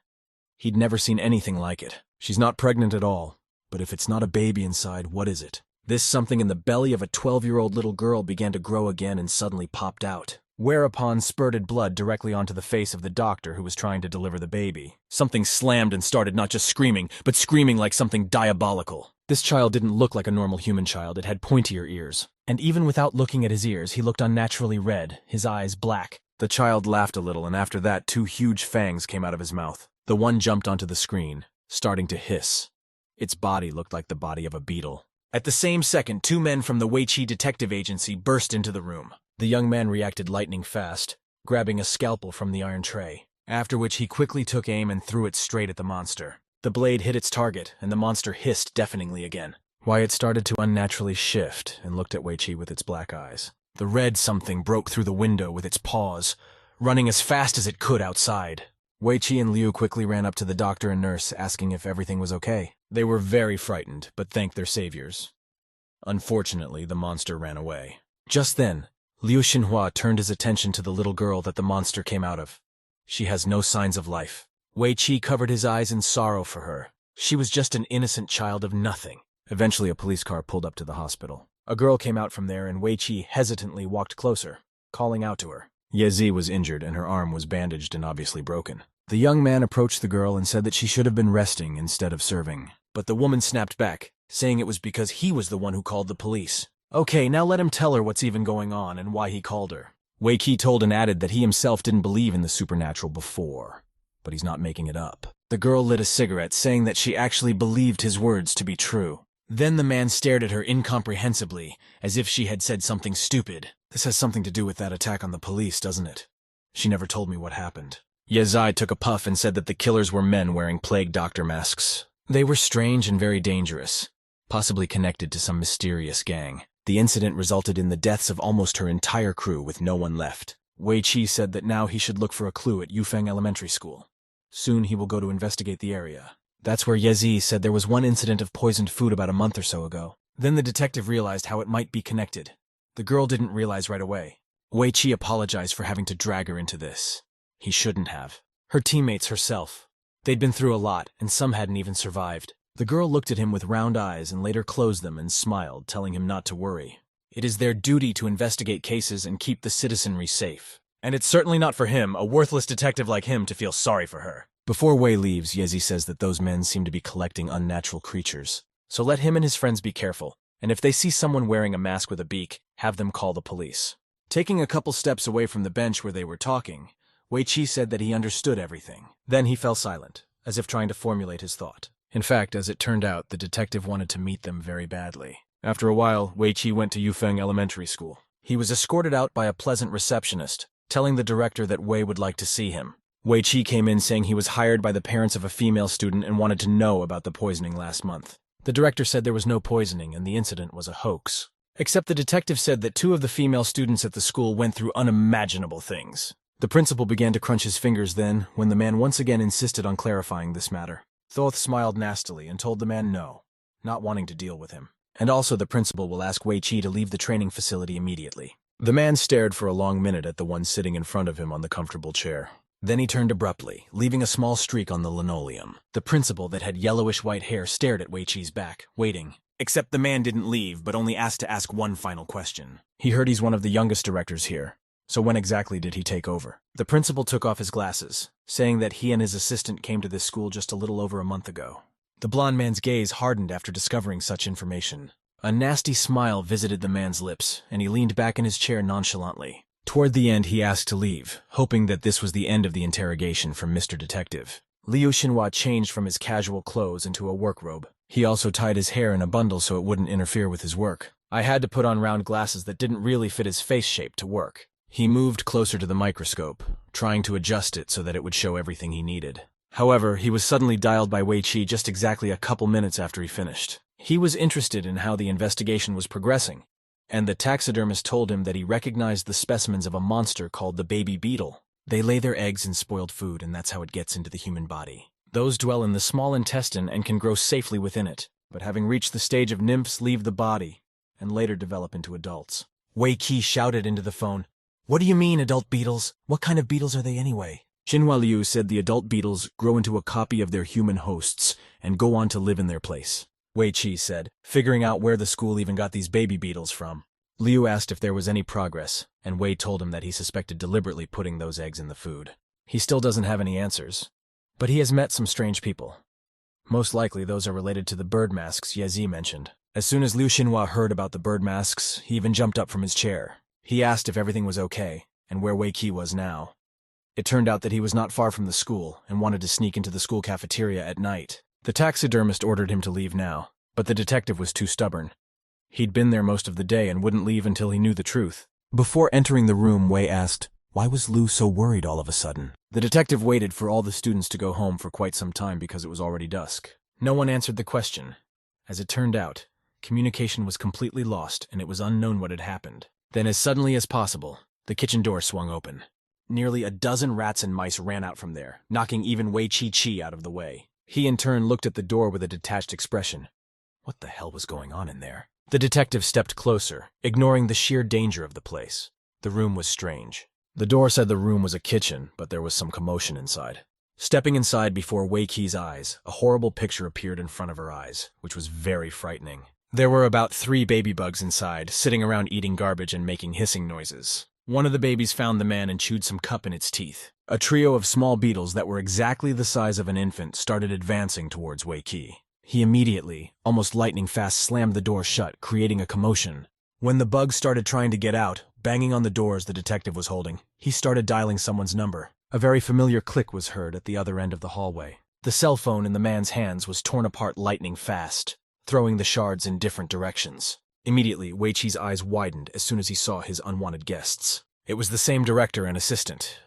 He'd never seen anything like it. She's not pregnant at all. But if it's not a baby inside, what is it? This something in the belly of a 12-year-old little girl began to grow again and suddenly popped out, whereupon spurted blood directly onto the face of the doctor who was trying to deliver the baby. Something slammed and started not just screaming, but screaming like something diabolical. This child didn't look like a normal human child. It had pointier ears. And even without looking at his ears, he looked unnaturally red, his eyes black. The child laughed a little, and after that, 2 huge fangs came out of his mouth. The one jumped onto the screen, starting to hiss. Its body looked like the body of a beetle. At the same second, 2 men from the Weiqi detective agency burst into the room. The young man reacted lightning fast, grabbing a scalpel from the iron tray, after which he quickly took aim and threw it straight at the monster. The blade hit its target, and the monster hissed deafeningly again. Wyatt started to unnaturally shift and looked at Weiqi with its black eyes. The red something broke through the window with its paws, running as fast as it could outside. Weiqi and Liu quickly ran up to the doctor and nurse, asking if everything was okay. They were very frightened, but thanked their saviors. Unfortunately, the monster ran away. Just then, Liu Xinhua turned his attention to the little girl that the monster came out of. She has no signs of life. Weiqi covered his eyes in sorrow for her. She was just an innocent child of nothing. Eventually, a police car pulled up to the hospital. A girl came out from there, and Weiqi hesitantly walked closer, calling out to her. Yezi was injured, and her arm was bandaged and obviously broken. The young man approached the girl and said that she should have been resting instead of serving. But the woman snapped back, saying it was because he was the one who called the police. Okay, now let him tell her what's even going on and why he called her. Weiqi told and added that he himself didn't believe in the supernatural before, but he's not making it up. The girl lit a cigarette, saying that she actually believed his words to be true. Then the man stared at her incomprehensibly, as if she had said something stupid. This has something to do with that attack on the police, doesn't it? She never told me what happened. Yezai took a puff and said that the killers were men wearing plague doctor masks. They were strange and very dangerous, possibly connected to some mysterious gang. The incident resulted in the deaths of almost her entire crew with no one left. Weiqi said that now he should look for a clue at Yufeng Elementary School. Soon he will go to investigate the area. That's where Yezi said there was one incident of poisoned food about a month or so ago. Then the detective realized how it might be connected. The girl didn't realize right away. Weiqi apologized for having to drag her into this. He shouldn't have. Her teammates herself. They'd been through a lot, and some hadn't even survived. The girl looked at him with round eyes and later closed them and smiled, telling him not to worry. It is their duty to investigate cases and keep the citizenry safe. And it's certainly not for him, a worthless detective like him, to feel sorry for her. Before Wei leaves, Yezi says that those men seem to be collecting unnatural creatures. So let him and his friends be careful, and if they see someone wearing a mask with a beak, have them call the police. Taking a couple steps away from the bench where they were talking, Weiqi said that he understood everything. Then he fell silent, as if trying to formulate his thought. In fact, as it turned out, the detective wanted to meet them very badly. After a while, Weiqi went to Yufeng Elementary School. He was escorted out by a pleasant receptionist, telling the director that Wei would like to see him. Wei Qi came in saying he was hired by the parents of a female student and wanted to know about the poisoning last month. The director said there was no poisoning and the incident was a hoax. Except the detective said that 2 of the female students at the school went through unimaginable things. The principal began to crunch his fingers then, when the man once again insisted on clarifying this matter. Thoth smiled nastily and told the man no, not wanting to deal with him. And also the principal will ask Wei Qi to leave the training facility immediately. The man stared for a long minute at the one sitting in front of him on the comfortable chair. Then he turned abruptly, leaving a small streak on the linoleum. The principal that had yellowish-white hair stared at Wei Qi's back, waiting. Except the man didn't leave, but only asked to ask one final question. He heard he's one of the youngest directors here. So when exactly did he take over? The principal took off his glasses, saying that he and his assistant came to this school just a little over a month ago. The blond man's gaze hardened after discovering such information. A nasty smile visited the man's lips, and he leaned back in his chair nonchalantly. Toward the end, he asked to leave, hoping that this was the end of the interrogation from Mr. Detective. Liu Xinhua changed from his casual clothes into a work robe. He also tied his hair in a bundle so it wouldn't interfere with his work. I had to put on round glasses that didn't really fit his face shape to work. He moved closer to the microscope, trying to adjust it so that it would show everything he needed. However, he was suddenly dialed by Wei Qi just exactly a couple minutes after he finished. He was interested in how the investigation was progressing, and the taxidermist told him that he recognized the specimens of a monster called the baby beetle. They lay their eggs in spoiled food, and that's how it gets into the human body. Those dwell in the small intestine and can grow safely within it, but having reached the stage of nymphs leave the body, and later develop into adults. Wei Qi shouted into the phone, "What do you mean, adult beetles? What kind of beetles are they anyway?" Xinhua Liu said the adult beetles grow into a copy of their human hosts and go on to live in their place. Wei Qi said, figuring out where the school even got these baby beetles from. Liu asked if there was any progress, and Wei told him that he suspected deliberately putting those eggs in the food. He still doesn't have any answers, but he has met some strange people. Most likely those are related to the bird masks Yezi mentioned. As soon as Liu Xinhua heard about the bird masks, he even jumped up from his chair. He asked if everything was okay, and where Wei Qi was now. It turned out that he was not far from the school, and wanted to sneak into the school cafeteria at night. The taxidermist ordered him to leave now, but the detective was too stubborn. He'd been there most of the day and wouldn't leave until he knew the truth. Before entering the room, Wei asked, "Why was Liu so worried all of a sudden?" The detective waited for all the students to go home for quite some time because it was already dusk. No one answered the question. As it turned out, communication was completely lost and it was unknown what had happened. Then, as suddenly as possible, the kitchen door swung open. Nearly a dozen rats and mice ran out from there, knocking even Wei Qi out of the way. He in turn looked at the door with a detached expression. What the hell was going on in there? The detective stepped closer, ignoring the sheer danger of the place. The room was strange. The door said the room was a kitchen, but there was some commotion inside. Stepping inside before Wei Qi's eyes, a horrible picture appeared in front of her eyes, which was very frightening. There were about 3 baby bugs inside, sitting around eating garbage and making hissing noises. One of the babies found the man and chewed some cup in its teeth. A trio of small beetles that were exactly the size of an infant started advancing towards Wei Qi. He immediately, almost lightning fast, slammed the door shut, creating a commotion. When the bugs started trying to get out, banging on the doors the detective was holding, he started dialing someone's number. A very familiar click was heard at the other end of the hallway. The cell phone in the man's hands was torn apart lightning fast, throwing the shards in different directions. Immediately, Wei Qi's eyes widened as soon as he saw his unwanted guests. It was the same director and assistant.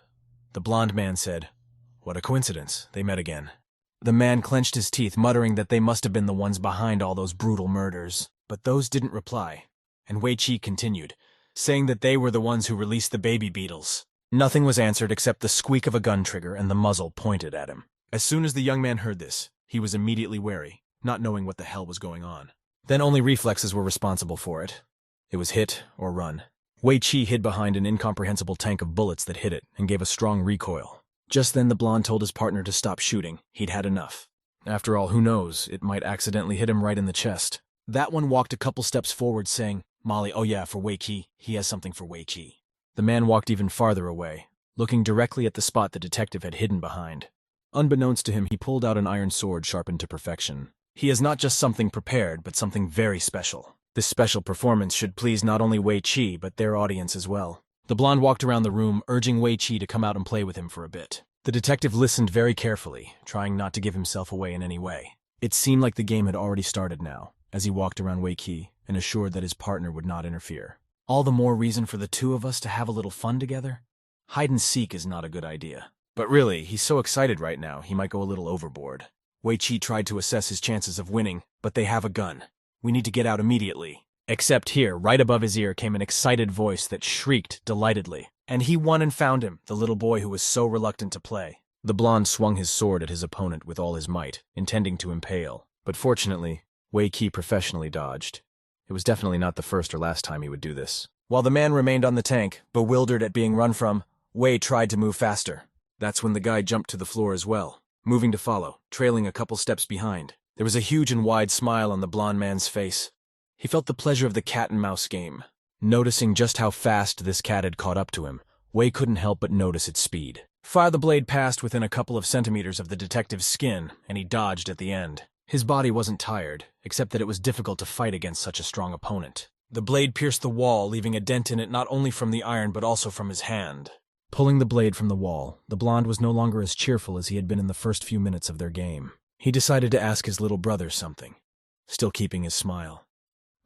The blond man said, "What a coincidence, they met again." The man clenched his teeth, muttering that they must have been the ones behind all those brutal murders. But those didn't reply, and Wei Qi continued, saying that they were the ones who released the baby beetles. Nothing was answered except the squeak of a gun trigger and the muzzle pointed at him. As soon as the young man heard this, he was immediately wary, not knowing what the hell was going on. Then only reflexes were responsible for it. It was hit or run. Wei Qi hid behind an incomprehensible tank of bullets that hit it and gave a strong recoil. Just then the blonde told his partner to stop shooting. He'd had enough. After all, who knows, it might accidentally hit him right in the chest. That one walked a couple steps forward saying, "Molly, oh yeah, for Wei Qi. He has something for Wei Qi." The man walked even farther away, looking directly at the spot the detective had hidden behind. Unbeknownst to him, he pulled out an iron sword sharpened to perfection. He is not just something prepared, but something very special. This special performance should please not only Wei Qi, but their audience as well. The blonde walked around the room, urging Wei Qi to come out and play with him for a bit. The detective listened very carefully, trying not to give himself away in any way. It seemed like the game had already started now, as he walked around Wei Qi and assured that his partner would not interfere. All the more reason for the two of us to have a little fun together? Hide and seek is not a good idea. But really, he's so excited right now, he might go a little overboard. Wei Qi tried to assess his chances of winning, but they have a gun. We need to get out immediately. Except here, right above his ear, came an excited voice that shrieked delightedly. And he won and found him, the little boy who was so reluctant to play. The blonde swung his sword at his opponent with all his might, intending to impale. But fortunately, Wei Qi professionally dodged. It was definitely not the first or last time he would do this. While the man remained on the tank, bewildered at being run from, Wei tried to move faster. That's when the guy jumped to the floor as well, moving to follow, trailing a couple steps behind. There was a huge and wide smile on the blonde man's face. He felt the pleasure of the cat-and-mouse game. Noticing just how fast this cat had caught up to him, Wei couldn't help but notice its speed. Far the blade passed within a couple of centimeters of the detective's skin, and he dodged at the end. His body wasn't tired, except that it was difficult to fight against such a strong opponent. The blade pierced the wall, leaving a dent in it not only from the iron but also from his hand. Pulling the blade from the wall, the blonde was no longer as cheerful as he had been in the first few minutes of their game. He decided to ask his little brother something, still keeping his smile,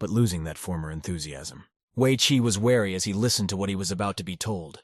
but losing that former enthusiasm. Wei Qi was wary as he listened to what he was about to be told.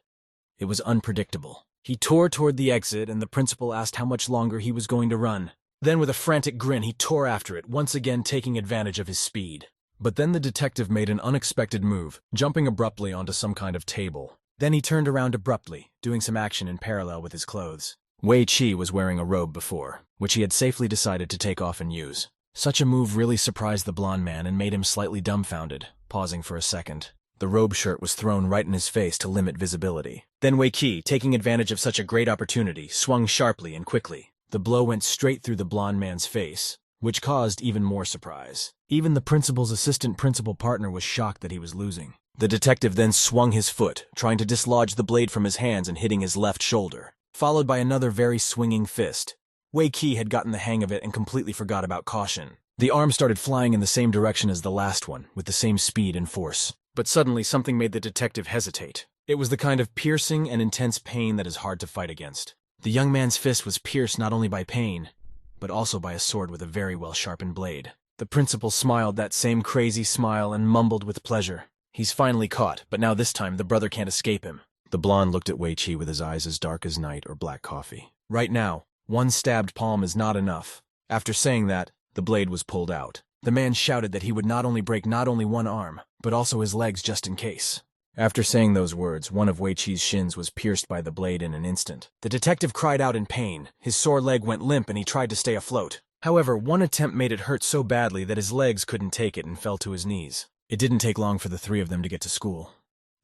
It was unpredictable. He tore toward the exit, and the principal asked how much longer he was going to run. Then with a frantic grin, he tore after it, once again taking advantage of his speed. But then the detective made an unexpected move, jumping abruptly onto some kind of table. Then he turned around abruptly, doing some action in parallel with his clothes. Wei Qi was wearing a robe before, which he had safely decided to take off and use. Such a move really surprised the blonde man and made him slightly dumbfounded, pausing for a second. The robe shirt was thrown right in his face to limit visibility. Then Wei Qi, taking advantage of such a great opportunity, swung sharply and quickly. The blow went straight through the blonde man's face, which caused even more surprise. Even the principal's assistant principal partner was shocked that he was losing. The detective then swung his foot, trying to dislodge the blade from his hands and hitting his left shoulder, followed by another very swinging fist. Wei Qi had gotten the hang of it and completely forgot about caution. The arm started flying in the same direction as the last one, with the same speed and force. But suddenly something made the detective hesitate. It was the kind of piercing and intense pain that is hard to fight against. The young man's fist was pierced not only by pain, but also by a sword with a very well-sharpened blade. The principal smiled that same crazy smile and mumbled with pleasure. He's finally caught, but now this time the brother can't escape him. The blonde looked at Wei Qi with his eyes as dark as night or black coffee. Right now, one stabbed palm is not enough. After saying that, the blade was pulled out. The man shouted that he would not only break not only one arm, but also his legs just in case. After saying those words, one of Wei Qi's shins was pierced by the blade in an instant. The detective cried out in pain. His sore leg went limp and he tried to stay afloat. However, one attempt made it hurt so badly that his legs couldn't take it and fell to his knees. It didn't take long for the three of them to get to school,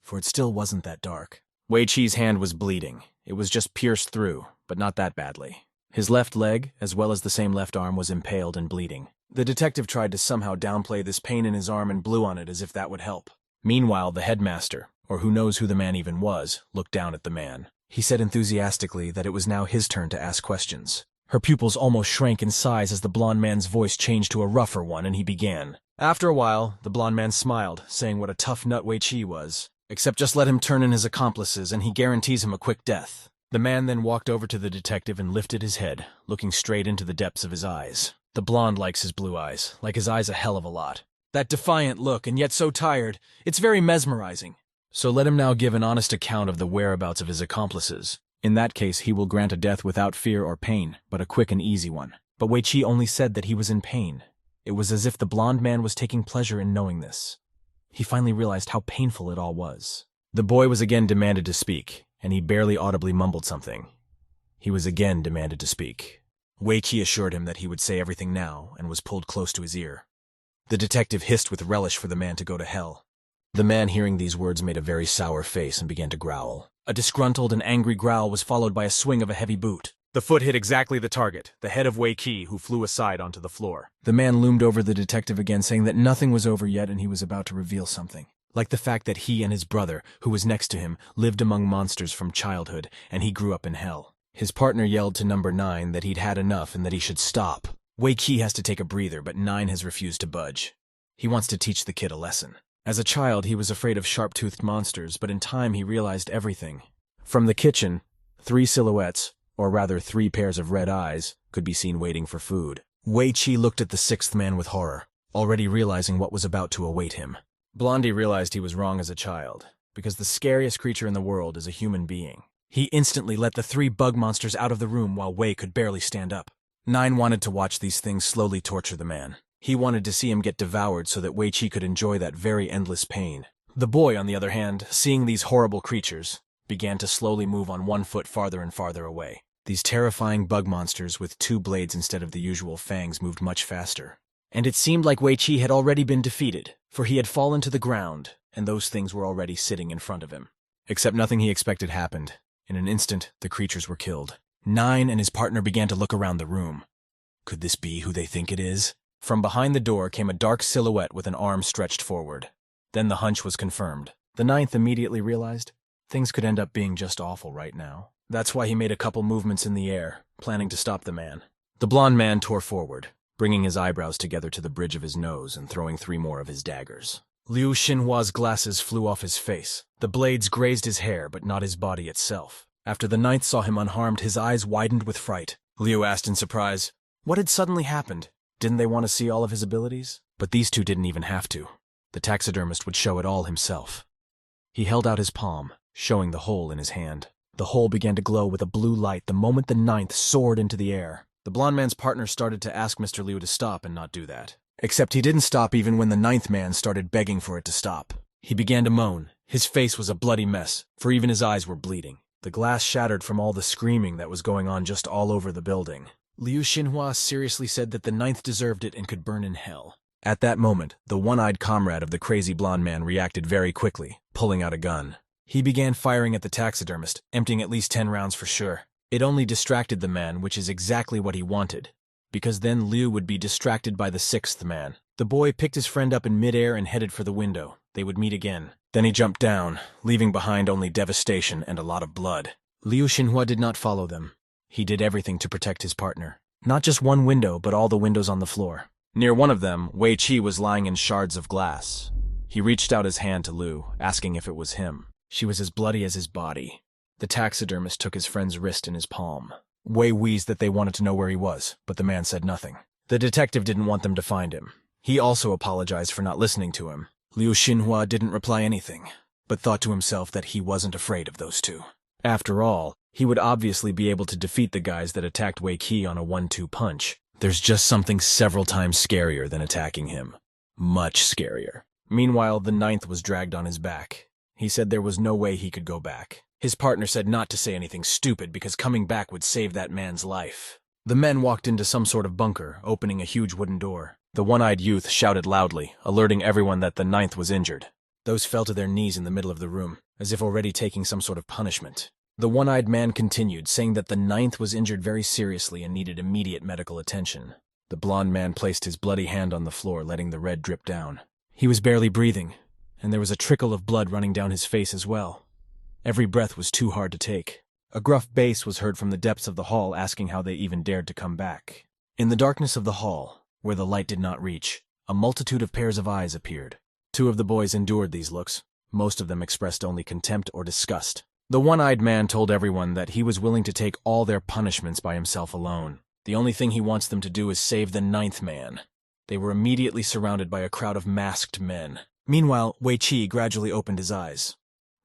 for it still wasn't that dark. Wei Qi's hand was bleeding. It was just pierced through, but not that badly. His left leg, as well as the same left arm, was impaled and bleeding. The detective tried to somehow downplay this pain in his arm and blew on it as if that would help. Meanwhile, the headmaster, or who knows who the man even was, looked down at the man. He said enthusiastically that it was now his turn to ask questions. Her pupils almost shrank in size as the blonde man's voice changed to a rougher one and he began. After a while, the blonde man smiled, saying what a tough nut Wei Qi was. Except just let him turn in his accomplices and he guarantees him a quick death. The man then walked over to the detective and lifted his head, looking straight into the depths of his eyes. The blonde likes his blue eyes, like his eyes a hell of a lot. That defiant look, and yet so tired, it's very mesmerizing. So let him now give an honest account of the whereabouts of his accomplices. In that case, he will grant a death without fear or pain, but a quick and easy one. But Wei Qi only said that he was in pain. It was as if the blonde man was taking pleasure in knowing this. He finally realized how painful it all was. The boy was again demanded to speak, and he barely audibly mumbled something. He was again demanded to speak. Wei Qi assured him that he would say everything now, and was pulled close to his ear. The detective hissed with relish for the man to go to hell. The man, hearing these words, made a very sour face and began to growl. A disgruntled and angry growl was followed by a swing of a heavy boot. The foot hit exactly the target, the head of Wei Qi, who flew aside onto the floor. The man loomed over the detective again, saying that nothing was over yet and he was about to reveal something. Like the fact that he and his brother, who was next to him, lived among monsters from childhood, and he grew up in hell. His partner yelled to number 9 that he'd had enough and that he should stop. Wei Qi has to take a breather, but 9 has refused to budge. He wants to teach the kid a lesson. As a child, he was afraid of sharp-toothed monsters, but in time he realized everything. From the kitchen, 3 silhouettes, or rather 3 pairs of red eyes, could be seen waiting for food. Wei Qi looked at the 6th man with horror, already realizing what was about to await him. Blondie realized he was wrong as a child, because the scariest creature in the world is a human being. He instantly let the 3 bug monsters out of the room while Wei could barely stand up. 9 wanted to watch these things slowly torture the man. He wanted to see him get devoured so that Wei Qi could enjoy that very endless pain. The boy, on the other hand, seeing these horrible creatures, began to slowly move on 1 foot farther and farther away. These terrifying bug monsters with 2 blades instead of the usual fangs moved much faster. And it seemed like Wei Qi had already been defeated, for he had fallen to the ground, and those things were already sitting in front of him. Except nothing he expected happened. In an instant, the creatures were killed. 9 and his partner began to look around the room. Could this be who they think it is? From behind the door came a dark silhouette with an arm stretched forward. Then the hunch was confirmed. The 9th immediately realized things could end up being just awful right now. That's why he made a couple movements in the air, planning to stop the man. The blonde man tore forward, bringing his eyebrows together to the bridge of his nose and throwing 3 more of his daggers. Liu Xinhua's glasses flew off his face. The blades grazed his hair, but not his body itself. After the 9th saw him unharmed, his eyes widened with fright. Liu asked in surprise, what had suddenly happened? Didn't they want to see all of his abilities? But these 2 didn't even have to. The taxidermist would show it all himself. He held out his palm, showing the hole in his hand. The hole began to glow with a blue light the moment the 9th soared into the air. The blonde man's partner started to ask Mr. Liu to stop and not do that. Except he didn't stop even when the 9th man started begging for it to stop. He began to moan. His face was a bloody mess, for even his eyes were bleeding. The glass shattered from all the screaming that was going on just all over the building. Liu Xinhua seriously said that the 9th deserved it and could burn in hell. At that moment, the one-eyed comrade of the crazy blonde man reacted very quickly, pulling out a gun. He began firing at the taxidermist, emptying at least 10 rounds for sure. It only distracted the man, which is exactly what he wanted, because then Liu would be distracted by the 6th man. The boy picked his friend up in midair and headed for the window. They would meet again. Then he jumped down, leaving behind only devastation and a lot of blood. Liu Xinhua did not follow them. He did everything to protect his partner. Not just one window, but all the windows on the floor. Near one of them, Wei Qi was lying in shards of glass. He reached out his hand to Liu, asking if it was him. She was as bloody as his body. The taxidermist took his friend's wrist in his palm. Wei wheezed that they wanted to know where he was, but the man said nothing. The detective didn't want them to find him. He also apologized for not listening to him. Liu Xinhua didn't reply anything, but thought to himself that he wasn't afraid of those 2. After all, he would obviously be able to defeat the guys that attacked Wei Qi on a 1-2 punch. There's just something several times scarier than attacking him. Much scarier. Meanwhile, the 9th was dragged on his back. He said there was no way he could go back. His partner said not to say anything stupid because coming back would save that man's life. The men walked into some sort of bunker, opening a huge wooden door. The one-eyed youth shouted loudly, alerting everyone that the 9th was injured. Those fell to their knees in the middle of the room, as if already taking some sort of punishment. The one-eyed man continued, saying that the 9th was injured very seriously and needed immediate medical attention. The blond man placed his bloody hand on the floor, letting the red drip down. He was barely breathing, and there was a trickle of blood running down his face as well. Every breath was too hard to take. A gruff bass was heard from the depths of the hall asking how they even dared to come back. In the darkness of the hall, where the light did not reach, a multitude of pairs of eyes appeared. 2 of the boys endured these looks. Most of them expressed only contempt or disgust. The one-eyed man told everyone that he was willing to take all their punishments by himself alone. The only thing he wants them to do is save the 9th man. They were immediately surrounded by a crowd of masked men. Meanwhile, Wei Qi gradually opened his eyes.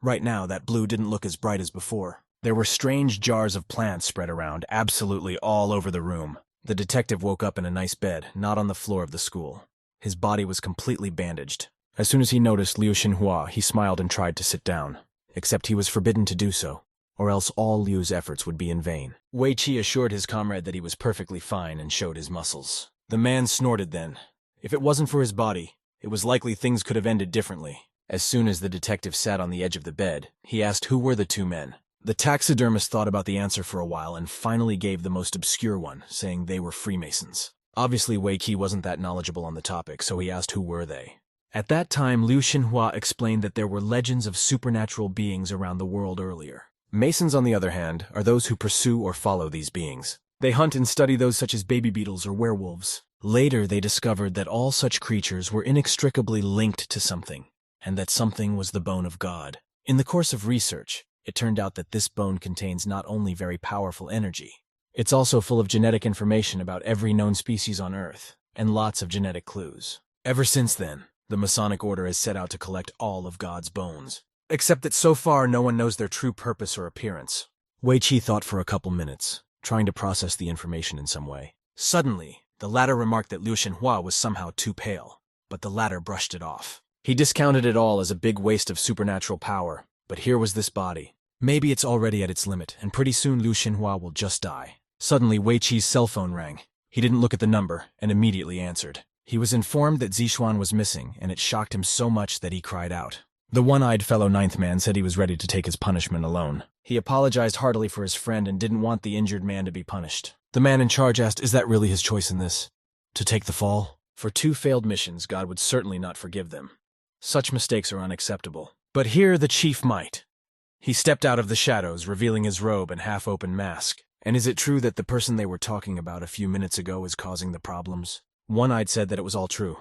Right now, that blue didn't look as bright as before. There were strange jars of plants spread around, absolutely all over the room. The detective woke up in a nice bed, not on the floor of the school. His body was completely bandaged. As soon as he noticed Liu Xinhua, he smiled and tried to sit down. Except he was forbidden to do so, or else all Liu's efforts would be in vain. Wei Qi assured his comrade that he was perfectly fine and showed his muscles. The man snorted then. If it wasn't for his body, it was likely things could have ended differently. As soon as the detective sat on the edge of the bed, he asked who were the 2 men. The taxidermist thought about the answer for a while and finally gave the most obscure one, saying they were Freemasons. Obviously, Wei Qi wasn't that knowledgeable on the topic, so he asked who were they. At that time, Liu Xinhua explained that there were legends of supernatural beings around the world earlier. Masons, on the other hand, are those who pursue or follow these beings. They hunt and study those such as baby beetles or werewolves. Later, they discovered that all such creatures were inextricably linked to something, and that something was the bone of God. In the course of research, it turned out that this bone contains not only very powerful energy, it's also full of genetic information about every known species on Earth, and lots of genetic clues. Ever since then, the Masonic order has set out to collect all of God's bones. Except that so far no one knows their true purpose or appearance. Wei Qi thought for a couple minutes, trying to process the information in some way. Suddenly, the latter remarked that Liu Xinhua was somehow too pale, but the latter brushed it off. He discounted it all as a big waste of supernatural power, but here was this body. Maybe it's already at its limit, and pretty soon Liu Xinhua will just die. Suddenly, Wei Qi's cell phone rang. He didn't look at the number, and immediately answered. He was informed that Zixuan was missing, and it shocked him so much that he cried out. The one-eyed fellow ninth man said he was ready to take his punishment alone. He apologized heartily for his friend and didn't want the injured man to be punished. The man in charge asked, is that really his choice in this? To take the fall? For 2 failed missions, God would certainly not forgive them. Such mistakes are unacceptable. But here the chief might. He stepped out of the shadows, revealing his robe and half-open mask. And is it true that the person they were talking about a few minutes ago is causing the problems? One-eyed said that it was all true.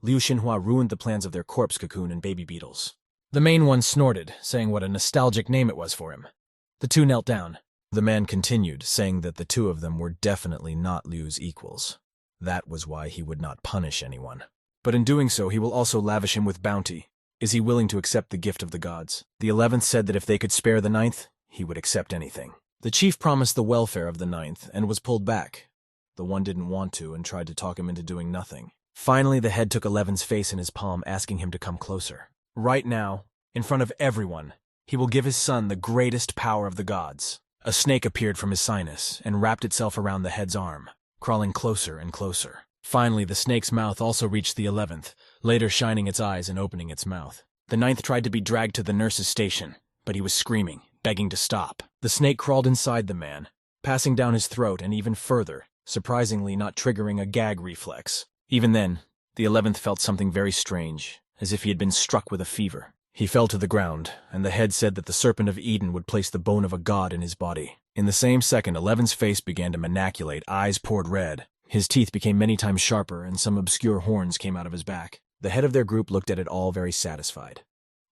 Liu Xinhua ruined the plans of their corpse cocoon and baby beetles. The main one snorted, saying what a nostalgic name it was for him. The 2 knelt down. The man continued, saying that the 2 of them were definitely not Liu's equals. That was why he would not punish anyone. But in doing so, he will also lavish him with bounty. Is he willing to accept the gift of the gods? The 11th said that if they could spare the 9th, he would accept anything. The chief promised the welfare of the 9th and was pulled back. The one didn't want to and tried to talk him into doing nothing. Finally, the head took 11's face in his palm, asking him to come closer. Right now, in front of everyone, he will give his son the greatest power of the gods. A snake appeared from his sinus and wrapped itself around the head's arm, crawling closer and closer. Finally, the snake's mouth also reached the 11th, later shining its eyes and opening its mouth. The 9th tried to be dragged to the nurse's station, but he was screaming, begging to stop. The snake crawled inside the man, passing down his throat and even further, surprisingly not triggering a gag reflex. Even then, the 11th felt something very strange, as if he had been struck with a fever. He fell to the ground, and the head said that the Serpent of Eden would place the bone of a god in his body. In the same second, 11's face began to manaculate, eyes poured red. His teeth became many times sharper, and some obscure horns came out of his back. The head of their group looked at it all very satisfied.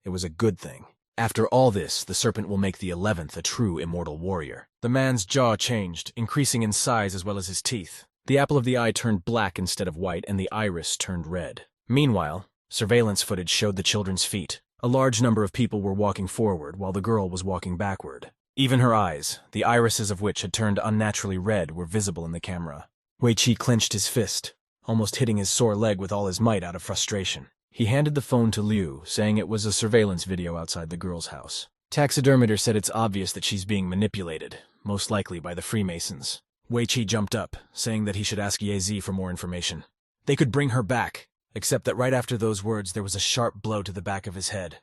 It was a good thing. After all this, the serpent will make the 11th a true immortal warrior. The man's jaw changed, increasing in size as well as his teeth. The apple of the eye turned black instead of white, and the iris turned red. Meanwhile, surveillance footage showed the children's feet. A large number of people were walking forward while the girl was walking backward. Even her eyes, the irises of which had turned unnaturally red, were visible in the camera. Wei Qi clenched his fist, almost hitting his sore leg with all his might out of frustration. He handed the phone to Liu, saying it was a surveillance video outside the girl's house. Taxidermiter said it's obvious that she's being manipulated, most likely by the Freemasons. Wei Qi jumped up, saying that he should ask Ye Zi for more information. They could bring her back, except that right after those words there was a sharp blow to the back of his head,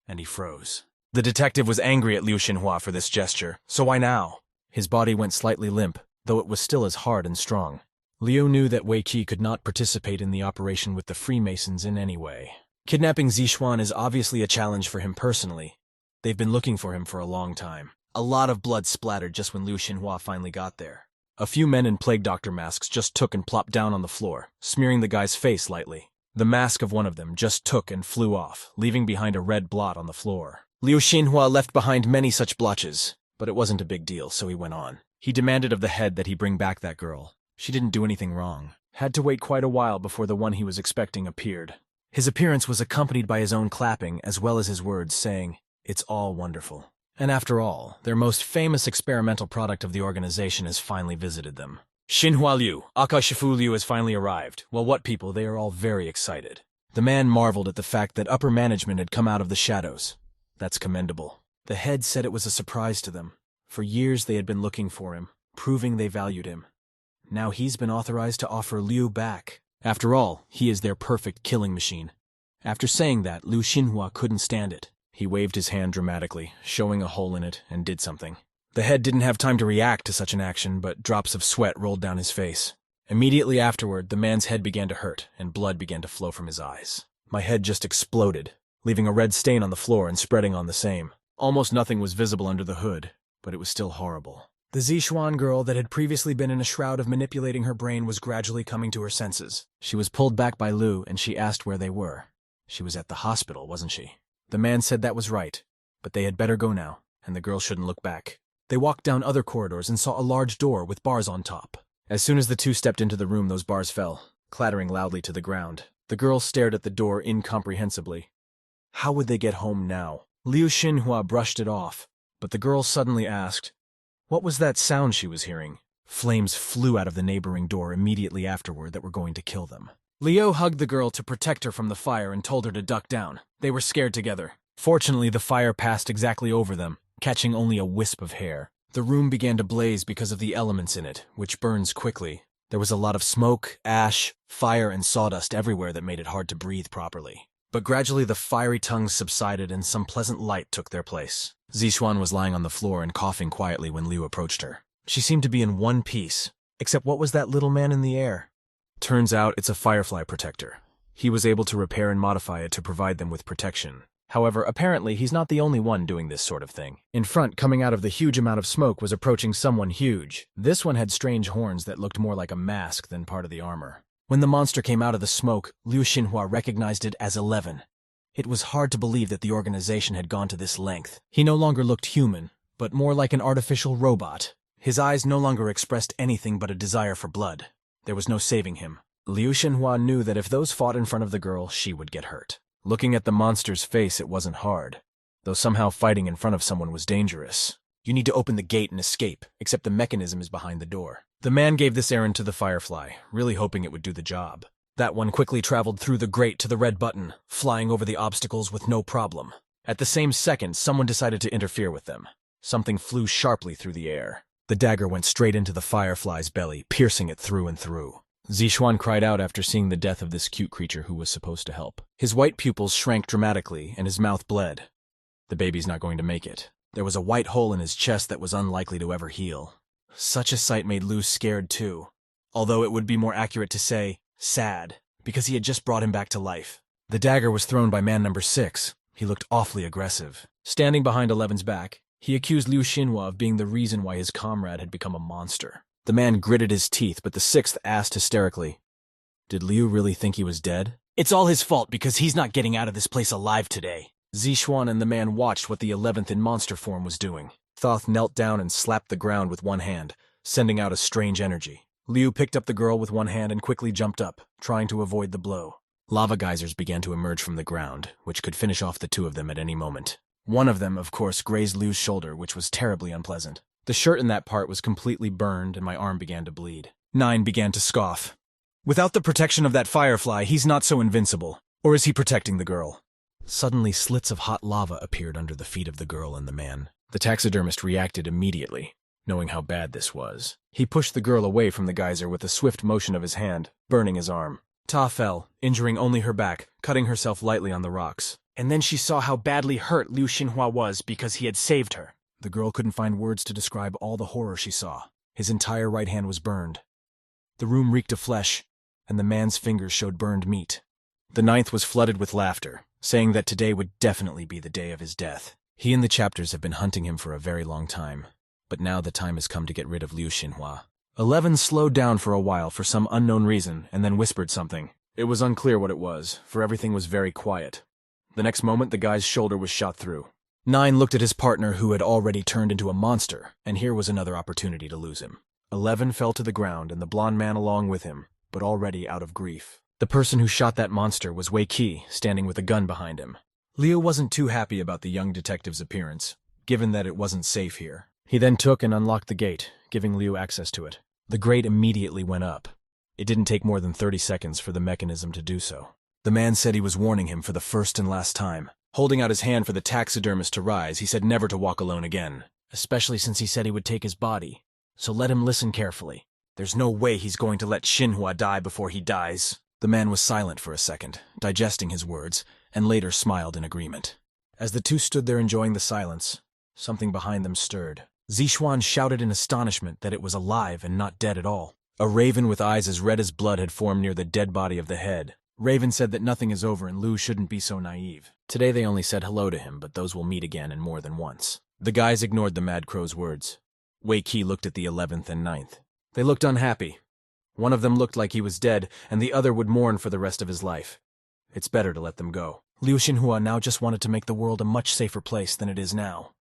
and he froze. The detective was angry at Liu Xinhua for this gesture, so why now? His body went slightly limp, though it was still as hard and strong. Liu knew that Wei Qi could not participate in the operation with the Freemasons in any way. Kidnapping Zixuan is obviously a challenge for him personally. They've been looking for him for a long time. A lot of blood splattered just when Liu Xinhua finally got there. A few men in plague doctor masks just took and plopped down on the floor, smearing the guy's face lightly. The mask of one of them just took and flew off, leaving behind a red blot on the floor. Liu Xinhua left behind many such blotches, but it wasn't a big deal, so he went on. He demanded of the head that he bring back that girl. She didn't do anything wrong. Had to wait quite a while before the one he was expecting appeared. His appearance was accompanied by his own clapping as well as his words saying, "It's all wonderful." And after all, their most famous experimental product of the organization has finally visited them. Xinhua Liu, Aka Shifu Liu has finally arrived. Well, what people, they are all very excited. The man marveled at the fact that upper management had come out of the shadows. That's commendable. The head said it was a surprise to them. For years they had been looking for him, proving they valued him. Now he's been authorized to offer Liu back. After all, he is their perfect killing machine. After saying that, Liu Xinhua couldn't stand it. He waved his hand dramatically, showing a hole in it, and did something. The head didn't have time to react to such an action, but drops of sweat rolled down his face. Immediately afterward, the man's head began to hurt, and blood began to flow from his eyes. My head just exploded, leaving a red stain on the floor and spreading on the same. Almost nothing was visible under the hood, but it was still horrible. The Zixuan girl that had previously been in a shroud of manipulating her brain was gradually coming to her senses. She was pulled back by Liu, and she asked where they were. She was at the hospital, wasn't she? The man said that was right, but they had better go now, and the girl shouldn't look back. They walked down other corridors and saw a large door with bars on top. As soon as the two stepped into the room, those bars fell, clattering loudly to the ground. The girl stared at the door incomprehensibly. How would they get home now? Liu Xinhua brushed it off, but the girl suddenly asked, What was that sound she was hearing? Flames flew out of the neighboring door immediately afterward that were going to kill them. Liu hugged the girl to protect her from the fire and told her to duck down. They were scared together. Fortunately, the fire passed exactly over them, catching only a wisp of hair. The room began to blaze because of the elements in it, which burns quickly. There was a lot of smoke, ash, fire, and sawdust everywhere that made it hard to breathe properly. But gradually the fiery tongues subsided and some pleasant light took their place. Zixuan was lying on the floor and coughing quietly when Liu approached her. She seemed to be in one piece, except what was that little man in the air? Turns out it's a firefly protector. He was able to repair and modify it to provide them with protection. However, apparently he's not the only one doing this sort of thing. In front, coming out of the huge amount of smoke, was approaching someone huge. This one had strange horns that looked more like a mask than part of the armor. When the monster came out of the smoke, Liu Xinhua recognized it as 11. It was hard to believe that the organization had gone to this length. He no longer looked human, but more like an artificial robot. His eyes no longer expressed anything but a desire for blood. There was no saving him. Liu Xinhua knew that if those fought in front of the girl, she would get hurt. Looking at the monster's face, it wasn't hard, though somehow fighting in front of someone was dangerous. You need to open the gate and escape, except the mechanism is behind the door. The man gave this errand to the firefly, really hoping it would do the job. That one quickly traveled through the grate to the red button, flying over the obstacles with no problem. At the same second, someone decided to interfere with them. Something flew sharply through the air. The dagger went straight into the firefly's belly, piercing it through and through. Zixuan cried out after seeing the death of this cute creature who was supposed to help. His white pupils shrank dramatically, and his mouth bled. The baby's not going to make it. There was a white hole in his chest that was unlikely to ever heal. Such a sight made Liu scared too, although it would be more accurate to say, sad, because he had just brought him back to life. The dagger was thrown by man number 6. He looked awfully aggressive. Standing behind 11's back, he accused Liu Xinhua of being the reason why his comrade had become a monster. The man gritted his teeth, but the 6th asked hysterically, "Did Liu really think he was dead?" "It's all his fault because he's not getting out of this place alive today." Zixuan and the man watched what the 11th in monster form was doing. Thoth knelt down and slapped the ground with one hand, sending out a strange energy. Liu picked up the girl with one hand and quickly jumped up, trying to avoid the blow. Lava geysers began to emerge from the ground, which could finish off the two of them at any moment. One of them, of course, grazed Liu's shoulder, which was terribly unpleasant. The shirt in that part was completely burned, and my arm began to bleed. 9 began to scoff. "Without the protection of that firefly, he's not so invincible. Or is he protecting the girl?" Suddenly, slits of hot lava appeared under the feet of the girl and the man. The taxidermist reacted immediately, knowing how bad this was. He pushed the girl away from the geyser with a swift motion of his hand, burning his arm. Ta fell, injuring only her back, cutting herself lightly on the rocks. And then she saw how badly hurt Liu Xinhua was because he had saved her. The girl couldn't find words to describe all the horror she saw. His entire right hand was burned. The room reeked of flesh, and the man's fingers showed burned meat. The 9th was flooded with laughter, saying that today would definitely be the day of his death. He and the chapters have been hunting him for a very long time, but now the time has come to get rid of Liu Xinhua. 11 slowed down for a while for some unknown reason, and then whispered something. It was unclear what it was, for everything was very quiet. The next moment, the guy's shoulder was shot through. 9 looked at his partner who had already turned into a monster, and here was another opportunity to lose him. 11 fell to the ground, and the blond man along with him, but already out of grief. The person who shot that monster was Wei Qi, standing with a gun behind him. Liu wasn't too happy about the young detective's appearance, given that it wasn't safe here. He then took and unlocked the gate, giving Liu access to it. The grate immediately went up. It didn't take more than 30 seconds for the mechanism to do so. The man said he was warning him for the first and last time. Holding out his hand for the taxidermist to rise, he said never to walk alone again, especially since he said he would take his body. So let him listen carefully. There's no way he's going to let Xinhua die before he dies. The man was silent for a second, digesting his words, and later smiled in agreement. As the two stood there enjoying the silence, something behind them stirred. Zixuan shouted in astonishment that it was alive and not dead at all. A raven with eyes as red as blood had formed near the dead body of the head. Raven said that nothing is over and Liu shouldn't be so naive. Today they only said hello to him, but those will meet again and more than once. The guys ignored the Mad Crow's words. Wei Qi looked at the 11th and 9th. They looked unhappy. One of them looked like he was dead, and the other would mourn for the rest of his life. It's better to let them go. Liu Xinhua now just wanted to make the world a much safer place than it is now.